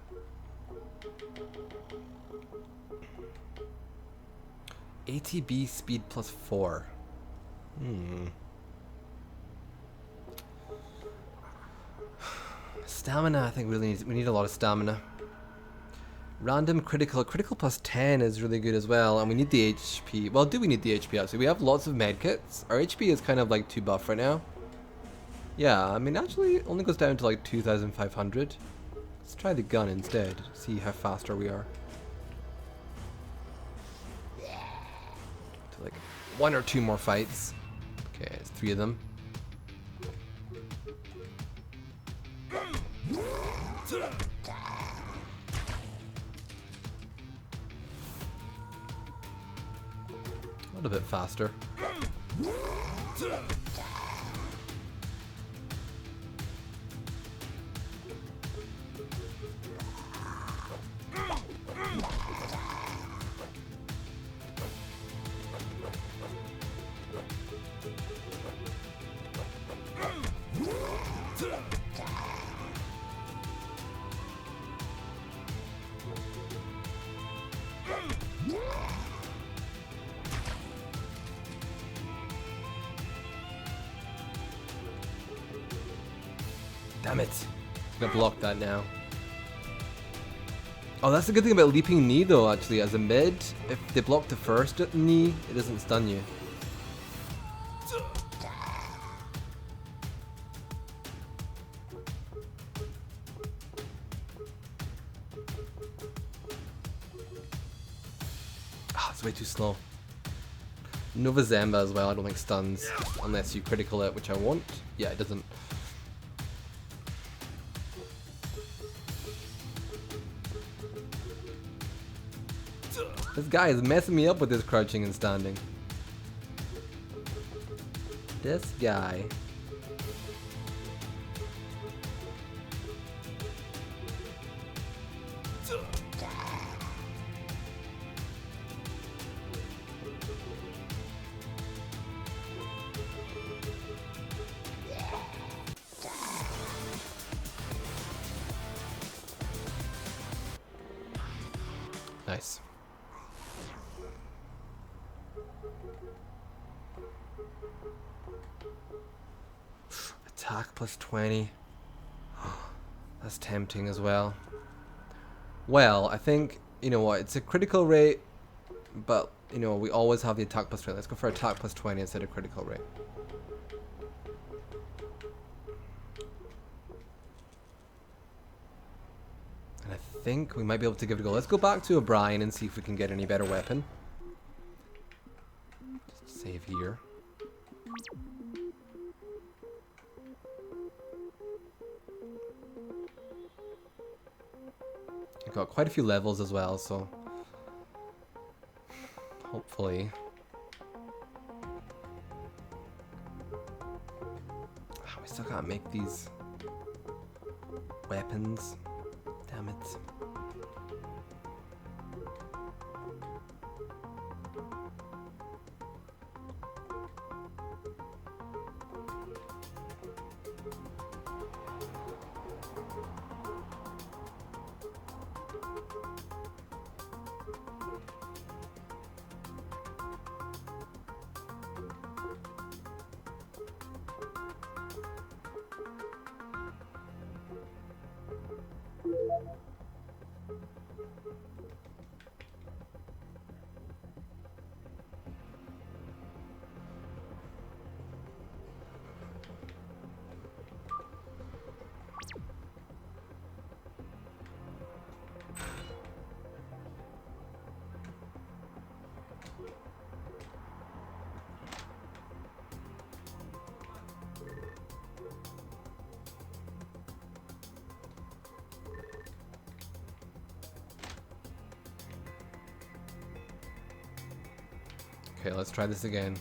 Speaker 1: ATB speed plus 4. Stamina, I think we need a lot of stamina. Random critical plus 10 is really good as well, and we need the HP. Well, do we need the HP actually? We have lots of medkits. Our HP is kind of like too buff right now. Yeah, I mean actually it only goes down to like 2,500. Let's try the gun instead, see how faster we are. To like 1 or 2 more fights. Okay, it's 3 of them. A little bit faster. Damn it. I'm gonna block that now. Oh, that's the good thing about leaping knee though, actually. As a mid, if they block the first knee, it doesn't stun you. it's way too slow. Nova Zemba as well, I don't think stuns unless you critical it, which I won't. Yeah, it doesn't. This guy is messing me up with his crouching and standing. This guy. Nice. Attack plus 20. That's tempting as well. Well, I think, you know what, it's a critical rate, but, you know, we always have the attack plus 20. Let's go for attack plus 20 instead of critical rate. And I think we might be able to give it a go. Let's go back to O'Brien and see if we can get any better weapon. Just save here. We've got quite a few levels as well, so hopefully. We still gotta make these weapons. Damn it. Okay, let's try this again.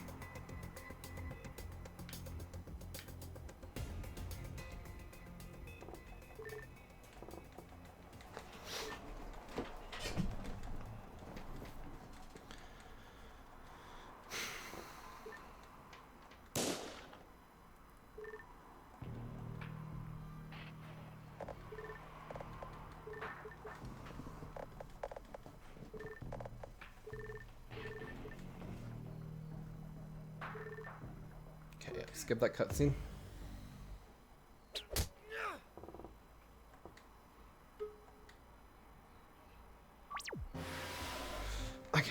Speaker 1: Okay, skip that cutscene. Okay.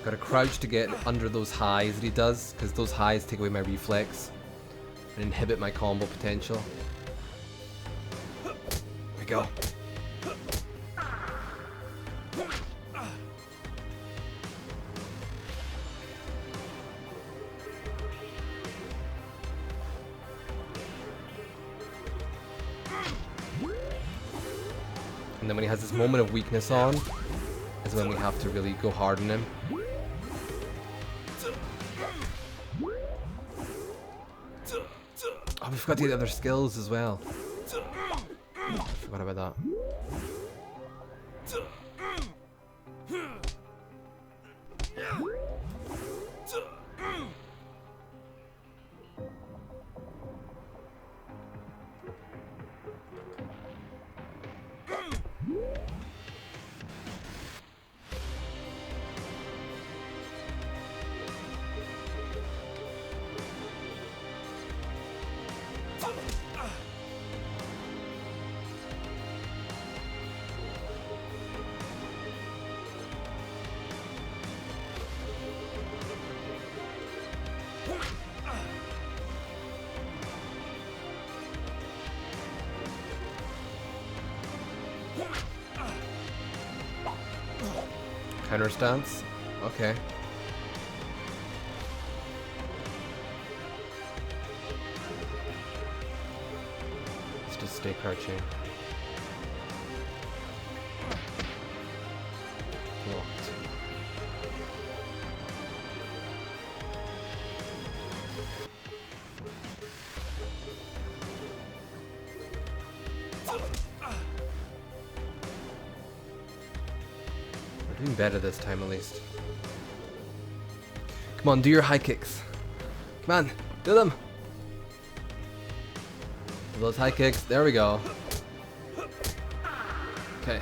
Speaker 1: Gotta crouch to get under those highs that he does, because those highs take away my reflex and inhibit my combo potential. There we go. And then when he has this moment of weakness on, is when we have to really go hard on him. Oh, we forgot to get the other skills as well. I forgot about that. Counter stance. Okay. Let's just stay crouching. Locked. We're doing better this time at least. Come on, do your high kicks. Come on, do them. Do those high kicks. There we go. Okay.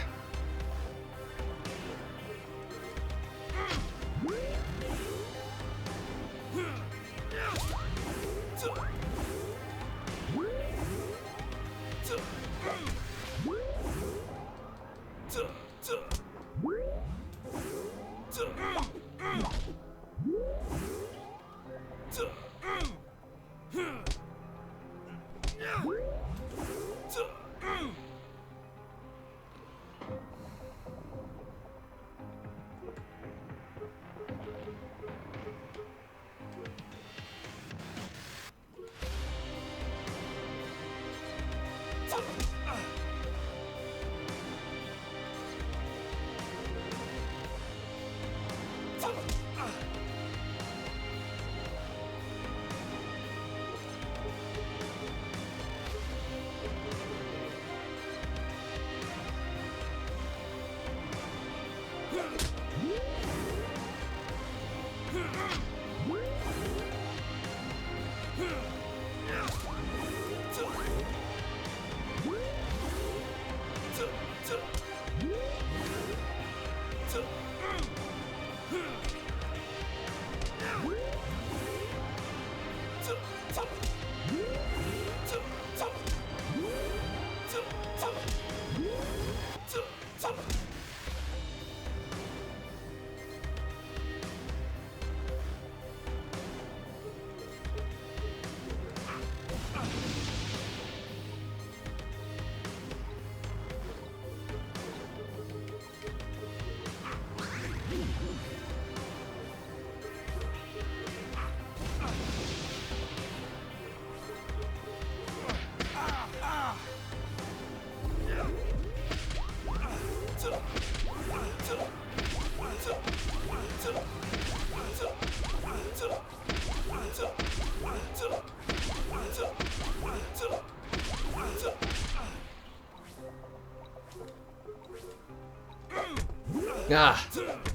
Speaker 1: Ah,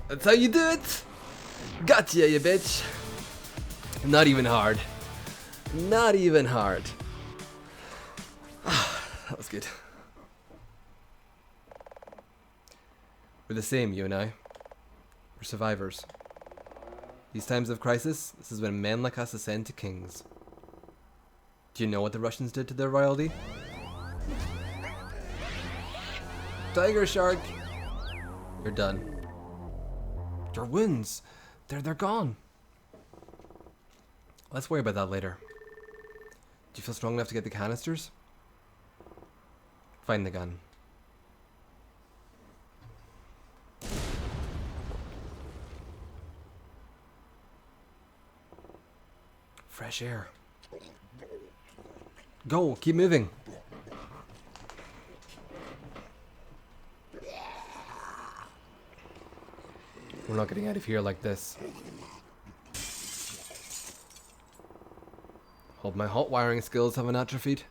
Speaker 1: that's how you do it. Gotcha, you bitch. Not even hard. Not even hard. Ah, that was good. We're the same, you and I. We're survivors. These times of crisis, this is when men like us ascend to kings. Do you know what the Russians did to their royalty? Tiger shark! You're done. Your wounds! They're gone. Let's worry about that later. Do you feel strong enough to get the canisters? Find the gun. Fresh air. Go, keep moving. We're not getting out of here like this. Hope my hot wiring skills haven't atrophied.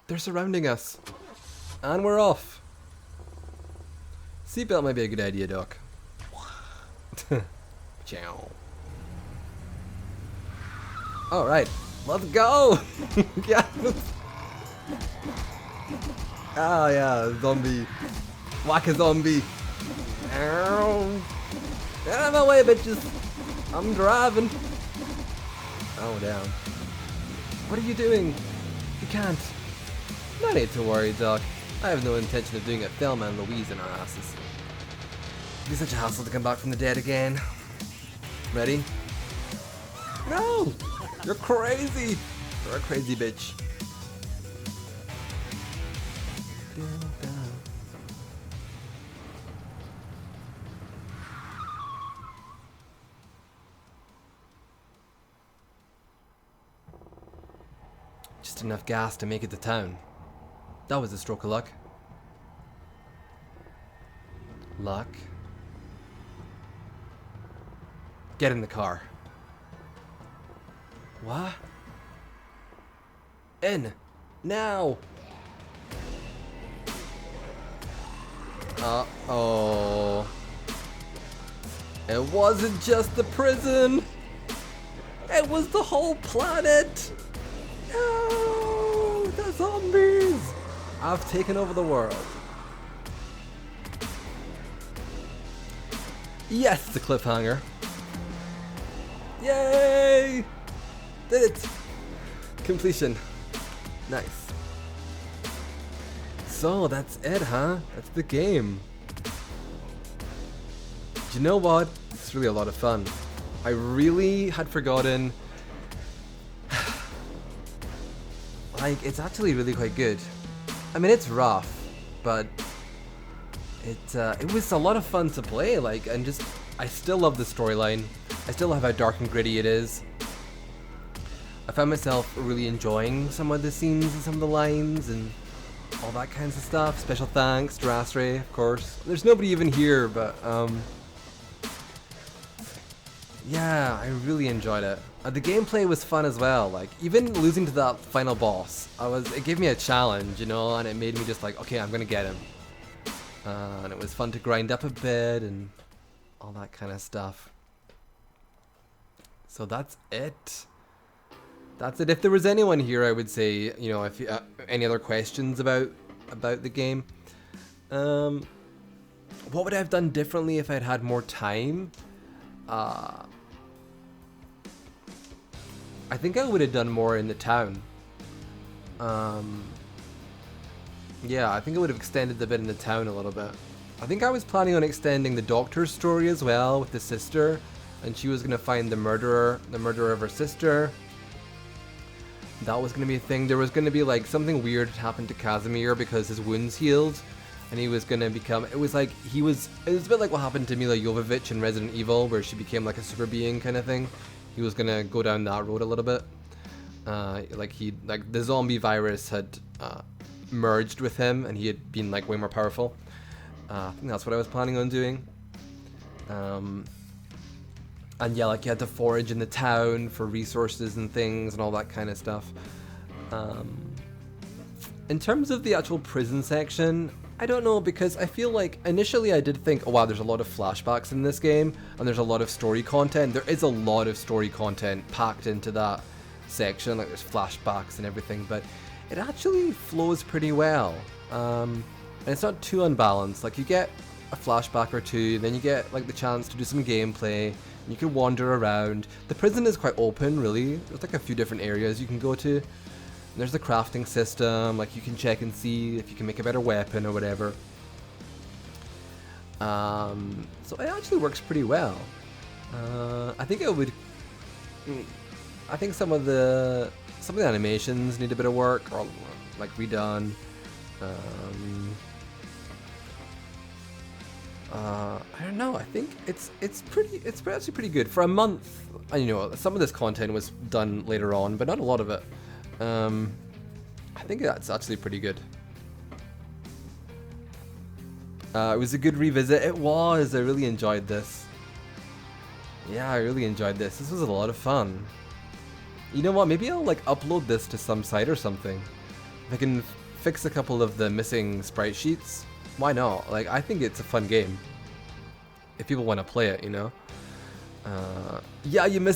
Speaker 1: They're surrounding us. And we're off. Seatbelt might be a good idea, Doc. Ciao. Alright, let's go! Yeah. Oh yeah, zombie. Whack a zombie. Ow. Get out of my way, bitches. I'm driving. Oh, damn. What are you doing? You can't. No need to worry, Doc. I have no intention of doing a Thelma and Louise in our asses. It'd be such a hassle to come back from the dead again. Ready? No! You're crazy! You're a crazy bitch. Just enough gas to make it to town. That was a stroke of luck. Luck. Get in the car. What? In. Now. Uh-oh. It wasn't just the prison. It was the whole planet. No, the zombies. I've taken over the world. Yes, the cliffhanger. Yay! Did it! Completion. Nice. So that's it, huh? That's the game. Do you know what? It's really a lot of fun. I really had forgotten. Like, it's actually really quite good. I mean, it's rough, but it was a lot of fun to play. Like, and just I still love the storyline. I still love how dark and gritty it is. I found myself really enjoying some of the scenes and some of the lines and all that kinds of stuff. Special thanks to Rasray, of course. There's nobody even here, but yeah, I really enjoyed it. The gameplay was fun as well. Like, even losing to that final boss, it gave me a challenge, you know, and it made me just like, okay, I'm gonna get him. And it was fun to grind up a bit and all that kind of stuff. So that's it. That's it. If there was anyone here, I would say, you know, if any other questions about the game, what would I have done differently if I'd had more time? I think I would have done more in the town. Yeah, I think I would have extended the bit in the town a little bit. I think I was planning on extending the doctor's story as well with the sister, and she was gonna find the murderer of her sister. That was gonna be a thing. There was gonna be like something weird happened to Kazimir because his wounds healed, and he was gonna become. It was a bit like what happened to Mila Jovovich in Resident Evil, where she became like a super being kind of thing. He was gonna go down that road a little bit. Like the zombie virus had merged with him, and he had been like way more powerful. I think that's what I was planning on doing. And yeah, like you had to forage in the town for resources and things and all that kind of stuff. In terms of the actual prison section, I don't know, because I feel like initially I did think, oh wow, there's a lot of flashbacks in this game and there's a lot of story content. There is a lot of story content packed into that section, like there's flashbacks and everything, but it actually flows pretty well. And it's not too unbalanced. Like you get a flashback or two, then you get like the chance to do some gameplay. You can wander around. The prison is quite open, really. There's like a few different areas you can go to. And there's the crafting system, like you can check and see if you can make a better weapon or whatever. So it actually works pretty well. I think some of the animations need a bit of work or like redone. I don't know. I think it's actually pretty good for a month. And you know, some of this content was done later on, but not a lot of it. I think that's actually pretty good. It was a good revisit. It was. I really enjoyed this. Yeah, I really enjoyed this. This was a lot of fun. You know what? Maybe I'll like upload this to some site or something. If I can fix a couple of the missing sprite sheets, why not? Like, I think it's a fun game. If people want to play it, you know. Yeah, you missed.